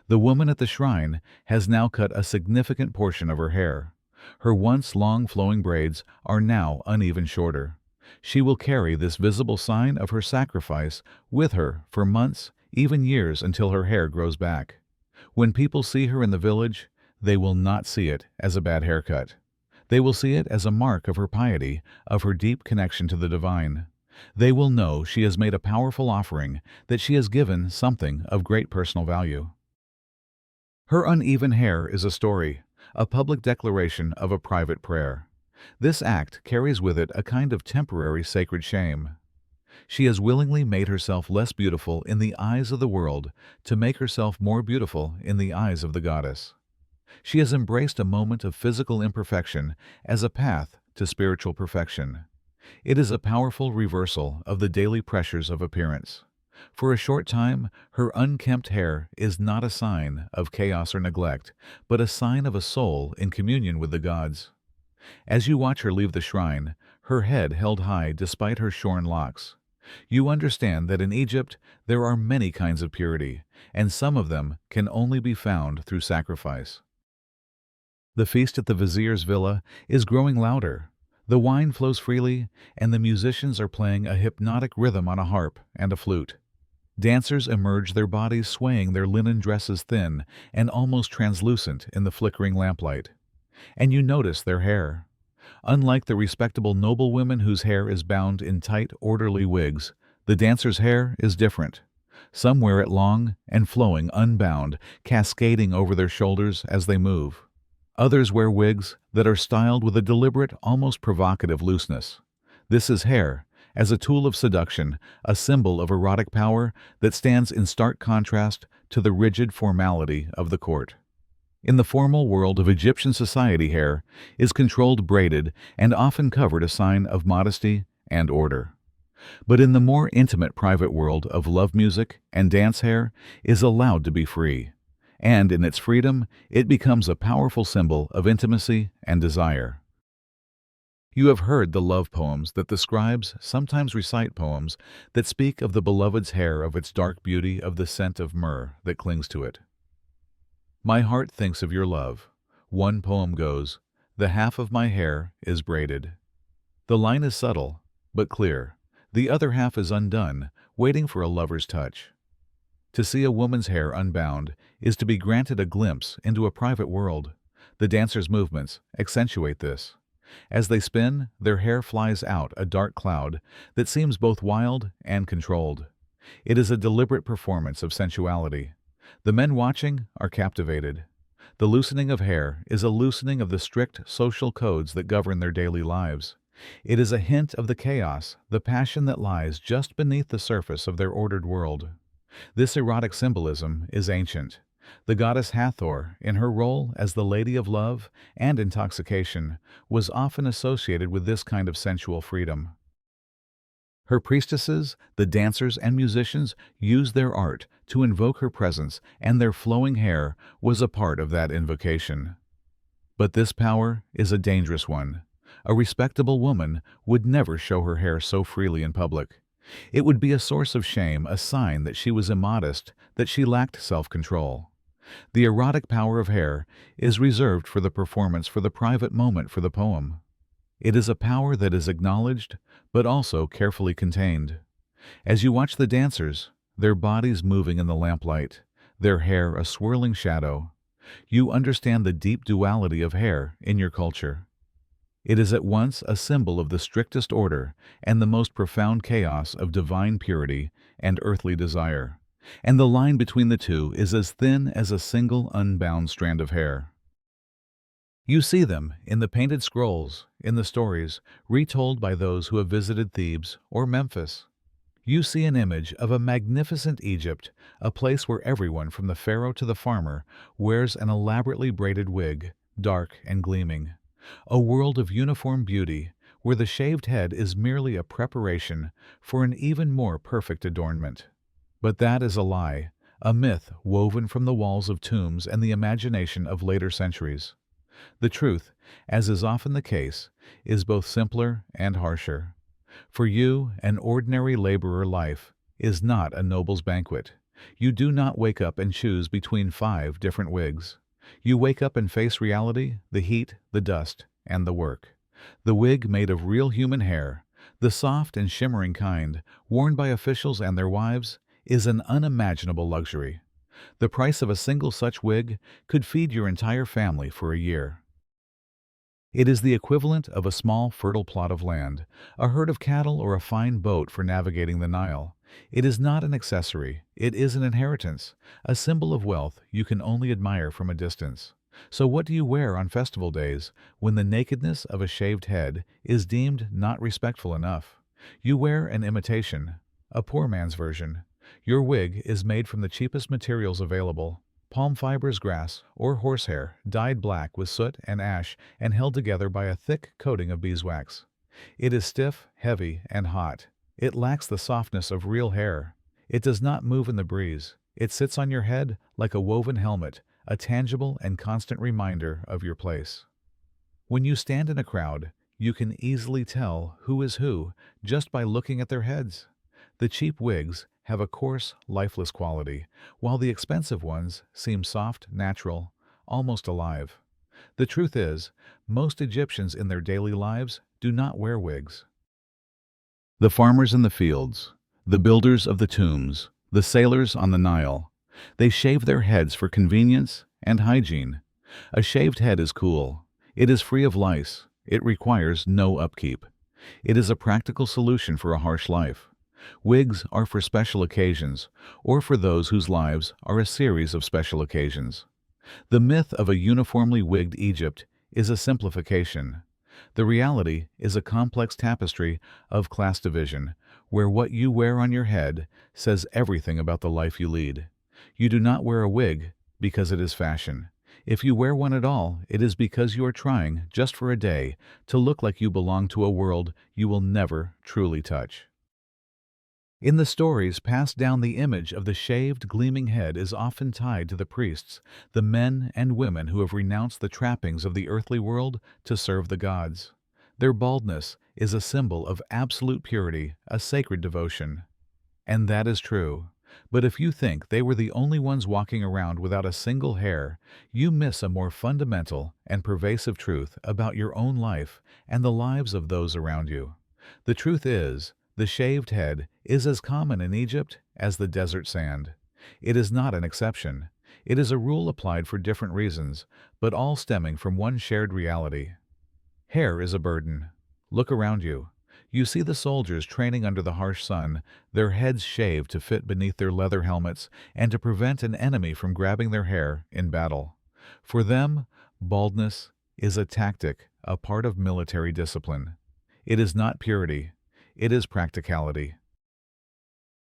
The woman at the shrine has now cut a significant portion of her hair. Her once long flowing braids are now uneven shorter. She will carry this visible sign of her sacrifice with her for months, even years, until her hair grows back. When people see her in the village, they will not see it as a bad haircut. They will see it as a mark of her piety, of her deep connection to the divine. They will know she has made a powerful offering, that she has given something of great personal value. Her uneven hair is a story, a public declaration of a private prayer. This act carries with it a kind of temporary sacred shame. She has willingly made herself less beautiful in the eyes of the world to make herself more beautiful in the eyes of the goddess. She has embraced a moment of physical imperfection as a path to spiritual perfection. It is a powerful reversal of the daily pressures of appearance. For a short time, her unkempt hair is not a sign of chaos or neglect, but a sign of a soul in communion with the gods. As you watch her leave the shrine, her head held high despite her shorn locks, you understand that in Egypt there are many kinds of purity, and some of them can only be found through sacrifice. The feast at the vizier's villa is growing louder. The wine flows freely, and the musicians are playing a hypnotic rhythm on a harp and a flute. Dancers emerge, their bodies swaying, their linen dresses thin and almost translucent in the flickering lamplight. And you notice their hair. Unlike the respectable noblewomen whose hair is bound in tight, orderly wigs, the dancers' hair is different. Some wear it long and flowing, unbound, cascading over their shoulders as they move. Others wear wigs that are styled with a deliberate, almost provocative looseness. This is hair, as a tool of seduction, a symbol of erotic power that stands in stark contrast to the rigid formality of the court. In the formal world of Egyptian society, hair is controlled, braided, and often covered, a sign of modesty and order. But in the more intimate private world of love music and dance, hair is allowed to be free. And in its freedom, it becomes a powerful symbol of intimacy and desire. You have heard the love poems that the scribes sometimes recite, poems that speak of the beloved's hair, of its dark beauty, of the scent of myrrh that clings to it. My heart thinks of your love. One poem goes, "The half of my hair is braided." The line is subtle, but clear. The other half is undone, waiting for a lover's touch. To see a woman's hair unbound is to be granted a glimpse into a private world. The dancers' movements accentuate this. As they spin, their hair flies out, a dark cloud that seems both wild and controlled. It is a deliberate performance of sensuality. The men watching are captivated. The loosening of hair is a loosening of the strict social codes that govern their daily lives. It is a hint of the chaos, the passion that lies just beneath the surface of their ordered world. This erotic symbolism is ancient. The goddess Hathor, in her role as the Lady of Love and Intoxication, was often associated with this kind of sensual freedom. Her priestesses, the dancers and musicians, used their art to invoke her presence, and their flowing hair was a part of that invocation. But this power is a dangerous one. A respectable woman would never show her hair so freely in public. It would be a source of shame, a sign that she was immodest, that she lacked self-control. The erotic power of hair is reserved for the performance, for the private moment, for the poem. It is a power that is acknowledged, but also carefully contained. As you watch the dancers, their bodies moving in the lamplight, their hair a swirling shadow, you understand the deep duality of hair in your culture. It is at once a symbol of the strictest order and the most profound chaos of divine purity and earthly desire, and the line between the two is as thin as a single unbound strand of hair. You see them in the painted scrolls, in the stories retold by those who have visited Thebes or Memphis. You see an image of a magnificent Egypt, a place where everyone from the pharaoh to the farmer wears an elaborately braided wig, dark and gleaming. A world of uniform beauty, where the shaved head is merely a preparation for an even more perfect adornment. But that is a lie, a myth woven from the walls of tombs and the imagination of later centuries. The truth, as is often the case, is both simpler and harsher. For you, an ordinary laborer life is not a noble's banquet. You do not wake up and choose between 5 different wigs. You wake up and face reality, the heat, the dust, and the work. The wig made of real human hair, The soft and shimmering kind, worn by officials and their wives, is an unimaginable luxury. The price of a single such wig could feed your entire family for a year. It is the equivalent of a small, fertile plot of land, a herd of cattle, or a fine boat for navigating the Nile. It is not an accessory, it is an inheritance, a symbol of wealth you can only admire from a distance. So what do you wear on festival days when the nakedness of a shaved head is deemed not respectful enough? You wear an imitation, a poor man's version. Your wig is made from the cheapest materials available: palm fibers, grass, or horsehair, dyed black with soot and ash and held together by a thick coating of beeswax. It is stiff, heavy, and hot. It lacks the softness of real hair. It does not move in the breeze. It sits on your head like a woven helmet, a tangible and constant reminder of your place. When you stand in a crowd, you can easily tell who is who just by looking at their heads. The cheap wigs have a coarse, lifeless quality, while the expensive ones seem soft, natural, almost alive. The truth is, most Egyptians in their daily lives do not wear wigs. The farmers in the fields, the builders of the tombs, the sailors on the Nile, they shave their heads for convenience and hygiene. A shaved head is cool. It is free of lice. It requires no upkeep. It is a practical solution for a harsh life. Wigs are for special occasions, or for those whose lives are a series of special occasions. The myth of a uniformly wigged Egypt is a simplification. The reality is a complex tapestry of class division, where what you wear on your head says everything about the life you lead. You do not wear a wig because it is fashion. If you wear one at all, it is because you are trying, just for a day, to look like you belong to a world you will never truly touch. In the stories passed down, the image of the shaved, gleaming head is often tied to the priests, the men and women who have renounced the trappings of the earthly world to serve the gods. Their baldness is a symbol of absolute purity, a sacred devotion. And that is true. But if you think they were the only ones walking around without a single hair, you miss a more fundamental and pervasive truth about your own life and the lives of those around you. The truth is, the shaved head is as common in Egypt as the desert sand. It is not an exception. It is a rule applied for different reasons, but all stemming from one shared reality. Hair is a burden. Look around you. You see the soldiers training under the harsh sun, their heads shaved to fit beneath their leather helmets and to prevent an enemy from grabbing their hair in battle. For them, baldness is a tactic, a part of military discipline. It is not purity. It is practicality.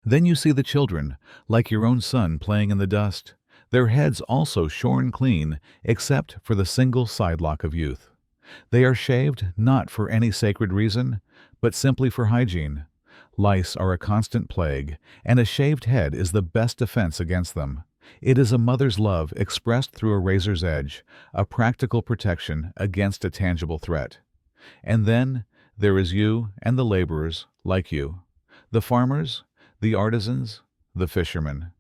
Then you see the children, like your own son, playing in the dust, their heads also shorn clean except for the single sidelock of youth. They are shaved not for any sacred reason, but simply for hygiene. Lice are a constant plague, and a shaved head is the best defense against them. It is a mother's love expressed through a razor's edge, a practical protection against a tangible threat. And then there is you and the laborers like you, the farmers, the artisans, the fishermen.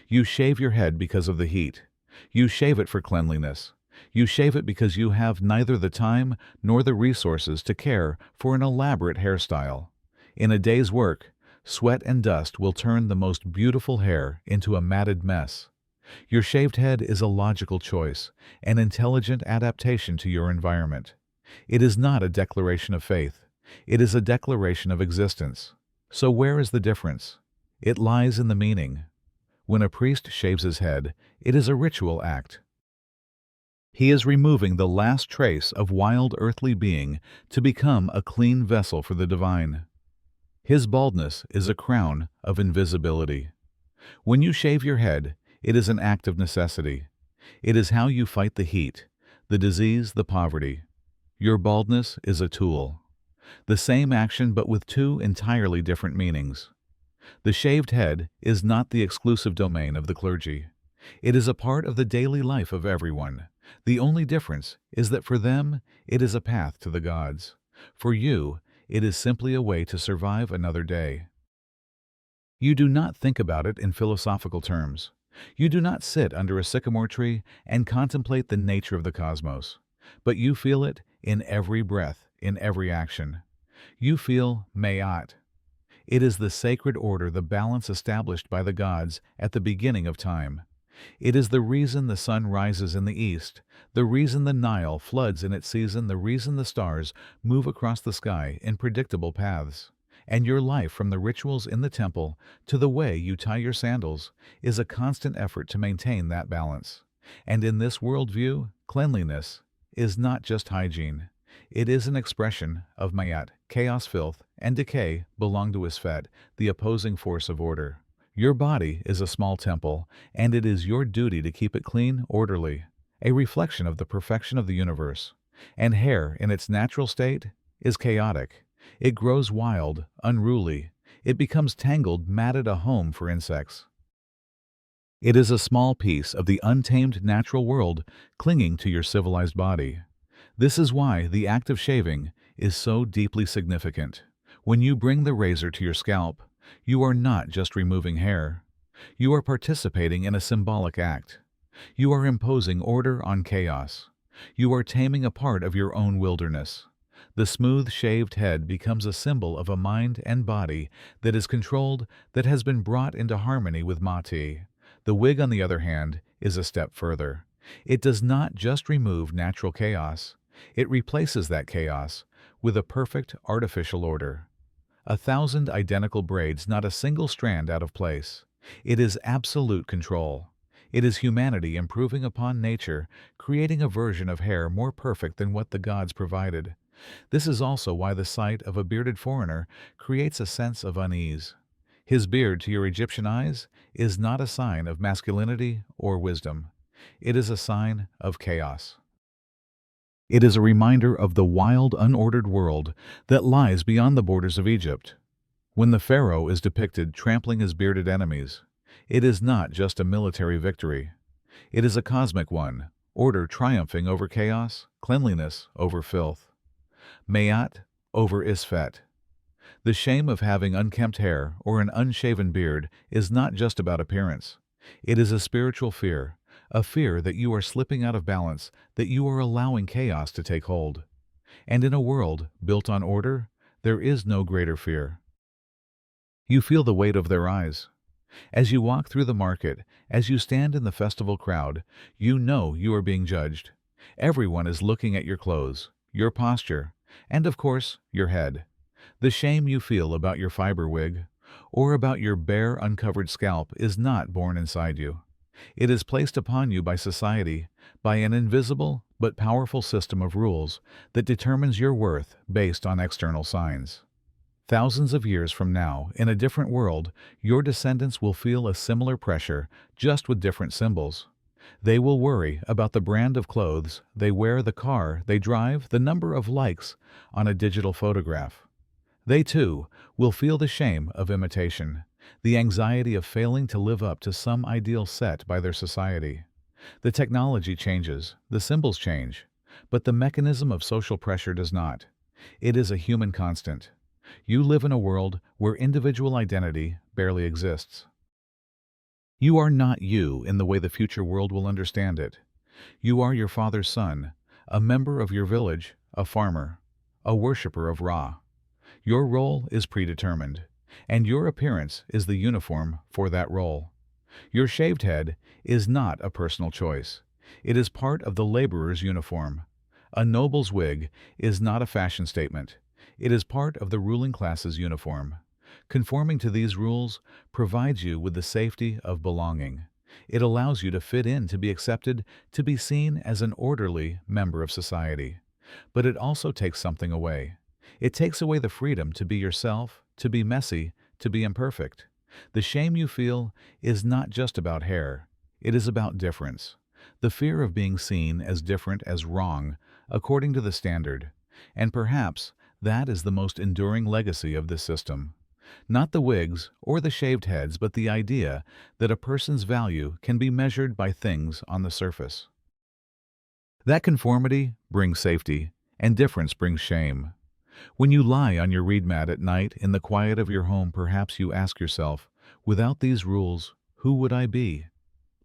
You shave your head because of the heat. You shave it for cleanliness. You shave it because you have neither the time nor the resources to care for an elaborate hairstyle. In a day's work, sweat and dust will turn the most beautiful hair into a matted mess. Your shaved head is a logical choice, an intelligent adaptation to your environment. It is not a declaration of faith. It is a declaration of existence. So where is the difference? It lies in the meaning. When a priest shaves his head, it is a ritual act. He is removing the last trace of wild earthly being to become a clean vessel for the divine. His baldness is a crown of invisibility. When you shave your head, it is an act of necessity. It is how you fight the heat, the disease, the poverty. Your baldness is a tool. The same action but with two entirely different meanings. The shaved head is not the exclusive domain of the clergy. It is a part of the daily life of everyone. The only difference is that for them, it is a path to the gods. For you, it is simply a way to survive another day. You do not think about it in philosophical terms. You do not sit under a sycamore tree and contemplate the nature of the cosmos. But you feel it in every breath, in every action. You feel Mayat. It is the sacred order, the balance established by the gods at the beginning of time. It is the reason the sun rises in the east, the reason the Nile floods in its season, the reason the stars move across the sky in predictable paths. And your life, from the rituals in the temple to the way you tie your sandals, is a constant effort to maintain that balance. And in this worldview, cleanliness is not just hygiene. It is an expression of Mayat. Chaos, filth, and decay belong to Isfet, the opposing force of order. Your body is a small temple, and it is your duty to keep it clean, orderly, a reflection of the perfection of the universe. And hair, in its natural state, is chaotic. It grows wild, unruly. It becomes tangled, matted, a home for insects. It is a small piece of the untamed natural world clinging to your civilized body. This is why the act of shaving is so deeply significant. When you bring the razor to your scalp, you are not just removing hair. You are participating in a symbolic act. You are imposing order on chaos. You are taming a part of your own wilderness. The smooth shaved head becomes a symbol of a mind and body that is controlled, that has been brought into harmony with Mati. The wig, on the other hand, is a step further. It does not just remove natural chaos. It replaces that chaos with a perfect artificial order. 1,000 identical braids, not a single strand out of place. It is absolute control. It is humanity improving upon nature, creating a version of hair more perfect than what the gods provided. This is also why the sight of a bearded foreigner creates a sense of unease. His beard, to your Egyptian eyes, is not a sign of masculinity or wisdom. It is a sign of chaos. It is a reminder of the wild, unordered world that lies beyond the borders of Egypt. When the pharaoh is depicted trampling his bearded enemies, it is not just a military victory. It is a cosmic one, order triumphing over chaos, cleanliness over filth. Mayat over Isfet. The shame of having unkempt hair or an unshaven beard is not just about appearance. It is a spiritual fear, a fear that you are slipping out of balance, that you are allowing chaos to take hold. And in a world built on order, there is no greater fear. You feel the weight of their eyes. As you walk through the market, as you stand in the festival crowd, you know you are being judged. Everyone is looking at your clothes, your posture, and of course, your head. The shame you feel about your fiber wig or about your bare, uncovered scalp is not born inside you. It is placed upon you by society, by an invisible but powerful system of rules that determines your worth based on external signs. Thousands of years from now, in a different world, your descendants will feel a similar pressure, just with different symbols. They will worry about the brand of clothes they wear, the car they drive, the number of likes on a digital photograph. They, too, will feel the shame of imitation, the anxiety of failing to live up to some ideal set by their society. The technology changes, the symbols change, but the mechanism of social pressure does not. It is a human constant. You live in a world where individual identity barely exists. You are not you in the way the future world will understand it. You are your father's son, a member of your village, a farmer, a worshiper of Ra. Your role is predetermined, and your appearance is the uniform for that role. Your shaved head is not a personal choice. It is part of the laborer's uniform. A noble's wig is not a fashion statement. It is part of the ruling class's uniform. Conforming to these rules provides you with the safety of belonging. It allows you to fit in, to be accepted, to be seen as an orderly member of society. But it also takes something away. It takes away the freedom to be yourself, to be messy, to be imperfect. The shame you feel is not just about hair. It is about difference. The fear of being seen as different, as wrong, according to the standard. And perhaps that is the most enduring legacy of this system. Not the wigs or the shaved heads, but the idea that a person's value can be measured by things on the surface. That conformity brings safety, and difference brings shame. When you lie on your reed mat at night in the quiet of your home, perhaps you ask yourself, without these rules, who would I be?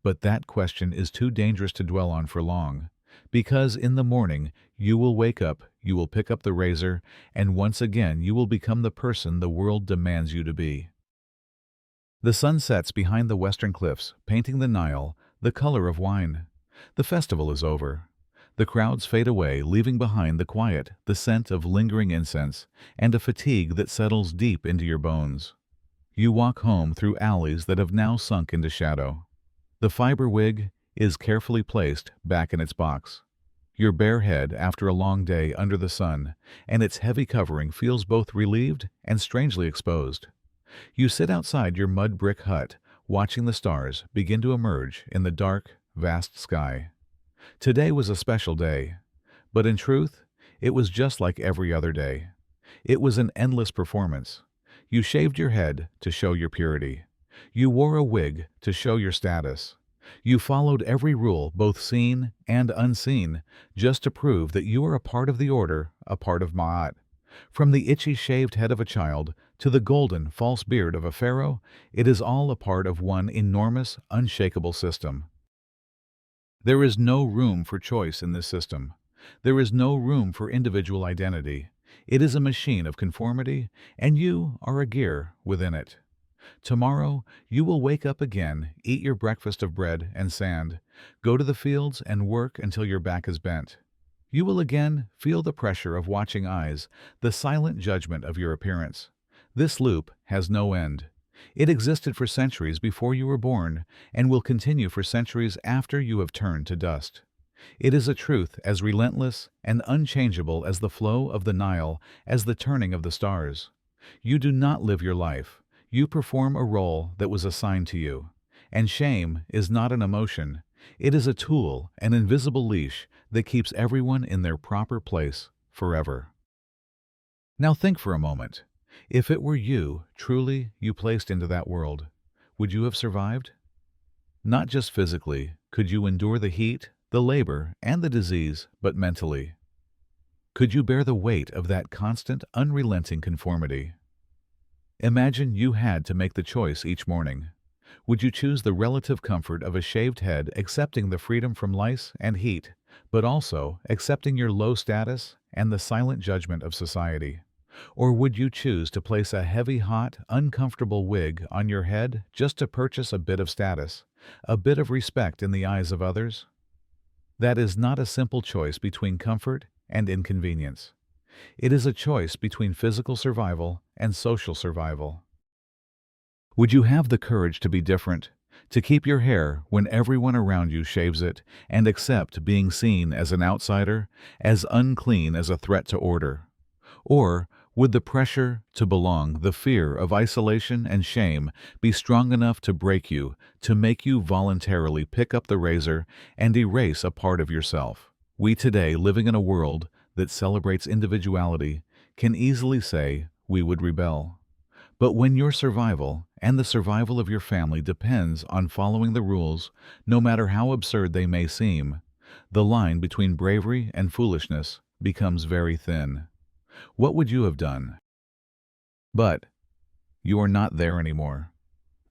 But that question is too dangerous to dwell on for long. Because in the morning you will wake up, you will pick up the razor, and once again you will become the person the world demands you to be. The sun sets behind the western cliffs, painting the Nile the color of wine. The festival is over. The crowds fade away, leaving behind the quiet, the scent of lingering incense, and a fatigue that settles deep into your bones. You walk home through alleys that have now sunk into shadow. The fiber wig is carefully placed back in its box. Your bare head after a long day under the sun, and its heavy covering feels both relieved and strangely exposed. You sit outside your mud brick hut, watching the stars begin to emerge in the dark, vast sky. Today was a special day, but in truth, it was just like every other day. It was an endless performance. You shaved your head to show your purity. You wore a wig to show your status. You followed every rule, both seen and unseen, just to prove that you are a part of the order, a part of Ma'at. From the itchy shaved head of a child to the golden, false beard of a pharaoh, it is all a part of one enormous, unshakable system. There is no room for choice in this system. There is no room for individual identity. It is a machine of conformity, and you are a gear within it. Tomorrow, you will wake up again, eat your breakfast of bread and sand, go to the fields and work until your back is bent. You will again feel the pressure of watching eyes, the silent judgment of your appearance. This loop has no end. It existed for centuries before you were born and will continue for centuries after you have turned to dust. It is a truth as relentless and unchangeable as the flow of the Nile, as the turning of the stars. You do not live your life. You perform a role that was assigned to you. And shame is not an emotion. It is a tool, an invisible leash that keeps everyone in their proper place forever. Now think for a moment. If it were you, truly, you placed into that world, would you have survived? Not just physically, could you endure the heat, the labor, and the disease, but mentally? Could you bear the weight of that constant, unrelenting conformity? Imagine you had to make the choice each morning. Would you choose the relative comfort of a shaved head, accepting the freedom from lice and heat, but also accepting your low status and the silent judgment of society? Or would you choose to place a heavy, hot, uncomfortable wig on your head just to purchase a bit of status, a bit of respect in the eyes of others? That is not a simple choice between comfort and inconvenience. It is a choice between physical survival and social survival. Would you have the courage to be different, to keep your hair when everyone around you shaves it, and accept being seen as an outsider, as unclean as a threat to order? Or would the pressure to belong, the fear of isolation and shame, be strong enough to break you, to make you voluntarily pick up the razor and erase a part of yourself? We today, living in a world that celebrates individuality, can easily say we would rebel. But when your survival and the survival of your family depends on following the rules, no matter how absurd they may seem, the line between bravery and foolishness becomes very thin. What would you have done? But you are not there anymore.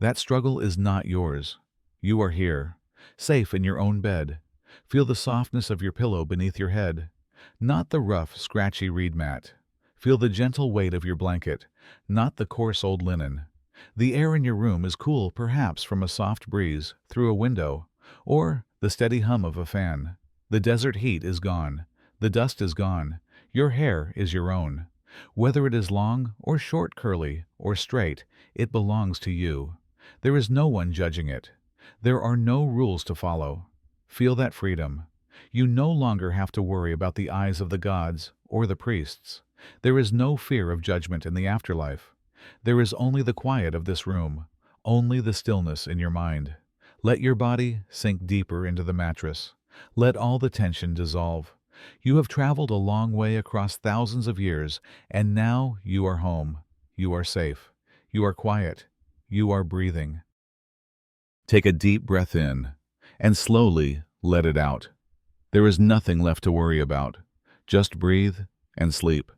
That struggle is not yours. You are here, safe in your own bed. Feel the softness of your pillow beneath your head, not the rough, scratchy reed mat. Feel the gentle weight of your blanket, not the coarse old linen. The air in your room is cool, perhaps from a soft breeze through a window, or the steady hum of a fan. The desert heat is gone. The dust is gone. Your hair is your own. Whether it is long or short, curly or straight, it belongs to you. There is no one judging it. There are no rules to follow. Feel that freedom. You no longer have to worry about the eyes of the gods or the priests. There is no fear of judgment in the afterlife. There is only the quiet of this room, only the stillness in your mind. Let your body sink deeper into the mattress. Let all the tension dissolve. You have traveled a long way across thousands of years, and now you are home. You are safe. You are quiet. You are breathing. Take a deep breath in, and slowly let it out. There is nothing left to worry about. Just breathe and sleep.